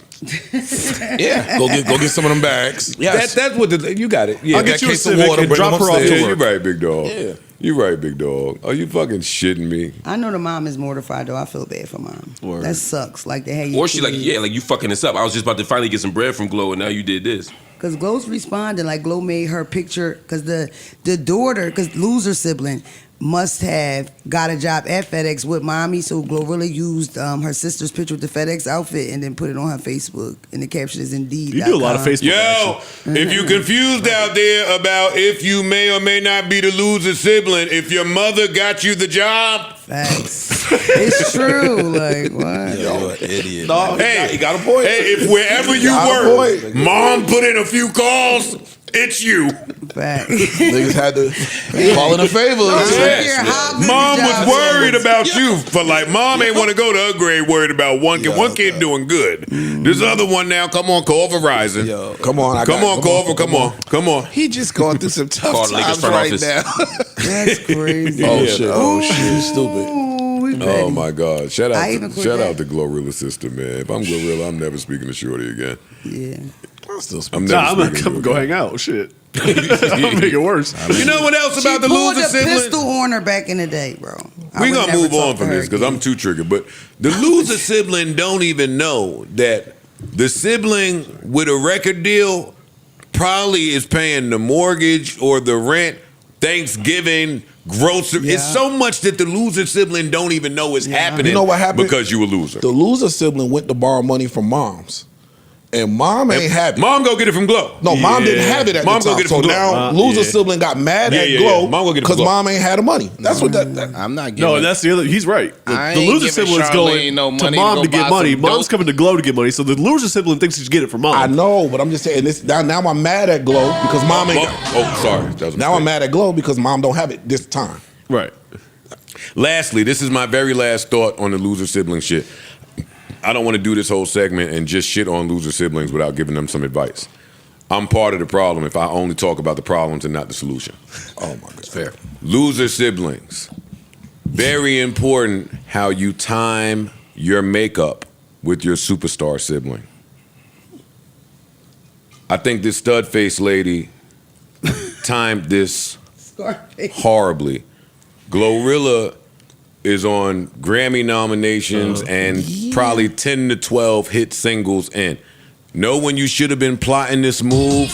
Yeah. Go get some of them bags. Yes. That's what you got it. Yeah, I'll get that you a case of Civic water, and bring drop them her off upstairs. to yeah, work. you're right, big dog. Yeah. You're right, big dog. Are you fucking shitting me? I know the mom is mortified though. I feel bad for mom. Word. That sucks. Like they had you. Or she like, yeah, like you fucking this up. I was just about to finally get some bread from Glo, and now you did this. Because Glo's responding, like Glo made her picture, because the daughter, because loser sibling, must have got a job at FedEx with mommy, so GloRilla used her sister's picture with the FedEx outfit and then put it on her Facebook, and the caption is Indeed. You do a lot of Facebook. Yo, if you confused out there about if you may or may not be the loser sibling, if your mother got you the job, Facts. It's true. Like, what? You're an idiot. No, hey, he got a point. Hey, if wherever you Got a work, point. mom put in a few calls, it's you. Facts. Niggas had to call in a favor. Mom was worried about you for like, mom ain't want to go to her grade worried about one kid. One kid doing good. This other one now, come on, call Verizon. Yo, come on. Come on. He just going through some tough Call the Lakers times front right office. now. That's crazy. Oh shit. Oh shit. You stupid. Ooh, we Oh ready. my God! Shout I even out quit to that. GloRilla sister, man. If I'm GloRilla, I'm never speaking to Shorty again. Yeah. I'm still I'm speaking. never Nah, I'm speaking gonna to go her. hang out. Shit. I'll make it worse. You know what else She about the pulled loser a sibling? pistol on her back in the day, bro. We gonna move on from this because I'm too triggered. But the loser sibling don't even know that the sibling with a record deal probably is paying the mortgage or the rent, Thanksgiving, grocery. It's so much that the loser sibling don't even know is happening. You know what happened? Because you a loser. The loser sibling went to borrow money from moms. And mom ain't have it. Mom go get it from Glo. No, mom didn't have it at Mom the go time. get it So from Glo. now loser sibling got mad at Glo Mom go get it from because Glo. mom ain't had the money. That's what that. I'm not No, that's the other. He's right. I The ain't loser giving sibling's Charlene going no to money mom to to go get buy money. some Mom's dope. coming to Glo to get money. So the loser sibling thinks he should get it from mom. I know, but I'm just saying this. Now I'm mad at Glo because mom ain't. Oh, sorry. That was a Now I'm mistake. mad at Glo because mom don't have it this time. Right. Lastly, this is my very last thought on the loser sibling shit. I don't want to do this whole segment and just shit on loser siblings without giving them some advice. I'm part of the problem if I only talk about the problems and not the solution. Oh my God. fair. Loser siblings. Very important how you time your makeup with your superstar sibling. I think this stud-faced lady timed this horribly. GloRilla is on Grammy nominations and probably 10 to 12 hit singles in. Know when you should have been plotting this move?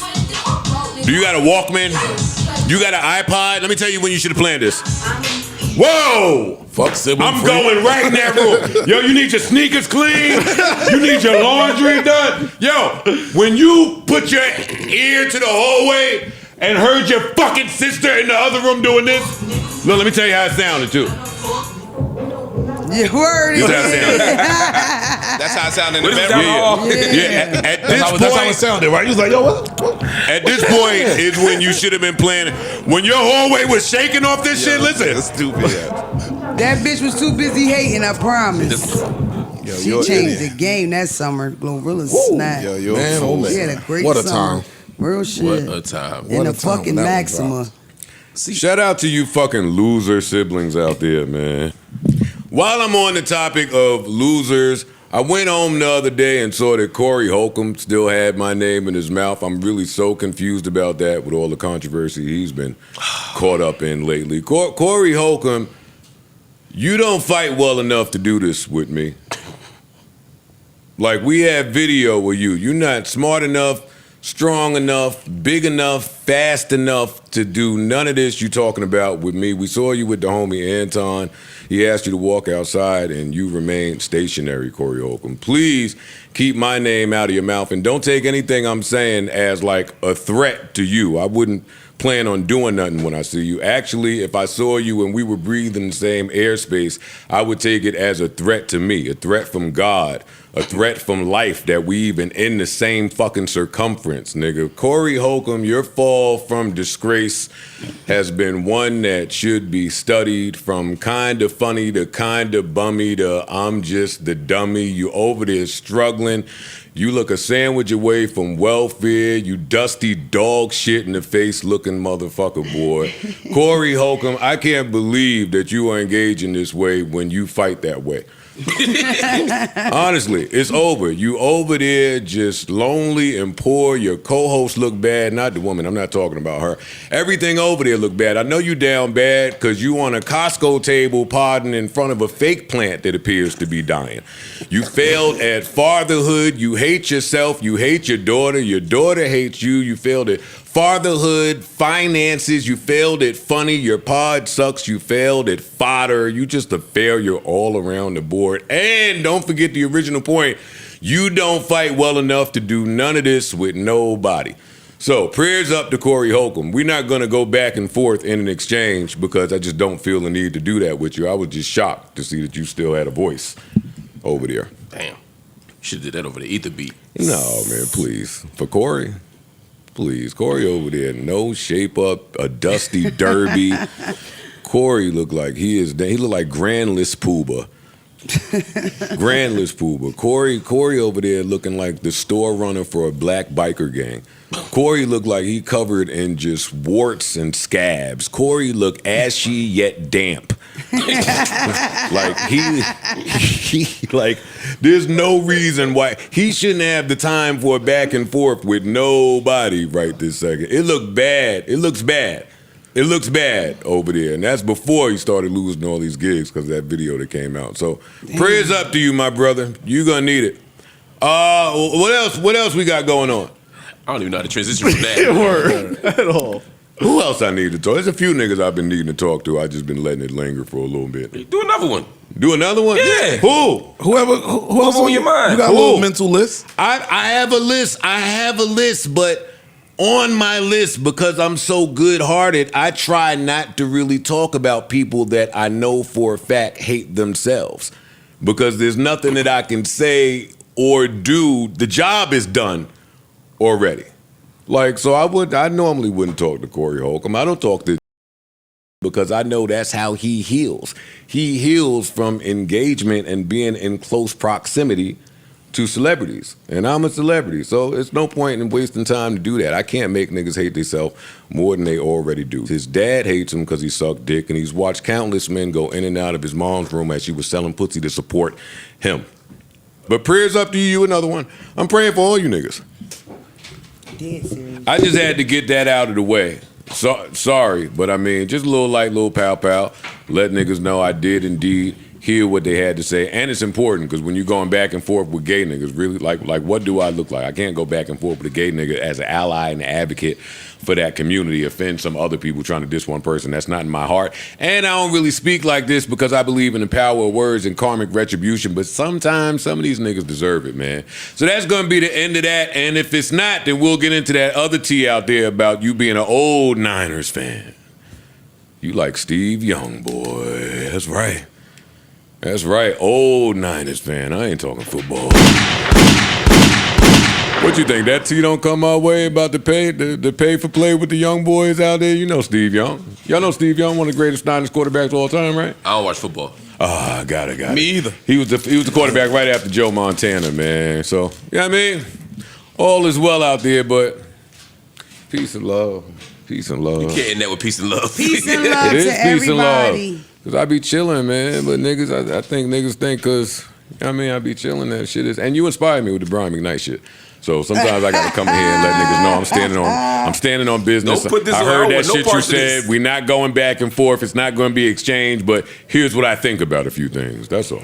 Do you got a Walkman? You got an iPod? Let me tell you when you should have planned this. Whoa! Fuck sibling. I'm going right in that room. Yo, you need your sneakers clean. You need your laundry done. Yo, when you put your ear to the hallway and heard your fucking sister in the other room doing this, look, let me tell you how it sounded too. You heard it. That's how it sounded in the bedroom. Yeah. At this point, that's how it sounded, right? You was like, yo, what? At this point is when you should have been planning. When your hallway was shaking off this shit, listen. That's stupid. That bitch was too busy hating, I promise. She changed the game that summer. GloRilla snapped. Man, oh man. She had a great What a summer. time. Real shit. What a time. In the fucking Maxima. Shout out to you fucking loser siblings out there, man. While I'm on the topic of losers, I went home the other day and saw that Corey Holcomb still had my name in his mouth. I'm really so confused about that with all the controversy he's been caught up in lately. Corey Holcomb, you don't fight well enough to do this with me. Like, we have video with you. You're not smart enough, strong enough, big enough, fast enough to do none of this you talking about with me. We saw you with the homie Anton. He asked you to walk outside and you remained stationary, Corey Holcomb. Please keep my name out of your mouth and don't take anything I'm saying as like a threat to you. I wouldn't plan on doing nothing when I see you. Actually, if I saw you and we were breathing the same airspace, I would take it as a threat to me, a threat from God, a threat from life that we even in the same fucking circumference, nigga. Corey Holcomb, your fall from disgrace has been one that should be studied, from kind of funny to kind of bummy to I'm just the dummy. You over there struggling. You look a sandwich away from welfare, you dusty dog shit in the face looking motherfucker, boy. Corey Holcomb, I can't believe that you are engaging this way when you fight that way. Honestly, it's over. You over there just lonely and poor. Your co-host look bad. Not the woman, I'm not talking about her. Everything over there look bad. I know you down bad because you on a Costco table podding in front of a fake plant that appears to be dying. You failed at fatherhood. You hate yourself. You hate your daughter. Your daughter hates you. You failed at fatherhood, finances. You failed at funny. Your pod sucks. You failed at fodder. You just a failure all around the board. And don't forget the original point. You don't fight well enough to do none of this with nobody. So prayers up to Corey Holcomb. We're not going to go back and forth in an exchange because I just don't feel the need to do that with you. I was just shocked to see that you still had a voice over there. Damn. You should have did that over the ether beat. No, man, please. For Corey. Please, Corey over there, no shape up, a dusty derby. Corey looked like he looked like Grandless Pooba. Grandless Pooba. Corey over there looking like the store runner for a black biker gang. Corey looked like he covered in just warts and scabs. Corey looked ashy yet damp. Like he like there's no reason why he shouldn't have the time for a back and forth with nobody right this second. It looked bad. It looks bad. It looks bad over there, and that's before he started losing all these gigs because of that video that came out. So prayers up to you, my brother. You're gonna need it. What else we got going on? I don't even know how to transition from that. Word at all. Who else I need to talk? There's a few niggas I've been needing to talk to. I just been letting it linger for a little bit. Do another one. Do another one? Yeah. Who? Who else on your mind? You got a little mental list? I have a list. I have a list, but on my list, because I'm so good-hearted, I try not to really talk about people that I know for a fact hate themselves. Because there's nothing that I can say or do. The job is done already. Like, so I normally wouldn't talk to Corey Holcomb. I don't talk to because I know that's how he heals. He heals from engagement and being in close proximity to celebrities. And I'm a celebrity, so it's no point in wasting time to do that. I can't make niggas hate themselves more than they already do. His dad hates him because he sucked dick, and he's watched countless men go in and out of his mom's room as she was selling pussy to support him. But prayers up to you, another one. I'm praying for all you niggas. Dead serious. I just had to get that out of the way. Sorry, but I mean, just a little pow. Let niggas know I did indeed hear what they had to say. And it's important because when you're going back and forth with gay niggas, really, like what do I look like? I can't go back and forth with a gay nigga as an ally and an advocate for that community, offend some other people trying to diss one person. That's not in my heart. And I don't really speak like this because I believe in the power of words and karmic retribution, but sometimes some of these niggas deserve it, man. So that's going to be the end of that. And if it's not, then we'll get into that other tea out there about you being an old Niners fan. You like Steve Young, boy. That's right. That's right, old Niners fan. I ain't talking football. What you think? That tea don't come our way about the pay for play with the young boys out there? You know Steve Young. Y'all know Steve Young, one of the greatest Niners quarterbacks of all time, right? I don't watch football. Ah, got it. Me either. He was the quarterback right after Joe Montana, man. So, I mean, all is well out there, but peace and love. Peace and love. You can't end that with peace and love. Peace and love It is to peace and everybody. love. Because I be chilling, man. But niggas, I think niggas think because, I mean, I be chilling, that shit is. And you inspired me with the Brian McKnight shit. So sometimes I got to come in here and let niggas know I'm standing on business. Don't put this I on. heard I that want no shit you parts of said. this. We're not going back and forth. It's not going to be exchanged. But here's what I think about a few things. That's all.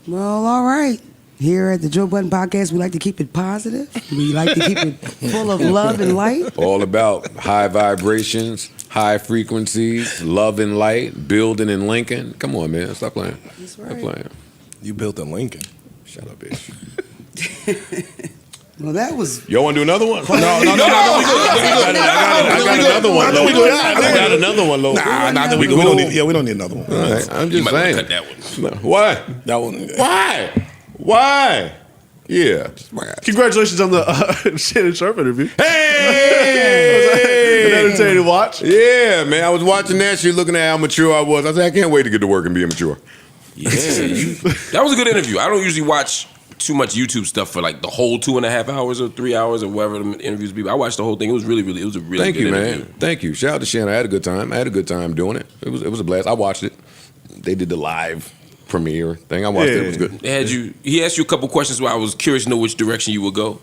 Well, all right. Here at the Joe Budden Podcast, we like to keep it positive. We like to keep it full of love and light. All about high vibrations, high frequencies, love and light, building and linking. Come on, man. Stop playing. That's right. Stop playing. You built a Lincoln. Shut up, bitch. Well, that was. Y'all want to do another one? No. I got another one, Lo. I got another one, Lo. Nah, we don't need. Yeah, we don't need another one. All right, I'm You just might want saying. to cut that one. Why? That one. Why? Yeah. Congratulations on the Shannon Sharp interview. Hey! An entertaining watch. Yeah, man. I was watching that shit, looking at how mature I was. I said, I can't wait to get to work and be immature. Yeah, that was a good interview. I don't usually watch too much YouTube stuff for like the whole 2.5 hours or 3 hours or whatever the interviews be. I watched the whole thing. It was really, it was a really Thank good you, interview. man. Thank you. Shout out to Shannon. I had a good time. Doing it. It was a blast. I watched it. They did the live premiere thing. I watched it. It was good. They had you. He asked you a couple questions where I was curious to know which direction you would go,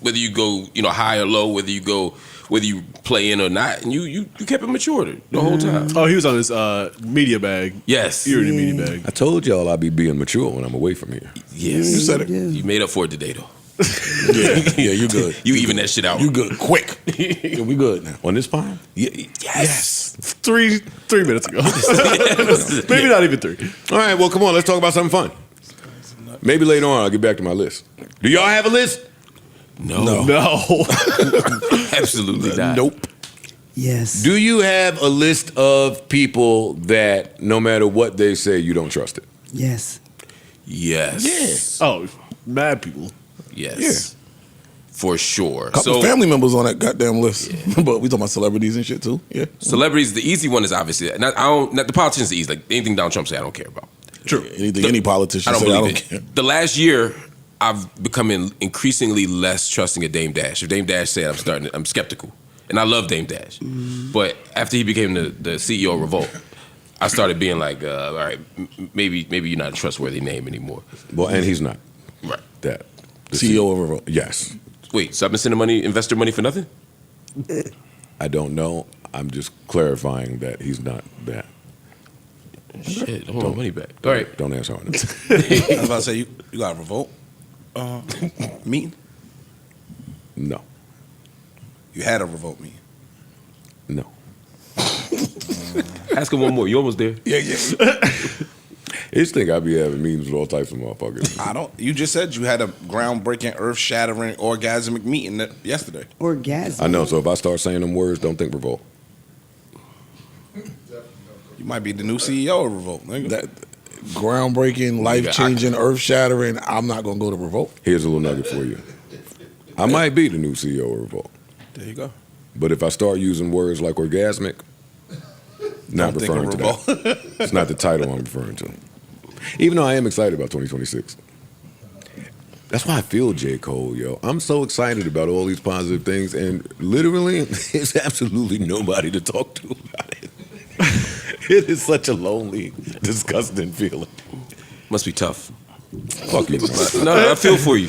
whether you go, high or low, whether you play in or not, and you kept it mature the whole time. Oh, he was on his media bag. Yes, you're in the media bag. I told y'all I'd be being mature when I'm away from here. Yes, You said it. You made up for it today, though. Yeah, you good. You even that shit out. You good. Quick. Yeah, we good now. On this pod? Yes. 3 minutes ago. Maybe not even 3. All right, well, come on. Let's talk about something fun. Maybe later on I'll get back to my list. Do y'all have a list? No. Absolutely not. Nope. Yes. Do you have a list of people that no matter what they say, you don't trust it? Yes. Yes. Yeah. Oh, mad people. Yes. Yeah. For sure. Couple family members on that goddamn list. But we talking about celebrities and shit too. Yeah. Celebrities, the easy one is obviously the politicians is easy. Like anything Donald Trump say, I don't care about. True. Any politician I don't say I believe don't it. care. The last year, I've become increasingly less trusting of Dame Dash. If Dame Dash said, I'm skeptical, and I love Dame Dash. But after he became the CEO of Revolt, I started being like, all right, maybe you're not a trustworthy name anymore. Well, and he's not. Right. The CEO of Revolt. Yes. Wait, so I've been sending investor money for nothing? I don't know. I'm just clarifying that he's not that. Shit, I want my money back. All right. Don't answer on it. I was about to say you got a revolt meeting. No. You had a revolt meeting. No. Ask him one more. You almost there. Yeah. They just think I be having meetings with all types of motherfuckers. I don't. You just said you had a groundbreaking, earth-shattering, orgasmic meeting yesterday. Orgasm. I know. So if I start saying them words, don't think Revolt. You might be the new CEO of Revolt. Nigga. That groundbreaking, life-changing, earth-shattering. I'm not gonna go to Revolt. Here's a little nugget for you. I might be the new CEO of Revolt. There you go. But if I start using words like orgasmic, not Don't think of referring to Revolt. that. It's not the title I'm referring to. Even though I am excited about 2026. That's why I feel J. Cole, yo. I'm so excited about all these positive things, and literally, there's absolutely nobody to talk to about it. It is such a lonely, disgusting feeling. Must be tough. Fuck you. No, I feel for you.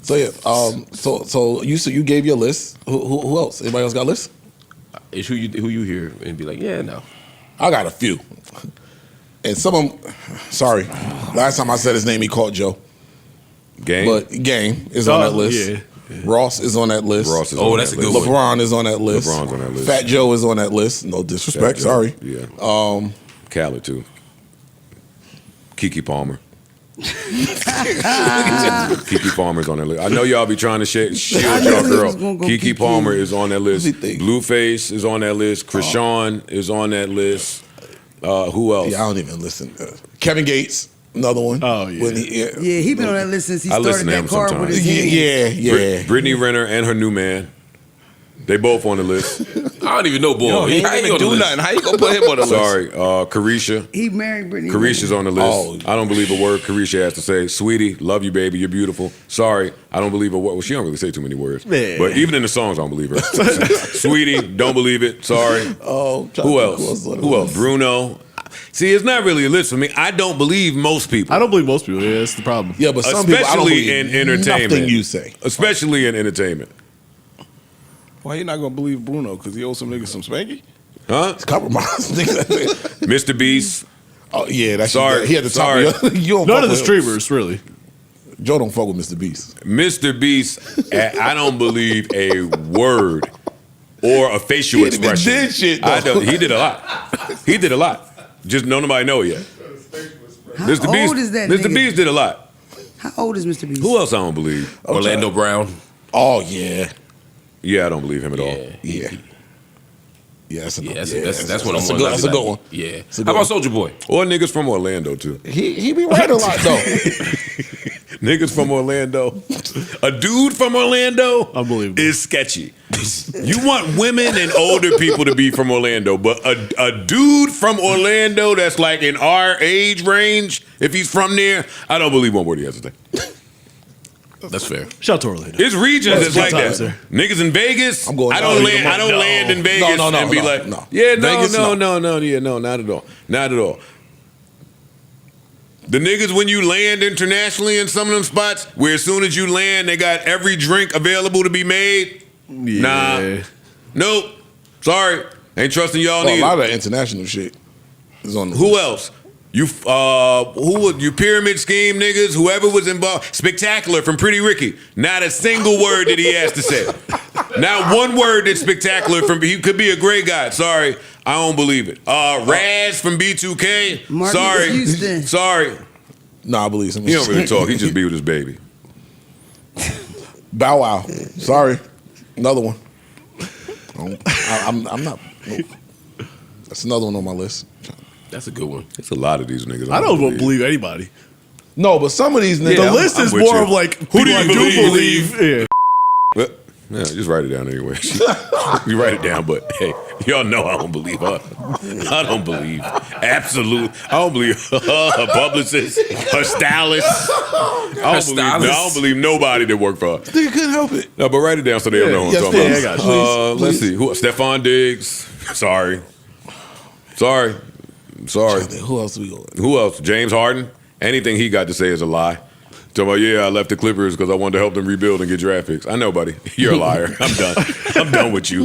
So yeah, so you gave your list. Who else? Anybody else got a list? It's who you hear and be like, yeah, no. I got a few, and some of them. Sorry, last time I said his name, he called Joe. Game, but Game is on that list. Yeah. Ross is on that list. Ross is on that's that a good list. LeBron is on that list. LeBron's on that list. Fat Joe is on that list. No disrespect. Sorry. Yeah. Khaled too. Keke Palmer. Keke Palmer's on that list. I know y'all be trying to shield y'all girl. Keke Palmer is on that list. Blueface is on that list. Krishan is on that list. Who else? Yeah, I don't even listen. Kevin Gates, another one. Oh yeah. He been on that list since he started that car with his hand. Yeah. Brittany Renner and her new man. They both on the list. I don't even know, boy. Yo, he ain't even do nothing. How you gonna put him on the list? Sorry, Carisha. He married Brittany. Carisha's on the list. Oh. I don't believe a word Carisha has to say. Sweetie, love you, baby. You're beautiful. Sorry, I don't believe a word. Well, she don't really say too many words. Yeah. But even in the songs, I don't believe her. Sweetie, don't believe it. Sorry. Who else? Bruno. See, it's not really a list for me. I don't believe most people. I don't believe most people. Yeah, that's the problem. Yeah, but some people, I don't Especially believe in entertainment. nothing you say. Especially in entertainment. Why you not gonna believe Bruno? Because he owes some niggas some spanky? Huh? It's compromised. Mr. Beast. Oh yeah, that's Sorry. He had the top. Sorry. You don't None fuck of the with him. streamers, really. Joe don't fuck with Mr. Beast. Mr. Beast, I don't believe a word or a facial He even expression. did shit, though. I don't. He did a lot. He did a lot. Just nobody know it yet. How Mr. old Beast, is that Mr. nigga? Beast did a lot. How old is Mr. Beast? Who else I don't believe? Orlando Brown. Oh yeah. Yeah, I don't believe him at all. Yeah. Yeah, that's one. That's I'm a good one. Yeah. That's a good How about one. Soldier Boy? Or niggas from Orlando too. He be right a lot though. Niggas from Orlando. A dude from Orlando Unbelievable. is sketchy. You want women and older people to be from Orlando, but a dude from Orlando that's like in our age range, if he's from there, I don't believe one word he has to say. That's fair. Shout out to Orlando. It's regions that's like that. Sir. Niggas in Vegas. I'm going I don't down. land in Vegas No, and be like, no. yeah, Vegas, no, not at all. Not at all. The niggas when you land internationally in some of them spots, where as soon as you land, they got every drink available to be made. Yeah. Nah. Nope. Sorry. Ain't trusting y'all Well, a neither. lot of that international shit is on the Who list. else? You you pyramid scheme niggas, whoever was involved. Spectacular from Pretty Ricky. Not a single word that he has to say. Not one word that's Spectacular from. He could be a great guy. Sorry, I don't believe it. Raz from B2K. Mark Sorry, Houston. sorry. No, I believe him. He don't really talk. He just be with his baby. Bow Wow. Sorry, another one. I'm not. Nope. That's another one on my list. That's a good one. It's a lot of these niggas. I don't believe anybody. No, but some of these niggas. The list is with more you. of like Who do people you I believe? Yeah. But, yeah, just write it down anyway. You write it down, but hey, y'all know I don't believe her. I don't believe. Absolute. I don't believe her publicist, her stylist. I don't believe nobody that worked for her. They couldn't help it. No, but write it down so they don't know what I'm Yes, talking please. about. I got you. Let's see. Stephon Diggs. Sorry. Who else we going? Who else? James Harden. Anything he got to say is a lie. Talking about, yeah, I left the Clippers because I wanted to help them rebuild and get draft picks. I know, buddy. You're a liar. I'm done. I'm done with you.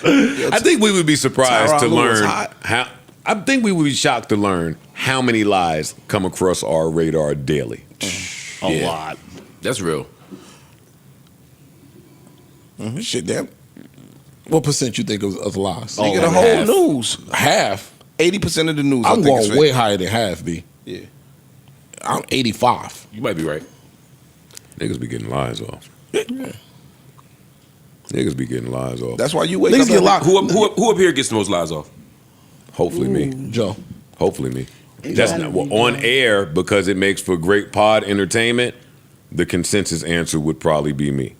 I think we would be surprised to learn how. I think we would be shocked to learn how many lies come across our radar daily. A lot. That's real. Mm-hmm. Shit, damn. What percent you think of lies? Nigga, the whole news. Half. 80% of the news. I'm I think is going fake. way higher than half, B. Yeah. I'm 85. You might be right. Niggas be getting lies off. Niggas be getting lies off. That's why you wake Niggas up. get locked. Who up here gets the most lies off? Hopefully me. Joe. Hopefully me. That's not on air because it makes for great pod entertainment. The consensus answer would probably be me.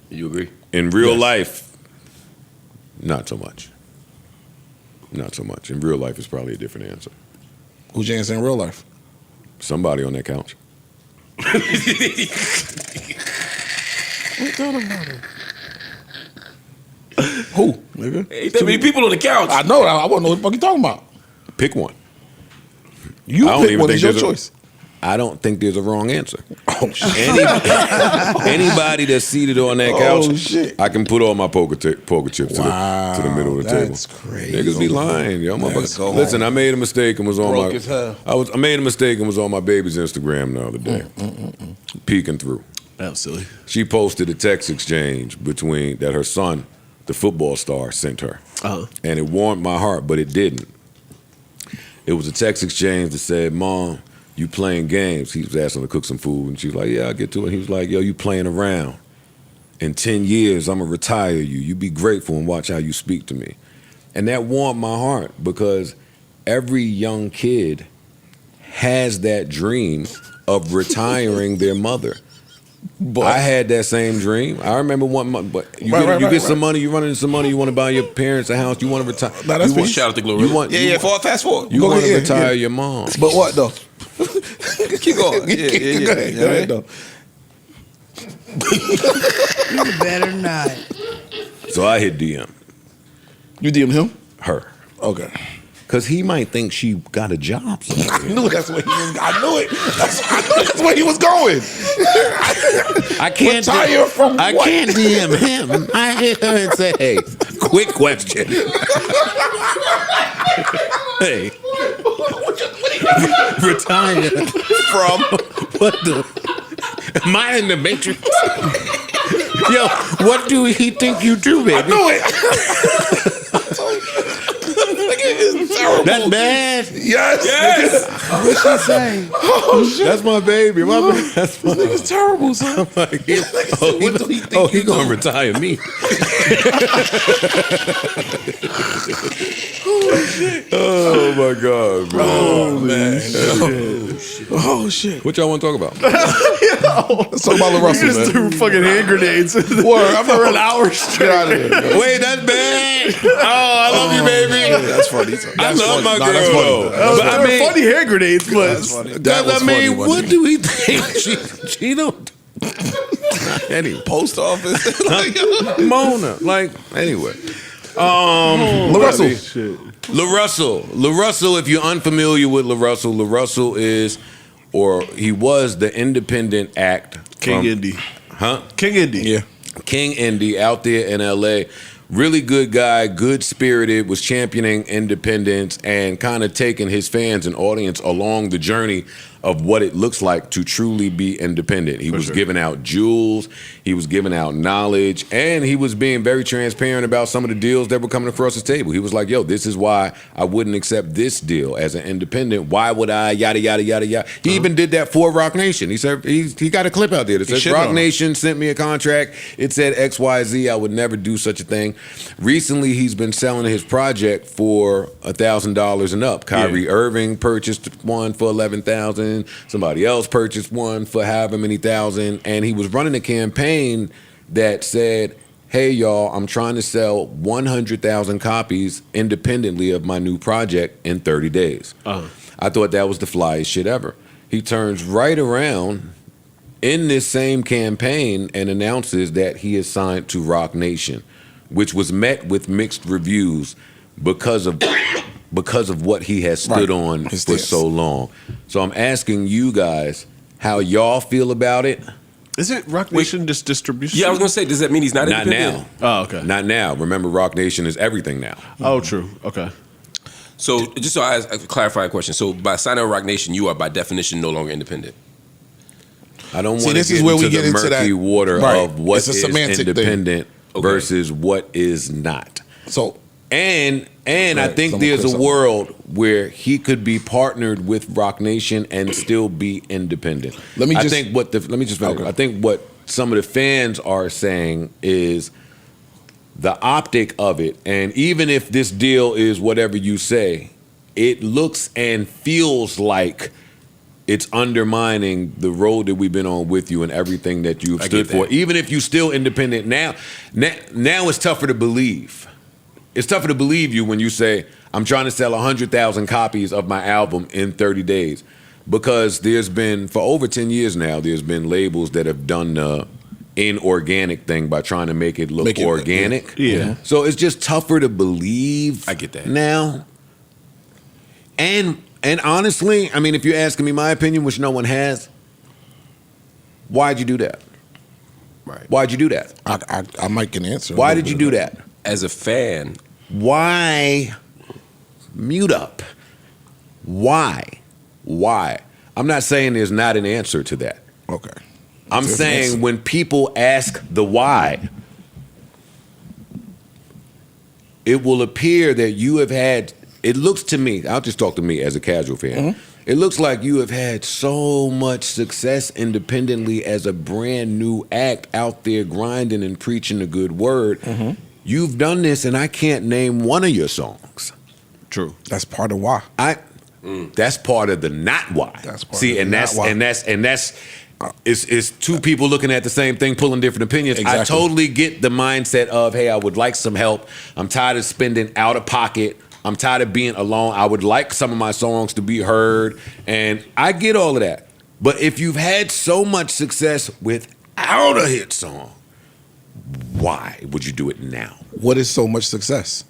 You agree? In real life, not so much. Not so much. In real life, it's probably a different answer. Who's your answer in real life? Somebody on that couch. Who, nigga? Ain't that many people on the couch. I know. I want to know what the fuck you talking about. Pick one. You I don't pick even one. think It's your there's a- choice. I don't think there's a wrong answer. Oh, shit. Anybody that's seated on that couch, I can put all my poker chips to the middle of the table. That's crazy. Niggas be lying, yo. Listen, I made a mistake and was on Broke as hell. I made a mistake and was on my baby's Instagram the other day, peeking through. That was silly. She posted a text exchange that her son, the football star, sent her, and it warmed my heart, but it didn't. It was a text exchange that said, "Mom, you playing games?" He was asking her to cook some food, and she was like, "Yeah, I'll get to it." He was like, "Yo, you playing around. In 10 years, I'm going to retire you. You be grateful and watch how you speak to me." And that warmed my heart because every young kid has that dream of retiring their mother. But I had that same dream. I remember one month, but you get some money, you run into some money, you want to buy your parents a house, you want to retire. Shout out to GloRilla. Fast forward. You want to retire your mom. But what though? Keep going. Go ahead though. You better not. So I hit DM. You DM him? Her. Okay. Because he might think she got a job. I knew that's where he was. I knew it. I knew that's where he was going. I can't retire from I what? can't DM him. I hit her and say, "Hey, quick question. Hey, retire from what the? Am I in the Matrix? Yo, what do he think you do, baby?" I knew it. That's bad. Yes. What's she saying? Oh shit. That's my baby. That's my baby. It's terrible, son. Like, he gonna retire me. Oh my God, bro. Oh man. Oh shit. What y'all want to talk about? Let's talk about LaRussell, man. Just threw fucking hand grenades. Word, I'm for an hour straight. Get out of here. Wait, that's bad. Oh, I love you, baby. That's funny. I love my girl. That's funny. But I mean, funny hand grenades, but what do we think? She don't. Anyway, Post office. Mona. Like, anyway. LaRussell. LaRussell, if you're unfamiliar with LaRussell is, or he was the independent act. King Indy. Huh? King Indy. Yeah. King Indy out there in LA. Really good guy, good spirited, was championing independence and kind of taking his fans and audience along the journey of what it looks like to truly be independent. He was giving out jewels, he was giving out knowledge, and he was being very transparent about some of the deals that were coming across his table. He was like, yo, this is why I wouldn't accept this deal as an independent. Why would I, yada, yada, yada, yada. He even did that for Roc Nation. He said, he got a clip out there that says, Roc Nation sent me a contract. It said XYZ. I would never do such a thing. Recently, he's been selling his project for $1,000 and up. Kyrie Irving purchased one for $11,000. Somebody else purchased one for however many thousand. And he was running a campaign that said, hey, y'all, I'm trying to sell 100,000 copies independently of my new project in 30 days. I thought that was the flyest shit ever. He turns right around in this same campaign and announces that he is signed to Roc Nation, which was met with mixed reviews because of what he has stood on for so long. So I'm asking you guys how y'all feel about it. Isn't Roc Nation just distribution? Yeah, I was gonna say, does that mean he's not independent? Now. Oh, okay. Not now. Remember, Roc Nation is everything now. Oh, true. Okay. So just so I clarify a question. So by signing Roc Nation, you are by definition no longer independent. I don't want to get into the murky water of what is independent versus what is not. So and I think there's a world where he could be partnered with Roc Nation and still be independent. I think what some of the fans are saying is the optic of it, and even if this deal is whatever you say, it looks and feels like it's undermining the road that we've been on with you and everything that you've stood for. Even if you're still independent now it's tougher to believe. It's tougher to believe you when you say, I'm trying to sell 100,000 copies of my album in 30 days. Because there's been, for over 10 years now, there's been labels that have done the inorganic thing by trying to make it look organic. Yeah. So it's just tougher to believe. I get that. Now. And And honestly, I mean, if you're asking me my opinion, which no one has, why'd you do that? Right. Why'd you do that? I might get an answer. Why did you do that? As a fan. Why? Mute up. Why? I'm not saying there's not an answer to that. Okay. I'm saying when people ask the why, it will appear that you have had, it looks to me, I'll just talk to me as a casual fan. It looks like you have had so much success independently as a brand new act out there grinding and preaching the good word. You've done this and I can't name one of your songs. True. That's part of why. That's part of the not why. That's part See, of the not why. and that's it's two people looking at the same thing, pulling different opinions. Exactly. I totally get the mindset of, hey, I would like some help. I'm tired of spending out of pocket. I'm tired of being alone. I would like some of my songs to be heard. And I get all of that. But if you've had so much success without a hit song, why would you do it now? What is so much success?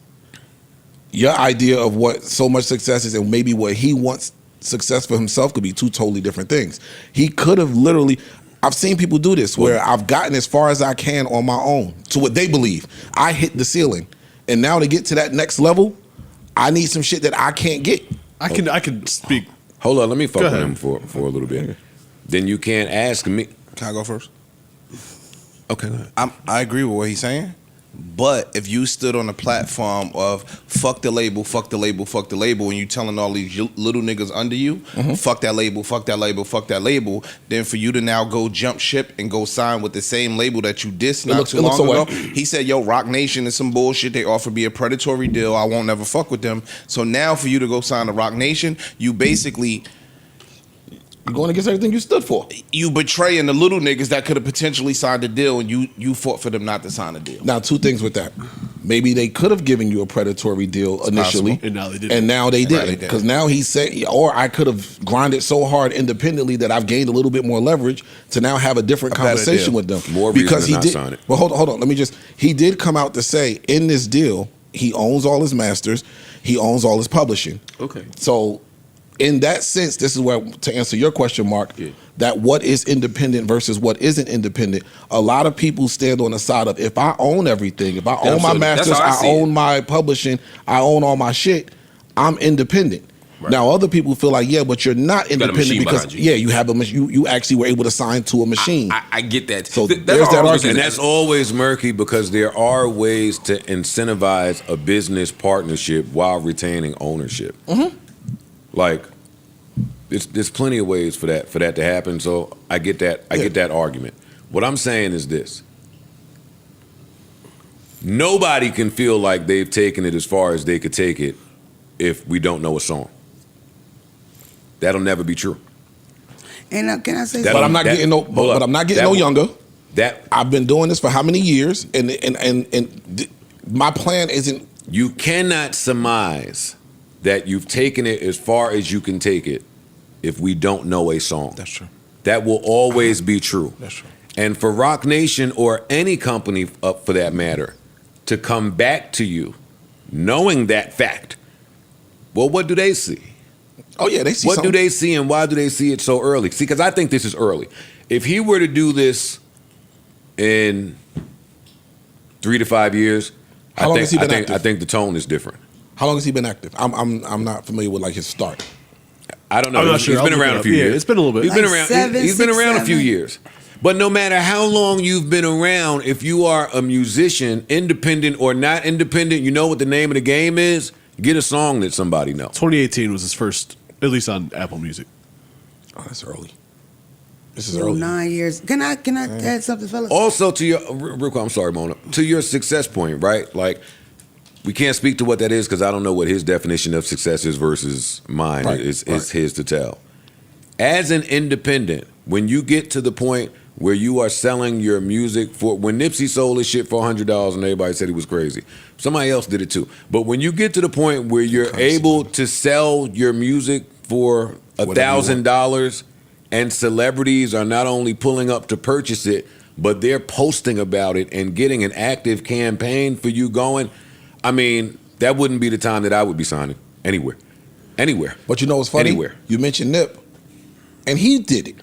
Your idea of what so much success is and maybe what he wants success for himself could be two totally different things. He could have literally, I've seen people do this where I've gotten as far as I can on my own to what they believe. I hit the ceiling. And now to get to that next level, I need some shit that I can't get. I can speak. Hold on, let me fuck with him for a little bit. Then you can't ask me. Can I go first? Okay, go ahead. I agree with what he's saying. But if you stood on the platform of fuck the label, fuck the label, fuck the label, and you telling all these little niggas under you, fuck that label, fuck that label, fuck that label, then for you to now go jump ship and go sign with the same label that you dissed not too long ago, he said, yo, Roc Nation is some bullshit. They offered me a predatory deal. I won't never fuck with them. So now for you to go sign to Roc Nation, you basically... You're going against everything you stood for. You betraying the little niggas that could have potentially signed a deal, and you fought for them not to sign a deal. Now, two things with that. Maybe they could have given you a predatory deal initially, possible. And now they didn't. And now they didn't. Because now he said, or I could have grinded so hard independently that I've gained a little bit more leverage to now have a different conversation with them. More because reason to he not did. sign it. Well, hold on. He did come out to say in this deal, he owns all his masters, he owns all his publishing. Okay. So in that sense, this is where, to answer your question, Mark, that what is independent versus what isn't independent, a lot of people stand on the side of, if I own everything, if I own my masters, I own my publishing, I own all my shit, I'm independent. Right. Now, other people feel like, yeah, but you're not independent because, you have a machine. You actually were able to sign to a machine. I get that. So there's that argument. And that's always murky because there are ways to incentivize a business partnership while retaining ownership. Like, there's plenty of ways for that to happen. So I get that. I get that argument. What I'm saying is this: nobody can feel like they've taken it as far as they could take it if we don't know a song. That'll never be true. And can I say but I'm not getting no younger. I've been doing this for how many years? And my plan isn't. You cannot surmise that you've taken it as far as you can take it if we don't know a song. That's true. That will always be true. That's true. And for Roc Nation or any company up for that matter to come back to you knowing that fact, well, what do they see? Oh, yeah, they see What something. do they see and why do they see it so early? See, because I think this is early. If he were to do this in 3 to 5 years, How long has he been active? I think the tone is different. How long has he been active? I'm not familiar with like his start. I don't know. I'm not sure. He's been around a few years. It's been a little bit. He's been around. He's been around a few years. But no matter how long you've been around, if you are a musician, independent or not independent, you know what the name of the game is. Get a song that somebody knows. 2018 was his first, at least on Apple Music. Oh, that's early. This is early. 9 years. Can I add something, fellas? Also, to your real quick, I'm sorry, Mona. To your success point, right? Like, we can't speak to what that is because I don't know what his definition of success is versus mine. It's his to tell. As an independent, when you get to the point where you are selling your music for, when Nipsey sold his shit for $100 and everybody said he was crazy, somebody else did it too. But when you get to the point where you're able to sell your music for $1,000 and celebrities are not only pulling up to purchase it, but they're posting about it and getting an active campaign for you going, I mean, that wouldn't be the time that I would be signing anywhere. Anywhere. But you know what's funny? Anywhere. You mentioned Nip, and he did it.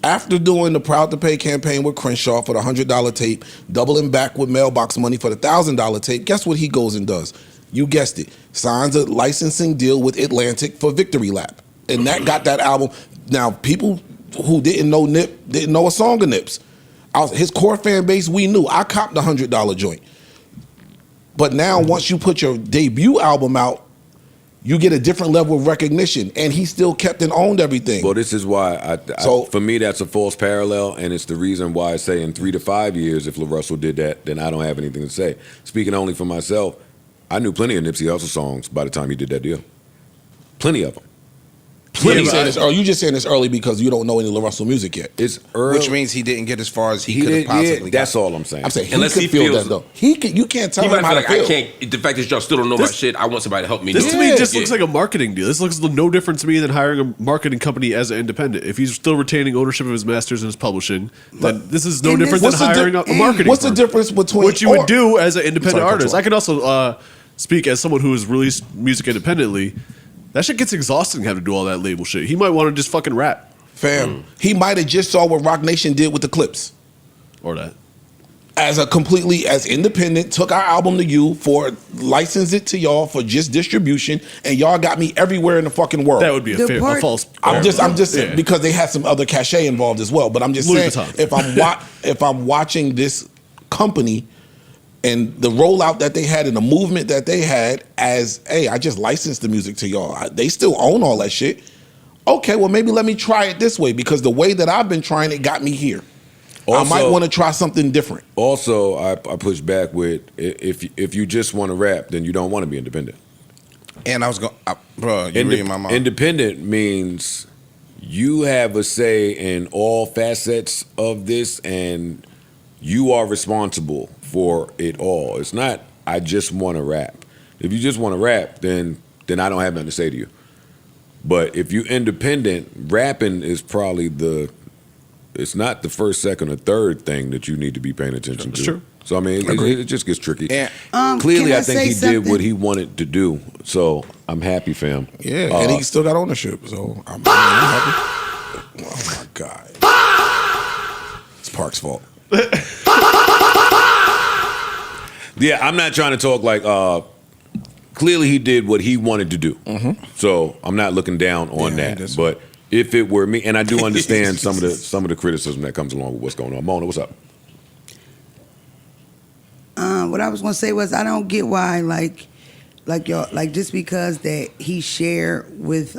After doing the Proud to Pay campaign with Crenshaw for the $100 tape, doubling back with mailbox money for the $1,000 tape, guess what he goes and does? You guessed it. Signs a licensing deal with Atlantic for Victory Lap. And that got that album. Now, people who didn't know Nip didn't know a song of Nip's. His core fan base, we knew. I copped the $100 joint. But now, once you put your debut album out, you get a different level of recognition, and he still kept and owned everything. Well, this is why, for me, that's a false parallel, and it's the reason why I say in 3 to 5 years, if LaRussell did that, then I don't have anything to say. Speaking only for myself, I knew plenty of Nipsey Hussle songs by the time he did that deal. Plenty of them. You just saying this early because you don't know any LaRussell music yet. It's early. Which means he didn't get as far as he could have possibly got. That's all I'm saying. I'm saying he feel that though. You can't tell him how to feel. I can't. The fact that y'all still don't know my shit, I want somebody to help me. This to me just looks like a marketing deal. This looks no different to me than hiring a marketing company as an independent. If he's still retaining ownership of his masters and his publishing, then this is no different than hiring a marketing. What's the difference between what you would do as an independent artist? I could also speak as someone who has released music independently. That shit gets exhausting having to do all that label shit. He might want to just fucking rap. Fam, he might have just saw what Roc Nation did with the clips. Or that. As independent, took our album to you licensed it to y'all for just distribution, and y'all got me everywhere in the fucking world. That would be a false. I'm just saying, because they had some other cachet involved as well. But I'm just saying, if I'm watching this company and the rollout that they had and the movement that they had as, hey, I just licensed the music to y'all. They still own all that shit. Okay, well, maybe let me try it this way because the way that I've been trying it got me here. Also, I might want to try something different. Also, I push back with if you just want to rap, then you don't want to be independent. And I was going, bro, you reading my mind. Independent means you have a say in all facets of this and you are responsible for it all. It's not, I just want to rap. If you just want to rap, then I don't have nothing to say to you. But if you're independent, rapping is probably it's not the first, second, or third thing that you need to be paying attention to. True. So, I mean, it just gets tricky. Yeah. Clearly, I think he did what he wanted to do. So, I'm happy, fam. Yeah, and he still got ownership. So, I'm happy. Oh, my God. It's Park's fault. Yeah, I'm not trying to talk like clearly he did what he wanted to do. Mm-hmm. So I'm not looking down on that. But if it were me, and I do understand some of the criticism that comes along with what's going on. Mona, what's up? What I was gonna say was I don't get why like y'all just because that he shared with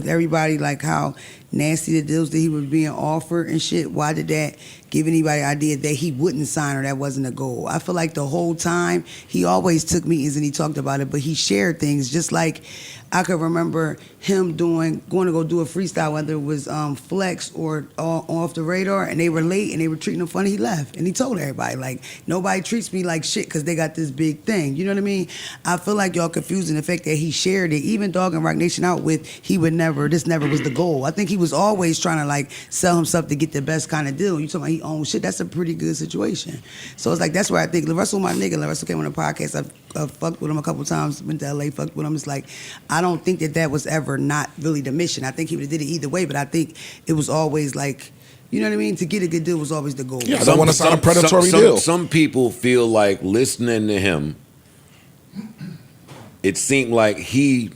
everybody like how nasty the deals that he was being offered and shit. Why did that give anybody the idea that he wouldn't sign or that wasn't a goal? I feel like the whole time he always took meetings and he talked about it, but he shared things just like I could remember him going to go do a freestyle, whether it was Flex or Off the Radar, and they were late and they were treating him funny. He left and he told everybody like nobody treats me like shit because they got this big thing. You know what I mean? I feel like y'all confusing the fact that he shared it, even dogging Roc Nation out with this never was the goal. I think he was always trying to like sell himself to get the best kind of deal. You talking about he owns shit? That's a pretty good situation. So it's like that's where I think LaRussell, my nigga, LaRussell came on the podcast. I've fucked with him a couple times. Went to LA, fucked with him. It's like I don't think that was ever not really the mission. I think he would have did it either way, but I think it was always like, you know what I mean? To get a good deal was always the goal. Yeah, I don't want to sign a predatory deal. Some people feel like listening to him, it seemed like he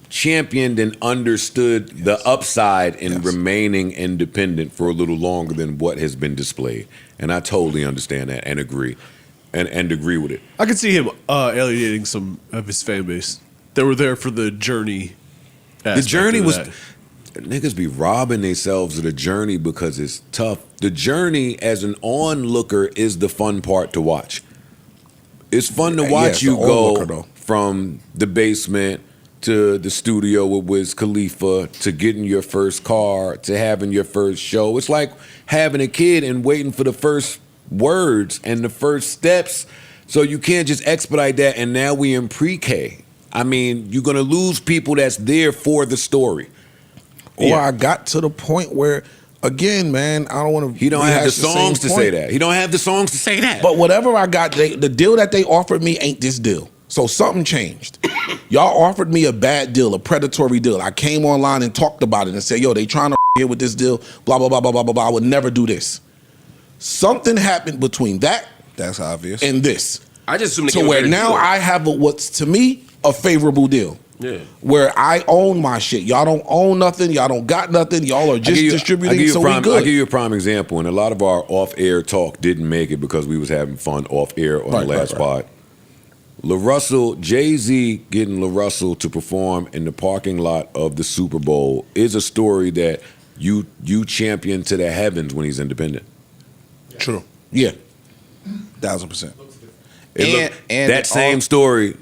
championed and understood the upside in remaining independent for a little longer than what has been displayed. And I totally understand that and agree. And agree with it. I could see him alienating some of his fan base that were there for the journey. The journey was niggas be robbing themselves of the journey because it's tough. The journey as an onlooker is the fun part to watch. It's fun to watch you go from the basement to the studio with Wiz Khalifa to getting your first car to having your first show. It's like having a kid and waiting for the first words and the first steps. So you can't just expedite that and now we in pre-K. I mean, you're going to lose people that's there for the story. Or I got to the point where, again, man, I don't want to. He don't have the songs to say that. He don't have the songs to say that. But whatever I got, the deal that they offered me ain't this deal. So something changed. Y'all offered me a bad deal, a predatory deal. I came online and talked about it and said, yo, they trying to here with this deal, blah, blah, blah, blah, blah, blah, blah. I would never do this. Something happened between that That's obvious. and this. I just assumed to where now I have what's to me a favorable deal. Yeah. Where I own my shit. Y'all don't own nothing. Y'all don't got nothing. Y'all are just distributing. So we good. I'll give you a prime example. And a lot of our off-air talk didn't make it because we was having fun off-air on the last pod. LaRussell, Jay-Z getting LaRussell to perform in the parking lot of the Super Bowl is a story that you champion to the heavens when he's independent. True. Yeah. 1000%. And that same story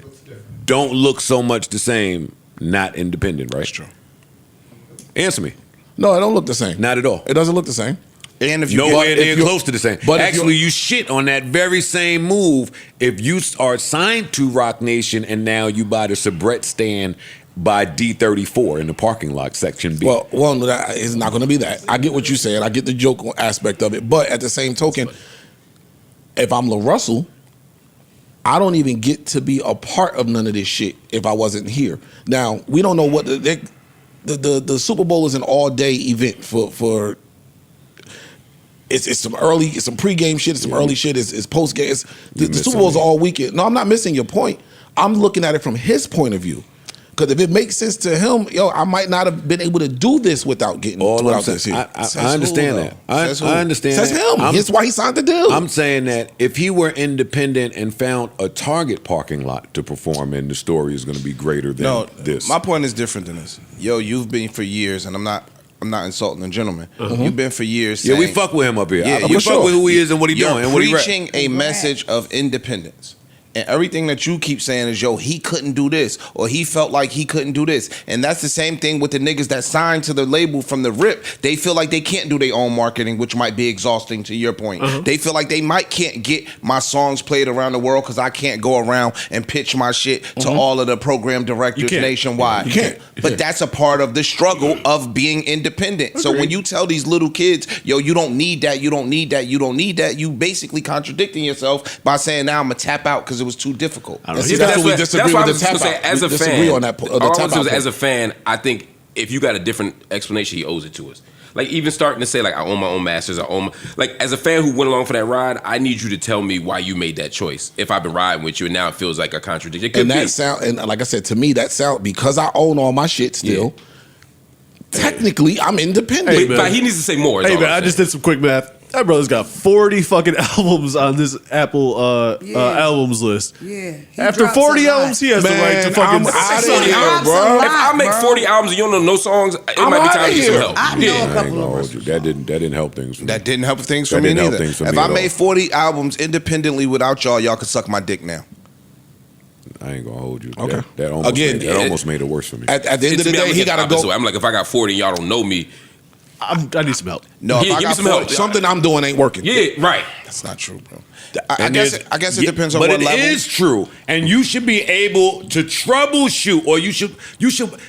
don't look so much the same, not independent, right? That's true. Answer me. No, it don't look the same. Not at all. It doesn't look the same. And if you nowhere near close to the same. But actually, you shit on that very same move if you are signed to Roc Nation and now you buy the Sabrett stand by D34 in the parking lot, section B. Well, that is not going to be that. I get what you're saying. I get the joke aspect of it. But at the same token, if I'm LaRussell, I don't even get to be a part of none of this shit if I wasn't here. Now, we don't know what the Super Bowl is an all-day event for it's some pregame shit, it's some early shit, it's postgame. The Super Bowl's all weekend. No, I'm not missing your point. I'm looking at it from his point of view. Because if it makes sense to him, I might not have been able to do this without getting this here. I understand that. I understand Says that. him. That's why he signed the deal. I'm saying that if he were independent and found a Target parking lot to perform in, the story is going to be greater than this. My point is different than this. Yo, you've been for years, and I'm not insulting the gentleman. You've been for years saying, we fuck with him up here. Yeah, we fuck with who he is and what he's doing. You're preaching a message of independence. And everything that you keep saying is, yo, he couldn't do this, or he felt like he couldn't do this. And that's the same thing with the niggas that signed to the label from the rip. They feel like they can't do their own marketing, which might be exhausting to your point. They feel like they can't get my songs played around the world because I can't go around and pitch my shit to all of the program directors nationwide. You can't. But that's a part of the struggle of being independent. So when you tell these little kids, yo, you don't need that, you don't need that, you don't need that, you basically contradicting yourself by saying, now I'm going to tap out because it was too difficult. That's what we disagree with the tap out. As a fan, on that, as a fan, I think if you got a different explanation, he owes it to us. Like even starting to say like I own my own masters, like as a fan who went along for that ride, I need you to tell me why you made that choice. If I've been riding with you and now it feels like a contradiction, it could be. And like I said, to me that sound because I own all my shit still. Yeah. Technically, I'm independent. But he needs to say more. Hey man, I just did some quick math. That brother's got 40 fucking albums on this Apple albums list. Yeah. After 40 albums, he has the right to fucking say here, bro. If I make 40 albums and you don't know no songs, it might be time to get some help. I know a couple of them. That didn't help things for me. That didn't help things for me neither. If I made 40 albums independently without y'all could suck my dick now. I ain't gonna hold you. Okay. That almost made it worse for me. At the end of the day, he gotta go. I'm like, if I got 40 and y'all don't know me, I need some help. No, if I give got me some help. Something I'm doing ain't working. Yeah, right. That's not true, bro. I guess it depends on what level. But it is true, and you should be able to troubleshoot, or you should.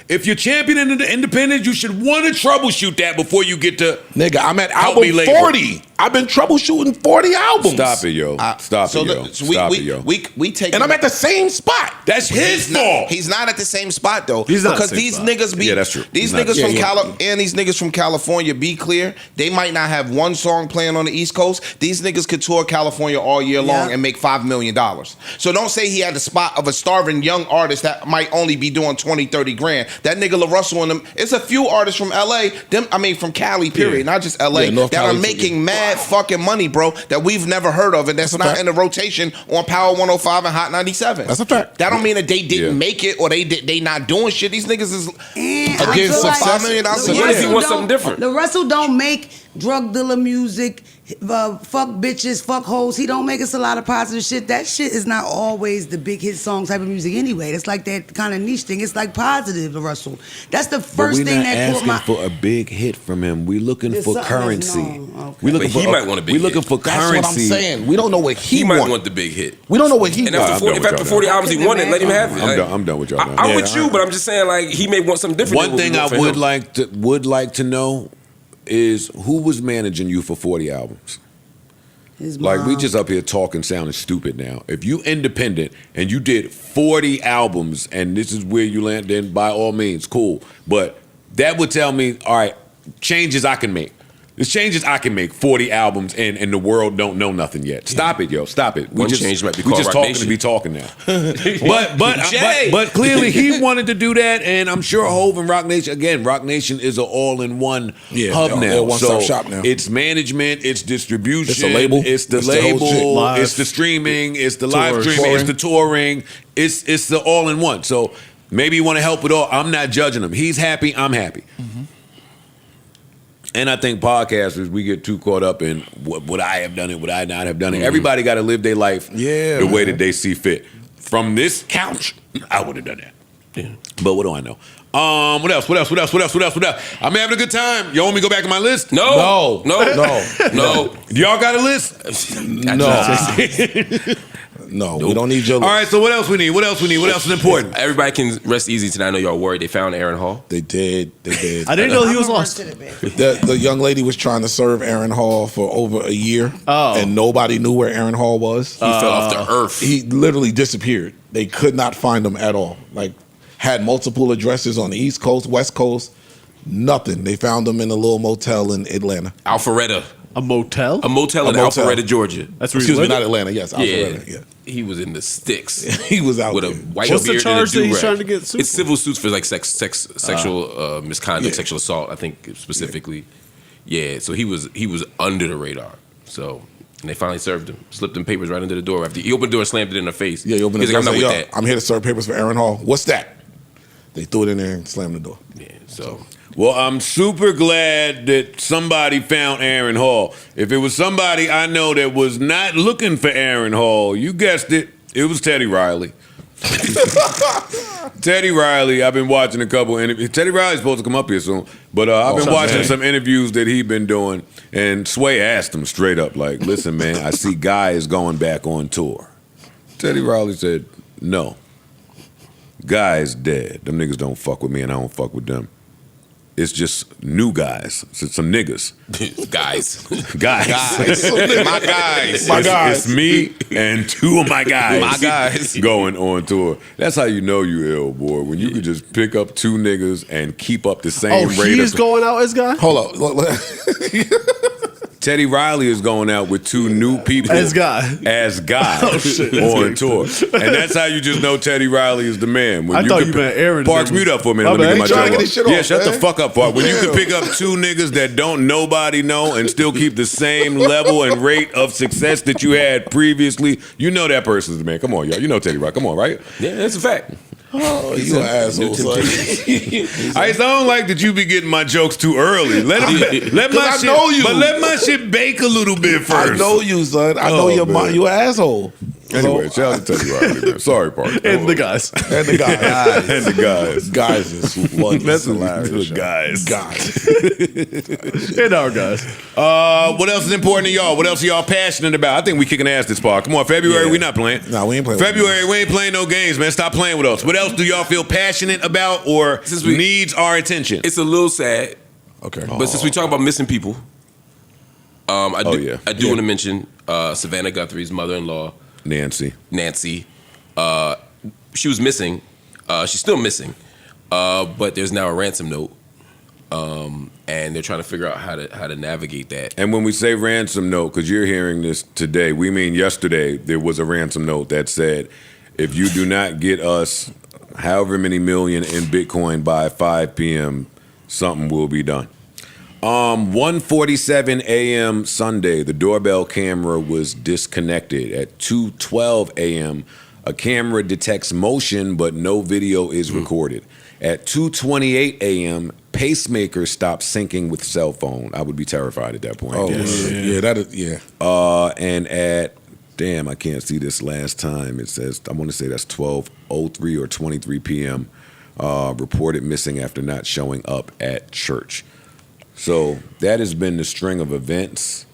If you're championing the independence, you should want to troubleshoot that before you get to. Nigga, I'm at album 40. I've been troubleshooting 40 albums. Stop it, yo. Stop it, yo. We take, and I'm at the same spot. That's his fault. He's not at the same spot though. He's not because these niggas be. Yeah, that's true. These niggas from and these niggas from California. Be clear, they might not have one song playing on the East Coast. These niggas could tour California all year long and make $5 million. So don't say he had the spot of a starving young artist that might only be doing 20, 30 grand. That nigga LaRussell and them, it's a few artists from LA, from Cali, period, not just LA, that Cali, are making mad fucking money, bro, that we've never heard of, and that's not in the rotation on Power 105 and Hot 97. That's a fact. That don't mean that they didn't make it or they not doing shit. These niggas is against $5 million. What if he wants something different? LaRussell don't make drug dealer music, fuck bitches, fuck hoes. He don't make us a lot of positive shit. That shit is not always the big hit song type of music anyway. It's like that kind of niche thing. It's like positive, LaRussell. That's the first thing that caught my... for a big hit from him. We're looking for currency. We looking for, he might want a big hit. We're looking for currency. That's what I'm saying. We don't know what he might want the big hit. We don't know what he wants. And after 40 albums he wanted, let him have it. I'm done with y'all. I'm with you, but I'm just saying like he may want something different. One thing I would like to know is who was managing you for 40 albums? His Like, we mom. just up here talking, sounding stupid now. If you independent and you did 40 albums and this is where you land, then by all means, cool. But that would tell me, all right, changes I can make. There's changes I can make. 40 albums and the world don't know nothing yet. Stop it, yo. Stop it. One change might be we called just Roc talking Nation. to be talking now. Jay! but clearly he wanted to do that, and I'm sure Hov and Roc Nation, again, Roc Nation is an all-in-one hub now. they're a one-stop So shop now. it's management, it's distribution, It's a label. it's the It's the whole shit. label, Live. it's the streaming, it's the live Touring. streaming, it's the touring, it's the all-in-one. So maybe you want to help with all. I'm not judging him. He's happy, I'm happy. And I think podcasters, we get too caught up in would I have done it, would I not have done it. Everybody got to live their life the way that they see fit. From this couch, I would have done that. Yeah. But what do I know? What else? I'm having a good time. Y'all want me to go back to my list? No. Y'all got a list? No, we don't need your list. All right, so what else we need? What else is important? Everybody can rest easy tonight. I know y'all worried. They found Aaron Hall. They did. I didn't know he was lost. The young lady was trying to serve Aaron Hall for over a year, and nobody knew where Aaron Hall was. He fell off the earth. He literally disappeared. They could not find him at all. Like, had multiple addresses on the East Coast, West Coast, nothing. They found him in a little motel in Atlanta. Alpharetta. A motel? A motel in motel. Alpharetta, Georgia. That's where Excuse me, living? not Atlanta. Yes, Alpharetta. Yeah. He was in the sticks. He was out with there. a white What's the beard charge and a that he's do-rag. trying to get sued It's civil suits for like sexual misconduct, sexual assault. I think specifically. Yeah. So he was under the radar. So. And they finally served him. Slipped them papers right into the door. After he opened the door and slammed it in their face. Yeah, he opened the He's door like, and I'm not said, with "Yo, that. I'm here to serve papers for Aaron Hall." What's that? They threw it in there and slammed the door. Yeah, so. Well, I'm super glad that somebody found Aaron Hall. If it was somebody I know that was not looking for Aaron Hall, you guessed it, it was Teddy Riley. Teddy Riley, I've been watching a couple interviews. Teddy Riley's supposed to come up here soon, but I've been watching some interviews that he's been doing, and Sway asked him straight up, like, listen, man, I see Guy is going back on tour. Teddy Riley said, no. Guy is dead. Them niggas don't fuck with me, and I don't fuck with them. It's just new guys. It's some niggas. Guys. My guys. It's me and two of my guys. Going on tour. That's how you know you ill, boy. When you could just pick up two niggas and keep up the same rate. He's going out as Guy? Hold on. Teddy Riley is going out with two new people As Guy. On tour. And that's how you just know Teddy Riley is the man. When I thought you meant Aaron. Parks, mute up for a minute. My Let me bad. get my Trying to joke get his shit off. Yeah, off, shut the man. fuck up, Park. When you can pick up two niggas that don't nobody know and still keep the same level and rate of success that you had previously, you know that person's the man. Come on, y'all. You know Teddy Riley. Come on, right? Yeah, that's a fact. Oh, you an asshole, son. I don't like that you be getting my jokes too early. Let my shit, know you. but let my shit bake a little bit first. I know you, son. I know your mind. You an asshole. Anyway, shout out to Teddy Riley, man. Sorry, Park. And the guys. And the guys. And the guys. Guys is funny. That's hilarious. the guys. And our guys. What else is important to y'all? What else are y'all passionate about? I think we kicking ass this part. Come on, February, we not playing. No, we ain't playing. February, we ain't playing no games, man. Stop playing with us. What else do y'all feel passionate about or needs our attention? It's a little sad. Okay. But since we talk about missing people, I do want to mention Savannah Guthrie's mother-in-law, Nancy. She was missing. She's still missing. But there's now a ransom note. And they're trying to figure out how to navigate that. And when we say ransom note, because you're hearing this today, we mean yesterday there was a ransom note that said, if you do not get us however many million in Bitcoin by 5 p.m., something will be done. 1:47 a.m. Sunday, the doorbell camera was disconnected. At 2:12 a.m., a camera detects motion, but no video is recorded. At 2:28 a.m., pacemaker stopped syncing with cell phone. I would be terrified at that point. Oh, yeah, that is, yeah. And at, damn, I can't see this last time. It says, I want to say that's 12:03 or 23 p.m., reported missing after not showing up at church. So that has been the string of events.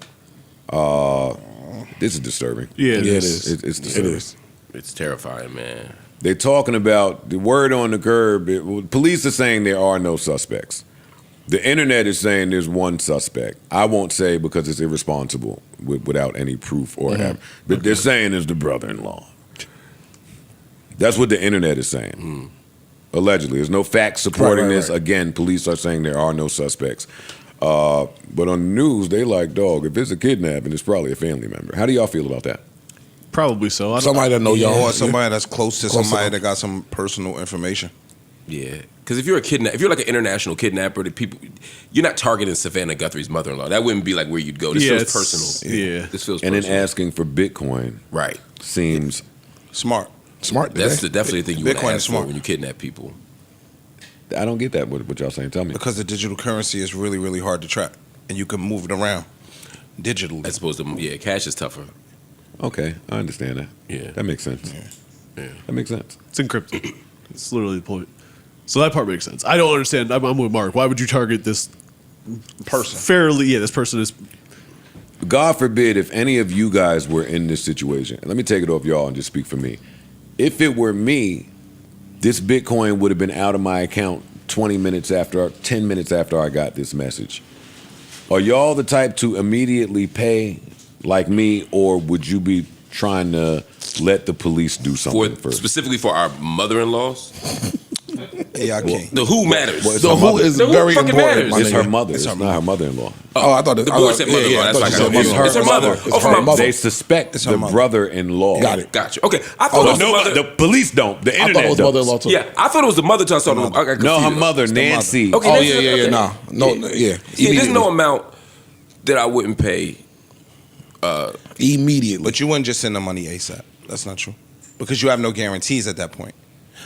This is disturbing. Yeah, it is. It's disturbing. It is. It's terrifying, man. They're talking about the word on the curb. Police are saying there are no suspects. The internet is saying there's one suspect. I won't say because it's irresponsible without any proof or whatever. But they're saying it's the brother-in-law. That's what the internet is saying. Allegedly. There's no facts supporting this. Again, police are saying there are no suspects. But on the news, they like, dog, if it's a kidnapping, it's probably a family member. How do y'all feel about that? Probably so. Somebody that know y'all. Or somebody that's close to somebody that got some personal information. Yeah, because if you're if you're like an international kidnapper, you're not targeting Savannah Guthrie's mother-in-law. That wouldn't be like where you'd go. This feels personal. Yeah, this feels and personal. then asking for Bitcoin, right? Seems smart. That's definitely the thing you want to Bitcoin ask is smart for when you kidnap people. I don't get that. What y'all saying? Tell me. Because the digital currency is really, really hard to track, and you can move it around digitally. As opposed to cash is tougher. Okay, I understand that. Yeah, that makes sense. Yeah, that makes sense. It's encrypted. It's literally the point. So that part makes sense. I don't understand. I'm with Mark. Why would you target this person? This person is. God forbid if any of you guys were in this situation. Let me take it off y'all and just speak for me. If it were me, this Bitcoin would have been out of my account 10 minutes after I got this message. Are y'all the type to immediately pay like me, or would you be trying to let the police do something first? Specifically for our mother-in-laws? Yeah, I can't. The who matters. The who is very important. Matters. It's her mother. It's not her mother-in-law. Oh, I thought it. The boy said mother-in-law. That's like it's her mother. It's her mother. They suspect the brother-in-law. Got it. Gotcha. Okay. I thought it was the mother. The police don't. The internet I thought it was mother-in-law too. Yeah, I thought it was the mother. I got no, her mother, Nancy. Okay, oh yeah. No. Yeah. There's no amount that I wouldn't pay. Immediately. But you wouldn't just send the money ASAP. That's not true. Because you have no guarantees at that point.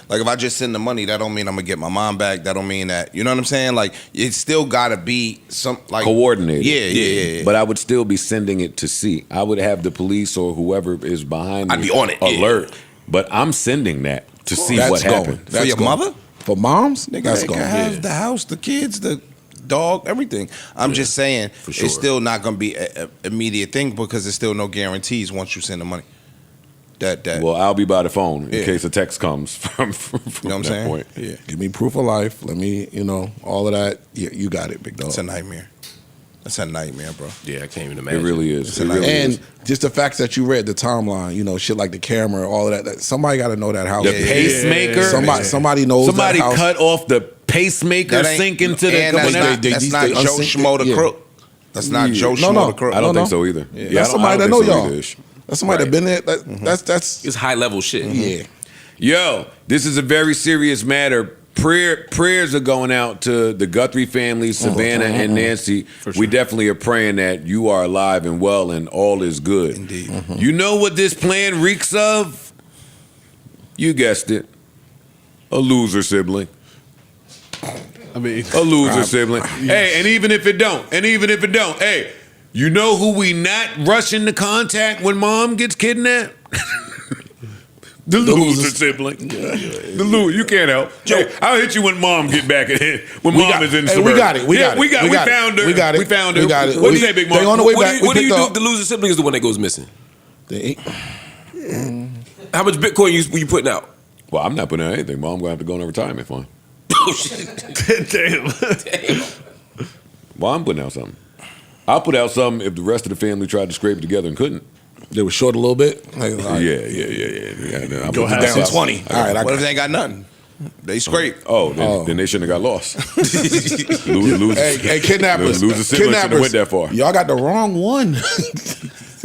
Like if I just send the money, that don't mean I'm gonna get my mom back. That don't mean that, you know what I'm saying? Like it's still gotta be some like coordinated. Yeah. But I would still be sending it to see. I would have the police or whoever is behind me I'd be on it. alert. Yeah. But I'm sending that to see That's what happened. For your mother? For moms? Nigga, they can have the house, the kids, the dog, everything. I'm just saying sure. it's still not gonna be an immediate thing because there's still no guarantees once you send the money. Well, I'll be by the phone in case a text comes from you know what I'm saying? Point. Yeah. Give me proof of life. Let me, all of that. Yeah, you got it, big dog. It's a nightmare. That's a nightmare, bro. Yeah, I can't even imagine. It really is. And just the facts that you read, the timeline, shit like the camera, all of that. Somebody got to know that house. The pacemaker. Somebody knows. Somebody that house. cut off the pacemaker sink into the. That's not Joe Schmo the crook. That's not Joe Schmo the crook. I don't think so either. Yeah, that's somebody that know y'all. That's somebody that been there. That's it's high level shit. Yeah. Yo, this is a very serious matter. Prayers are going out to the Guthrie family, Savannah and Nancy. Sure. We definitely are praying that you are alive and well and all is good. Indeed. You know what this plan reeks of? You guessed it. A loser sibling. I mean, a loser sibling. Hey, and even if it don't, hey, you know who we not rushing to contact when mom gets kidnapped? The loser sibling. The loser. You can't help. Hey, I'll hit you when mom get back in. When mom is in suburban. We got it. We found her. We got it. We found her. We got it. What do you say, Big Marc? They on the way back. What do you do if the loser sibling is the one that goes missing? How much Bitcoin you putting out? Well, I'm not putting out anything. Mom gonna have to go on a retirement fund. Oh shit! Damn. Well, I'm putting out something. I'll put out something if the rest of the family tried to scrape it together and couldn't. They were short a little bit. Yeah. I'm go down to 20. All right. What if they ain't got nothing? They scrape. Then they shouldn't have got lost. Hey, kidnappers. Loser sibling shouldn't have went that far. Y'all got the wrong one.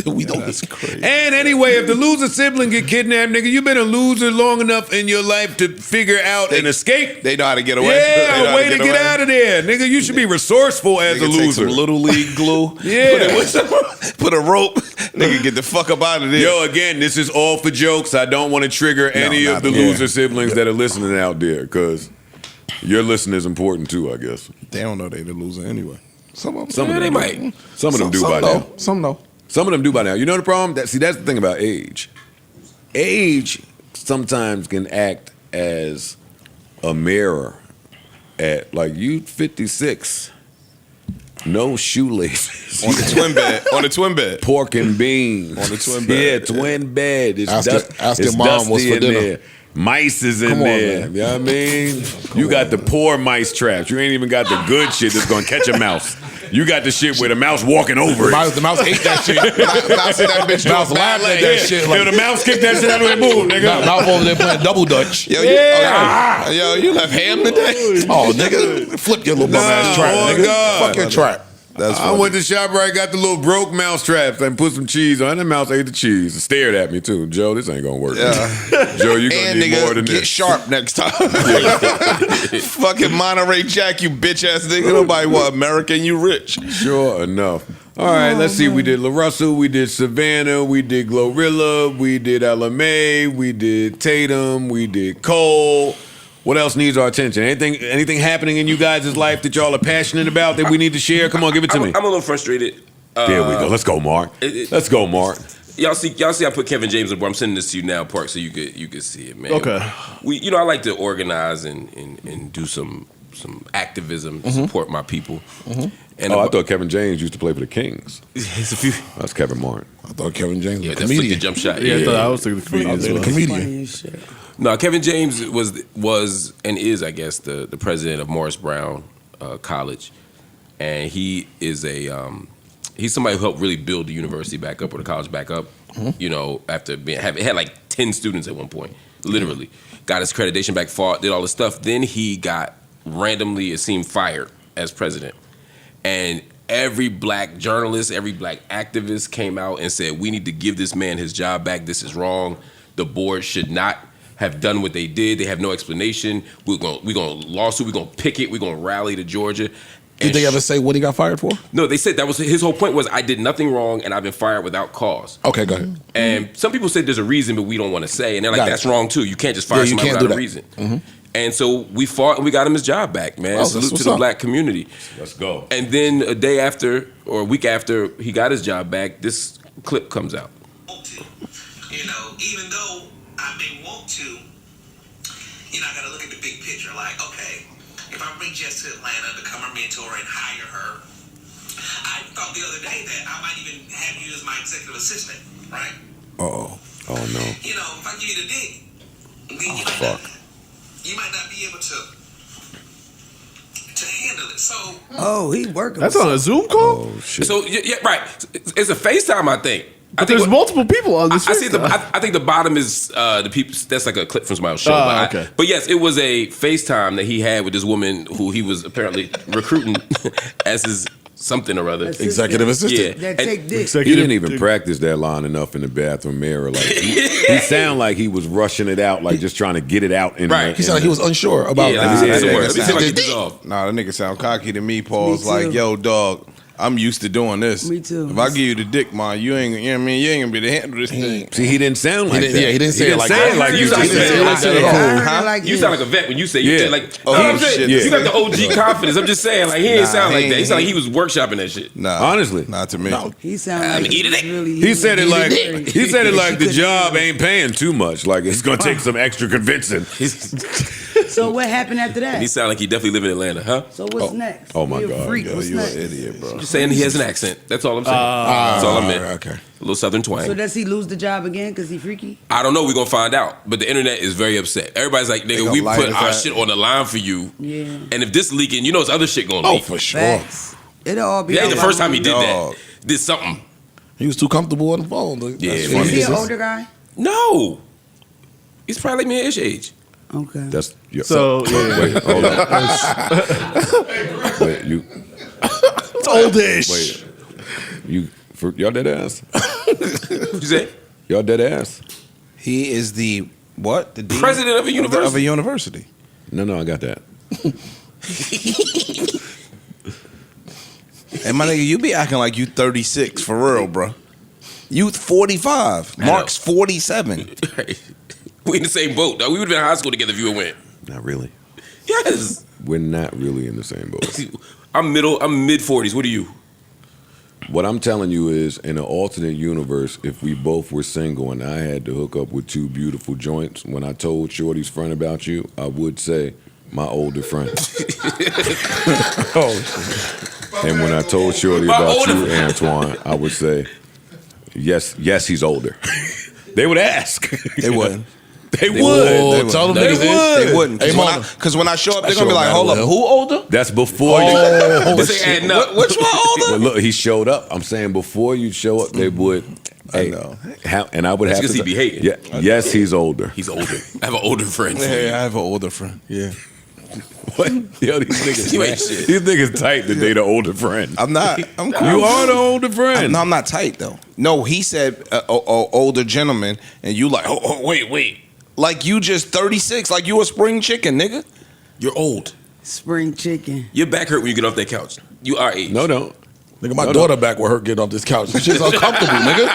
We don't. That's crazy. And anyway, if the loser sibling get kidnapped, nigga, you been a loser long enough in your life to figure out an escape. They know how to get away. Yeah, a way to get out of there, nigga. You should be resourceful as a loser. Take some little league glue. Yeah, put a rope. Nigga, get the fuck up out of there. Yo, again, this is all for jokes. I don't want to trigger any of the loser siblings that are listening out there, because your listening is important too, I guess. They don't know they the loser anyway. Some of them they might. Some of them do by now. Some know. Some of them do by now. You know the problem? That's the thing about age. Age sometimes can act as a mirror at, like, you 56, no shoelaces. On the twin bed. Pork and beans. On the twin bed. Yeah, twin bed. It's asking mom dusty what's for in dinner. there. Mice is in there. You know what I mean? You got the poor mice traps. You ain't even got the good shit that's gonna catch a mouse. You got the shit where the mouse walking over it. The mouse ate that shit. Mouse laughed at that shit. Yo, the mouse kicked that shit out of the move, nigga. Mouse over there playing double dutch. Yo, you left ham today? Oh, nigga, flip your little bum ass trap, nigga. God. Fuck your trap. I went to ShopRite, got the little broke mouse traps, and put some cheese on. And the mouse ate the cheese. It stared at me too. Joe, this ain't gonna work. Joe, you gonna need more than get this. sharp next time. Fucking Monterey Jack, you bitch ass nigga. Nobody want American, you rich. Sure enough. All right, let's see. We did LaRussell, we did Savannah, we did GloRilla, we did LMA, we did Tatum, we did Cole. What else needs our attention? Anything happening in you guys' life that y'all are passionate about that we need to share? Come on, give it to me. I'm a little frustrated. There we go. Let's go, Mark. Let's go, Mark. Y'all see, I put Kevin James on board. I'm sending this to you now, Park, so you could see it, man. Okay. I like to organize and do some activism, support my people. And I thought Kevin James used to play for the Kings. It's a few. That's Kevin Martin. I thought Kevin James was a that's comedian. the jump shot. Yeah, I thought I was thinking the comedian. No, Kevin James was and is, I guess, the president of Morris Brown College, and he is he's somebody who helped really build the university back up or the college back up. You know, after it had like 10 students at one point, literally got his accreditation back, fought, did all this stuff. Then he got randomly, it seemed, fired as president, and every black journalist, every black activist came out and said, "We need to give this man his job back. This is wrong. The board should not have done what they did. They have no explanation. We're gonna lawsuit. We're gonna picket. We're gonna rally to Georgia." Did they ever say what he got fired for? No, they said that was his whole point was I did nothing wrong and I've been fired without cause. Okay, go ahead. And some people said there's a reason, but we don't want to say. And they're like, that's wrong too. You can't just fire somebody without a reason. And so we fought and we got him his job back, man. Salute to the black community. Let's go. And then a day after or a week after he got his job back, this clip comes out. You know, even though I may want to, you know, I got to look at the big picture. Like, okay, if I bring Jess to Atlanta to come her mentor and hire her, I thought the other day that I might even have you as my executive assistant, right? Oh no. You know, if I give you the dick, then you might not be able to handle it. So he working. That's on a Zoom call? Oh shit. So yeah, right. It's a FaceTime, I think. But there's multiple people on this. I think the bottom is the people. That's like a clip from somebody's show. But yes, it was a FaceTime that he had with this woman who he was apparently recruiting as his something or other. Executive assistant. Yeah. He didn't even practice that line enough in the bathroom mirror. Like he sounded like he was rushing it out, like just trying to get it out. He sounded like he was unsure about Nah, the nigga sound cocky to me, Paul's like, yo, dog, I'm used to doing this. Me too. If I give you the dick, man, you ain't gonna be able to handle this thing. See, he didn't sound like that. Yeah, he didn't say it like that. You sound You sound like a vet when you say Yeah. like. Oh, shit. You got the OG confidence. I'm just saying, like he didn't sound like that. He sounded like he was workshopping that shit. Nah, honestly, not to me. No. He sounded like he said it like the job ain't paying too much. Like it's gonna take some extra convincing. So what happened after that? He sounded like he definitely live in Atlanta, huh? So what's next? Oh my You a God. freak. Yo, What's you next? an idiot, bro. Just saying he has an accent. That's all I'm saying. That's all I meant. Okay. A little Southern twang. So does he lose the job again because he freaky? I don't know. We're gonna find out. But the internet is very upset. Everybody's like, nigga, we put our shit on the line for you. Yeah. And if this leaking, you know, it's other shit gonna leak. Oh, for sure. Facts. It'll all be. Yeah, the over. first time he did that, did something. He was too comfortable on the phone. Yeah, Is he an older guy? No, he's probably like me-ish age. Okay. That's yeah. Wait, hold on. Wait, you. It's oldish. Wait, y'all dead ass? What you say? Y'all dead ass? He is the what? The dean? President of a university. Of a university. No, I got that. And my nigga, you be acting like you 36 for real, bro. You 45. Marc's 47. We in the same boat. Dog. We would have been in high school together if you went. Not really. Yes. We're not really in the same boat. I'm mid 40s. What are you? What I'm telling you is, in an alternate universe, if we both were single and I had to hook up with two beautiful joints, when I told Shorty's friend about you, I would say, my older friend. And when I told Shorty about you, Antoine, I would say, yes, he's older. They would ask. They wouldn't. They would. Tell them They niggas would. They wouldn't. Because when I show up, they're going to be like, hold up, Will. who older? That's before This ain't adding up. Which one older? Well, look, he showed up. I'm saying before you show up, they would. I know. And I would That's have because to. he be hating. Yeah. Yes, he's older. He's older. I have an older friend. Hey, I have an older friend. Yeah. What? Yo, these niggas, You ain't shit. these niggas tight to date an older friend. I'm not. I'm cool. You are the older friend. No, I'm not tight, though. No, he said older gentleman, and you like, wait. Like you just 36, like you a spring chicken, nigga. You're old. Spring chicken. Your back hurt when you get off that couch. You are age. No, don't. Nigga, my daughter back with her getting off this couch. This shit's uncomfortable, nigga.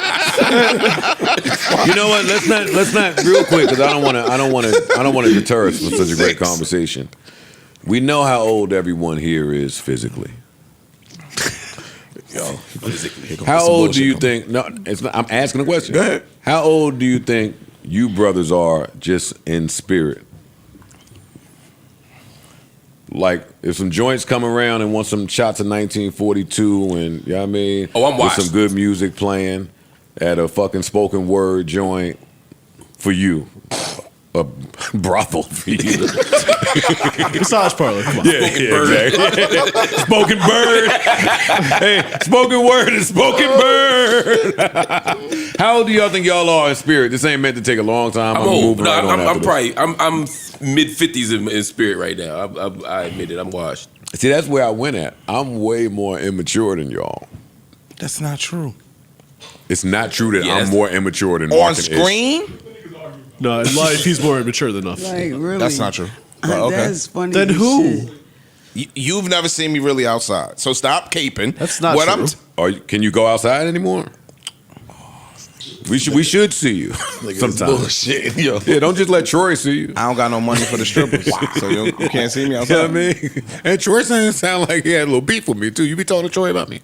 You know what? Let's not real quick because I don't want to deter us from such a great conversation. We know how old everyone here is physically. Yo, How old do you think? No, it's not. I'm asking a question. Go ahead. How old do you think you brothers are just in spirit? Like if some joints come around and want some shots of 1942 and you know what I mean? Oh, I'm with washed. some good music playing at a fucking spoken word joint for you. A brothel for you. Massage parlor. Come on. Yeah, exactly. Spoken bird. Hey, spoken word and spoken bird. How old do y'all think y'all are in spirit? This ain't meant to take a long time. I'm old. moving No, right on I'm after probably I'm mid 50s in spirit right now. I admit it. I'm washed. this. See, that's where I went at. I'm way more immature than y'all. That's not true. It's not true that Yeah, I'm that's- more immature than On Marc and Ish. screen? No, in life, he's more immature than us. Like, really? That's not true. But okay. That's funny. Then as who? shit. You've never seen me really outside, so stop caping. That's not true. Can you go outside anymore? We should see you sometimes. Bullshit, yo. Yeah, don't just let Troy see you. I don't got no money for the strippers, so you can't see me You know outside. what I mean? And Troy sound like he had a little beef with me too. You be talking to Troy about me.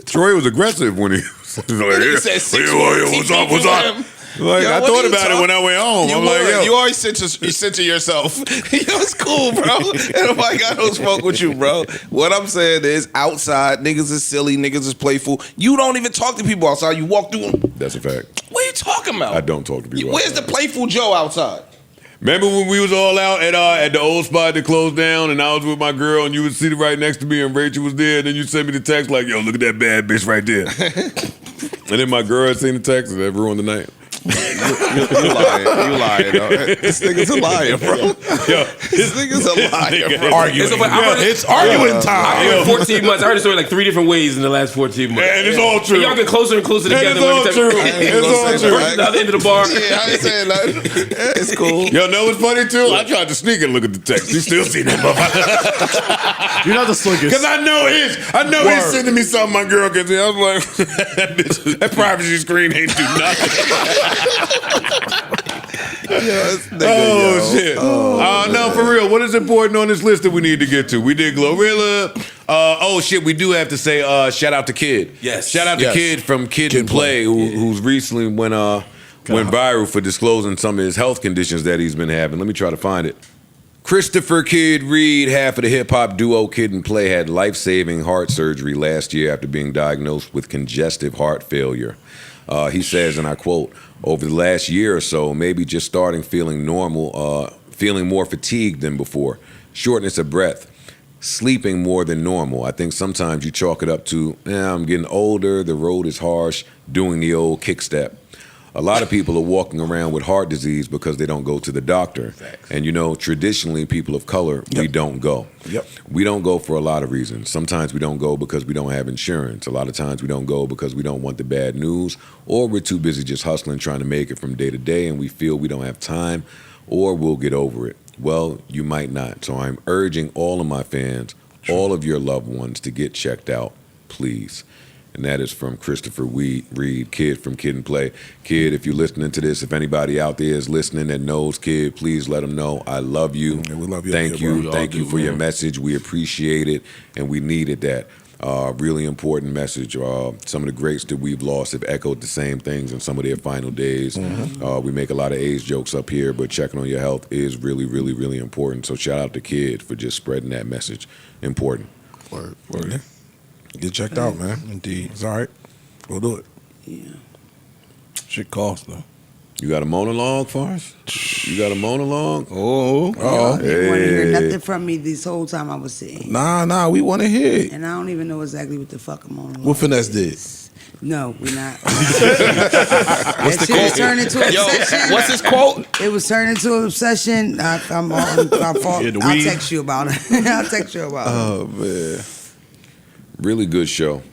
Troy was aggressive when he was like, He said 6 "Hey, what's up? What's up?" Like, Yo, I what thought are you about it when I went home. You I'm like, yo. you always censor yourself. Yo, it's cool, bro. And nobody got no smoke with you, bro. What I'm saying is, outside, niggas is silly, niggas is playful. You don't even talk to people outside. You walk through them. That's a fact. What are you talking about? I don't talk to people. Where's outside. the playful Joe outside? Remember when we was all out at the old spot that closed down, and I was with my girl, and you was sitting right next to me, and Rachel was there, and then you sent me the text like, "Yo, look at that bad bitch right there." And then my girl had seen the text, and that ruined the night. You lying. You lying. This nigga's a liar, bro. Yo, This nigga's a liar, bro. Arguing. It's arguing time. I heard 14 months. I heard the story like 3 different ways in the last 14 months. And it's all true. And y'all get closer and closer together. it's all true. It's all true. First, the other end of the bar. Yeah, I ain't saying nothing. It's cool. Yo, know what's funny too? I tried to sneak and look at the text. You still see that motherfucker. You're not the slickest. Because I know he's sending me something my girl can see. I was like, that privacy screen ain't do nothing. Shit. No, for real. What is important on this list that we need to get to? We did GloRilla. Shit, we do have to say shout out to Kid. Yes. Shout out to Kid from Kid and Play, who's recently went viral for disclosing some of his health conditions that he's been having. Let me try to find it. Christopher Kid Reed, half of the hip-hop duo Kid and Play, had life-saving heart surgery last year after being diagnosed with congestive heart failure. He says, and I quote, "Over the last year or so, maybe just starting feeling normal, feeling more fatigued than before, shortness of breath, sleeping more than normal. I think sometimes you chalk it up to, I'm getting older, the road is harsh, doing the old kick step. A lot of people are walking around with heart disease because they don't go to the doctor. Facts. And traditionally, people of color, we don't go. Yep. We don't go for a lot of reasons. Sometimes we don't go because we don't have insurance. A lot of times we don't go because we don't want the bad news, or we're too busy just hustling, trying to make it from day to day, and we feel we don't have time, or we'll get over it. Well, you might not. So I'm urging all of my fans, all of your loved ones, to get checked out, please. And that is from Christopher Reed, Kid from Kid and Play. Kid, if you're listening to this, if anybody out there is listening that knows Kid, please let them know I love you. Yeah, we love you. Thank you. Bro. Thank you for your message. We appreciate it, and we needed that. Really important message. Some of the greats that we've lost have echoed the same things in some of their final days. We make a lot of age jokes up here, but checking on your health is really, really, really important. So shout out to Kid for just spreading that message. Important. Word. Yeah. Get checked out, man. Indeed. It's all right. We'll do it. Yeah. Shit costs though. You got a monologue for us? You got a monologue? Oh. You didn't want to hear nothing from me this whole time I was sitting. Nah, we want to hear it. And I don't even know exactly what the fuck a monologue What Finesse did? No, we're not. What's the quote? Turned into an obsession. What's his quote? It was turned into an obsession. I'll text you about it. I'll text you about it. Oh, man. Really good show.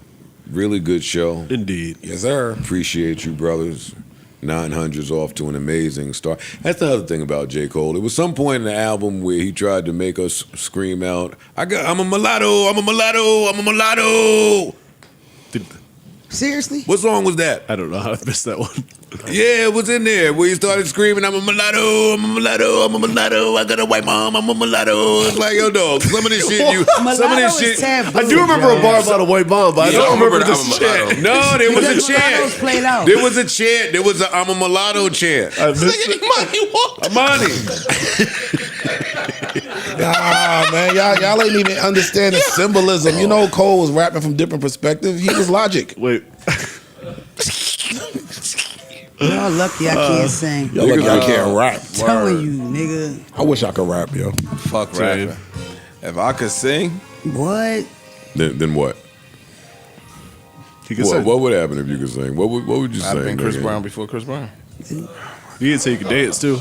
Really good show. Indeed. Yes, sir. Appreciate you, brothers. 900's off to an amazing start. That's the other thing about J. Cole. There was some point in the album where he tried to make us scream out, I'm a mulatto, I'm a mulatto, I'm a mulatto. Seriously? What song was that? I don't know how I missed that one. Yeah, it was in there where he started screaming, I'm a mulatto, I'm a mulatto, I'm a mulatto, I got a white mom, I'm a mulatto. It's like, yo, dog, some of this shit I do remember a bar about a white mom, but I don't remember this chant. No, there was a chant. Played out. There was a chant. There was a I'm a mulatto chant. Amani. Man, y'all ain't even understand the symbolism. You know, Cole was rapping from different perspectives. He was Logic. Wait. Y'all lucky I can't sing. Y'all lucky I can't rap. Telling you, nigga. I wish I could rap, yo. Fuck rapping. If I could sing, what? Then what? He could sing. What would happen if you could sing? What would you I'd sing? have been Chris nigga? Brown before Chris Brown. You didn't say you could dance too.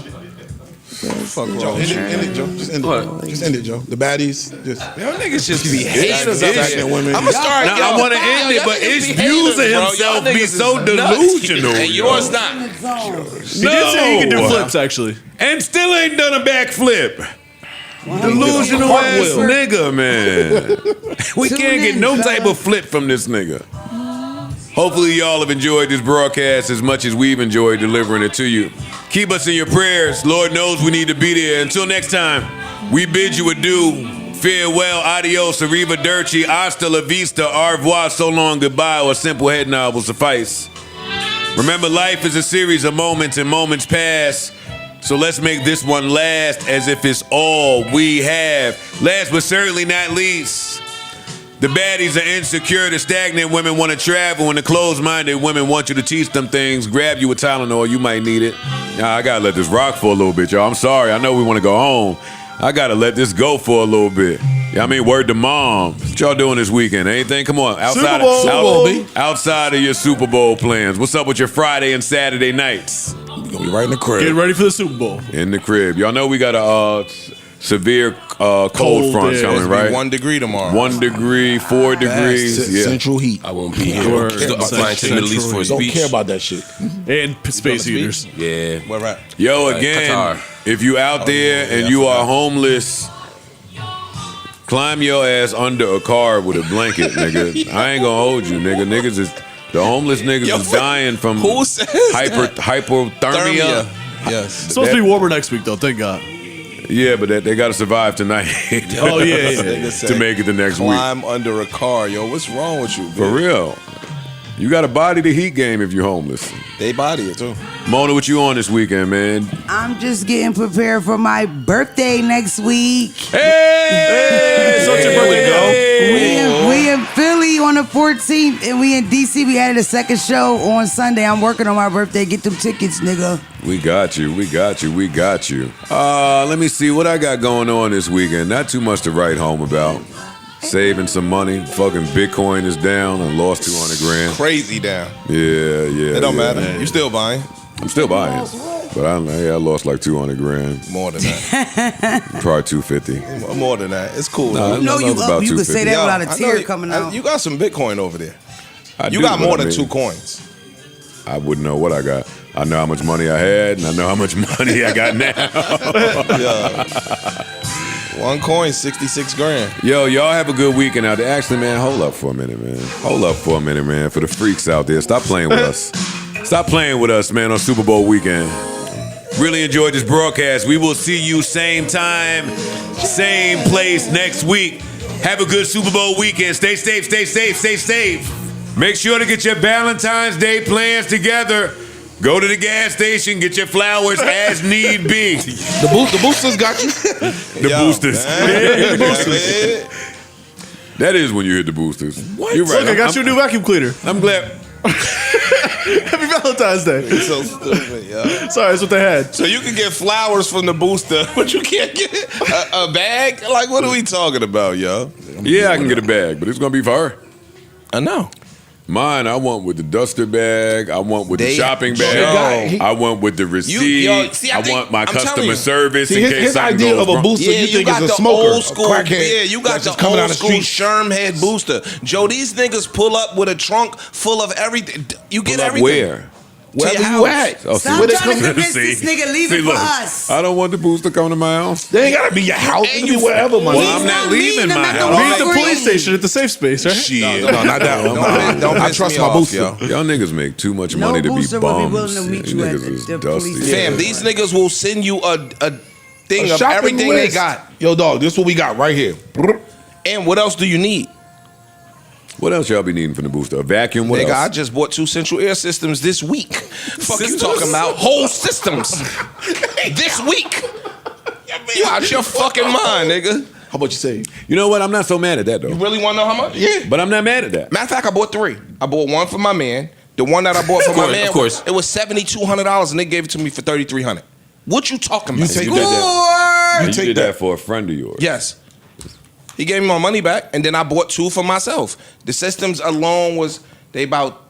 Fuck Joe, end it, Joe. Just end it. Just end it, Joe. The baddies, just Y'all niggas just be haters. women. I'm gonna start. Now, I want to end it, but his views of himself be so delusional. And yours not. He did say he could do flips, actually. And still ain't done a backflip. Delusional ass nigga, man. We can't get no type of flip from this nigga. Hopefully y'all have enjoyed this broadcast as much as we've enjoyed delivering it to you. Keep us in your prayers. Lord knows we need to be there. Until next time, we bid you adieu. Farewell, adios, arrivederci, hasta la vista, au revoir, so long, goodbye, or a simple head nod will suffice. Remember, life is a series of moments and moments pass. So let's make this one last as if it's all we have. Last but certainly not least, the baddies are insecure, the stagnant women want to travel, and the closed-minded women want you to teach them things. Grab you a Tylenol, you might need it. I gotta let this rock for a little bit, y'all. I'm sorry, I know we want to go home. I gotta let this go for a little bit. I mean, word to mom. What y'all doing this weekend? Anything? Come on, outside of your Super Bowl plans. What's up with your Friday and Saturday nights? We're gonna be right in the crib. Getting ready for the Super Bowl. In the crib. Y'all know we got a severe cold front coming, right? 1 degree tomorrow. 1 degree, 4 degrees. Yeah. Central heat. I won't be here. I'm flying to the Middle East for a Don't speech. care about that shit. And space heaters. Yeah. Where at? Yo, again, Qatar. if you out there and you are homeless, climb your ass under a car with a blanket, nigga. I ain't gonna hold you, nigga. The homeless niggas is dying from Who says hypothermia. Yes. It's supposed to be warmer next week, though. Thank God. Yeah, but they got to survive tonight. Oh, yeah. To make it the next week. Climb under a car, yo. What's wrong with you? For real. You got to body the heat game if you're homeless. They body it too. Mona, what you on this weekend, man? I'm just getting prepared for my birthday next week. Hey! So what's your birthday go? We in Philly on the 14th, and we in DC. We had a second show on Sunday. I'm working on my birthday. Get them tickets, nigga. We got you. Let me see what I got going on this weekend. Not too much to write home about. Saving some money. Fucking Bitcoin is down. I lost 200 grand. Crazy down. Yeah. It don't matter. Man. You still buying? I'm still buying. But I lost like 200 grand. More than that. Probably 250. More than that. It's cool. Nah, You know you about up. You can say that without a I know tear you- coming out. You got some Bitcoin over there. You do, got but more I than mean, 2 coins. I wouldn't know what I got. I know how much money I had, and I know how much money I got now. Yeah. 1 coin, 66 grand. Yo, y'all have a good weekend out there. Actually, man, hold up for a minute, man. For the freaks out there, stop playing with us. Stop playing with us, man, on Super Bowl weekend. Really enjoyed this broadcast. We will see you same time, same place next week. Have a good Super Bowl weekend. Stay safe, stay safe, stay safe. Make sure to get your Valentine's Day plans together. Go to the gas station, get your flowers as need be. The boosters got you. The boosters. The boosters. That is when you hit the boosters. What? You're right. Look, I got you a new vacuum cleaner. I'm glad. Happy Valentine's Day. It's so stupid, yo. Sorry, that's what they had. So you can get flowers from the booster, but you can't get a bag? Like, what are we talking about, yo? Yeah, I can get a bag, but it's gonna be for her. I know. Mine, I want with the duster bag. I want with the shopping bag. I want with the receipt. I want my customer service in case something goes wrong. Booster, yeah, you think got is a the smoker, old school. Yeah, you got the old school Sherm head booster. Joe, these niggas pull up with a trunk full of everything. You get everything. Where? Wherever you at. Stop trying to convince this nigga. Leave it for us. I don't want the booster coming to my house. They ain't gotta be your house. It can be wherever, man. Well, I'm not leaving my house. Leave the police station at the safe space, right? Shit. No, not that one. Don't I trust my booster. Y'all niggas make too much money to be booster will be willing bums. to meet These you at niggas is the dusty. police Fam, these niggas will send you a thing of shopping everything list. they got. Yo, dog, this is what we got right here. And what else do you need? What else y'all be needing from the booster? A vacuum? What Nigga, else? I just bought 2 central air systems this week. Fuck you talking about? Whole systems. This week. You out your fucking mind, nigga. How much you say? You know what? I'm not so mad at that, though. You really want to know how much? Yeah. But I'm not mad at that. Matter of fact, I bought 3. I bought one for my man. The one that I bought for my man, of course. it was $7,200 and they gave it to me for $3,300. What you talking about? You take You that. You did take that that. for a friend of yours. Yes. He gave me my money back, and then I bought 2 for myself. The systems alone was they about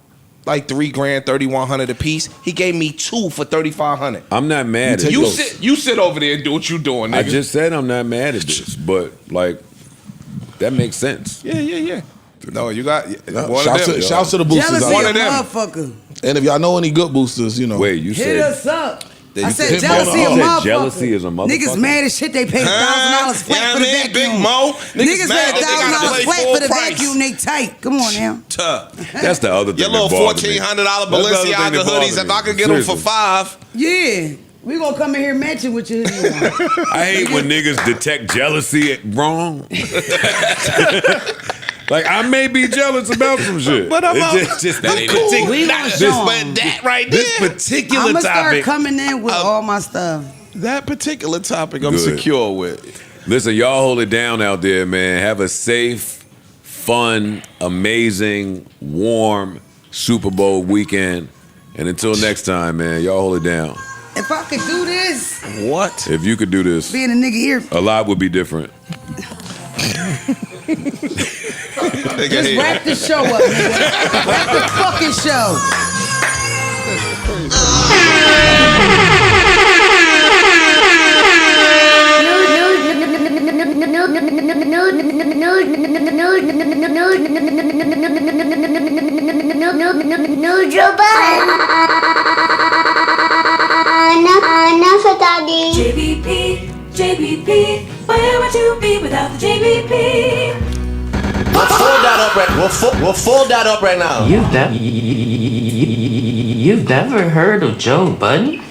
like $3 grand, $3,100 a piece. He gave me 2 for $3,500. I'm not mad at You this. sit over there and do what you doing, nigga. I just said I'm not mad at this, but like that makes sense. Yeah. No, you got one Shouts of them. to the boosters. Jealousy, out One a of them. motherfucker. And if y'all know any good boosters, you know. Wait, you Hit said us up. I said hit jealousy Mona a up. You said motherfucker. jealousy is a motherfucker? Niggas mad as shit. They paid $1,000 flat for the what I mean? vacuum. Big Mo. Niggas mad paid they gotta $1,000 play flat full for the price. vacuum. They tight. Come on now. That's the other thing. Your little that bothers me. $1,400 That's the other thing Balenciaga that bothers hoodies. If me. I could get them for Seriously. $5. Yeah. We gonna come in here matching with you. I hate when niggas detect jealousy wrong. Like I may be jealous about some shit, But I'm just that this cool. particular, We gonna show 'em. But that right there. this particular I'ma start topic. coming in with all my stuff. That particular topic I'm Good. secure with. Listen, y'all hold it down out there, man. Have a safe, fun, amazing, warm Super Bowl weekend. And until next time, man, y'all hold it down. If I could do this, What? If you could do this, being a nigga here, a lot would be different. just wrap the show up, nigga. Wrap the fucking show. Enough of daddy. JBP, where would you be without the JBP? We'll fold that up right now. You've never heard of Joe Budden?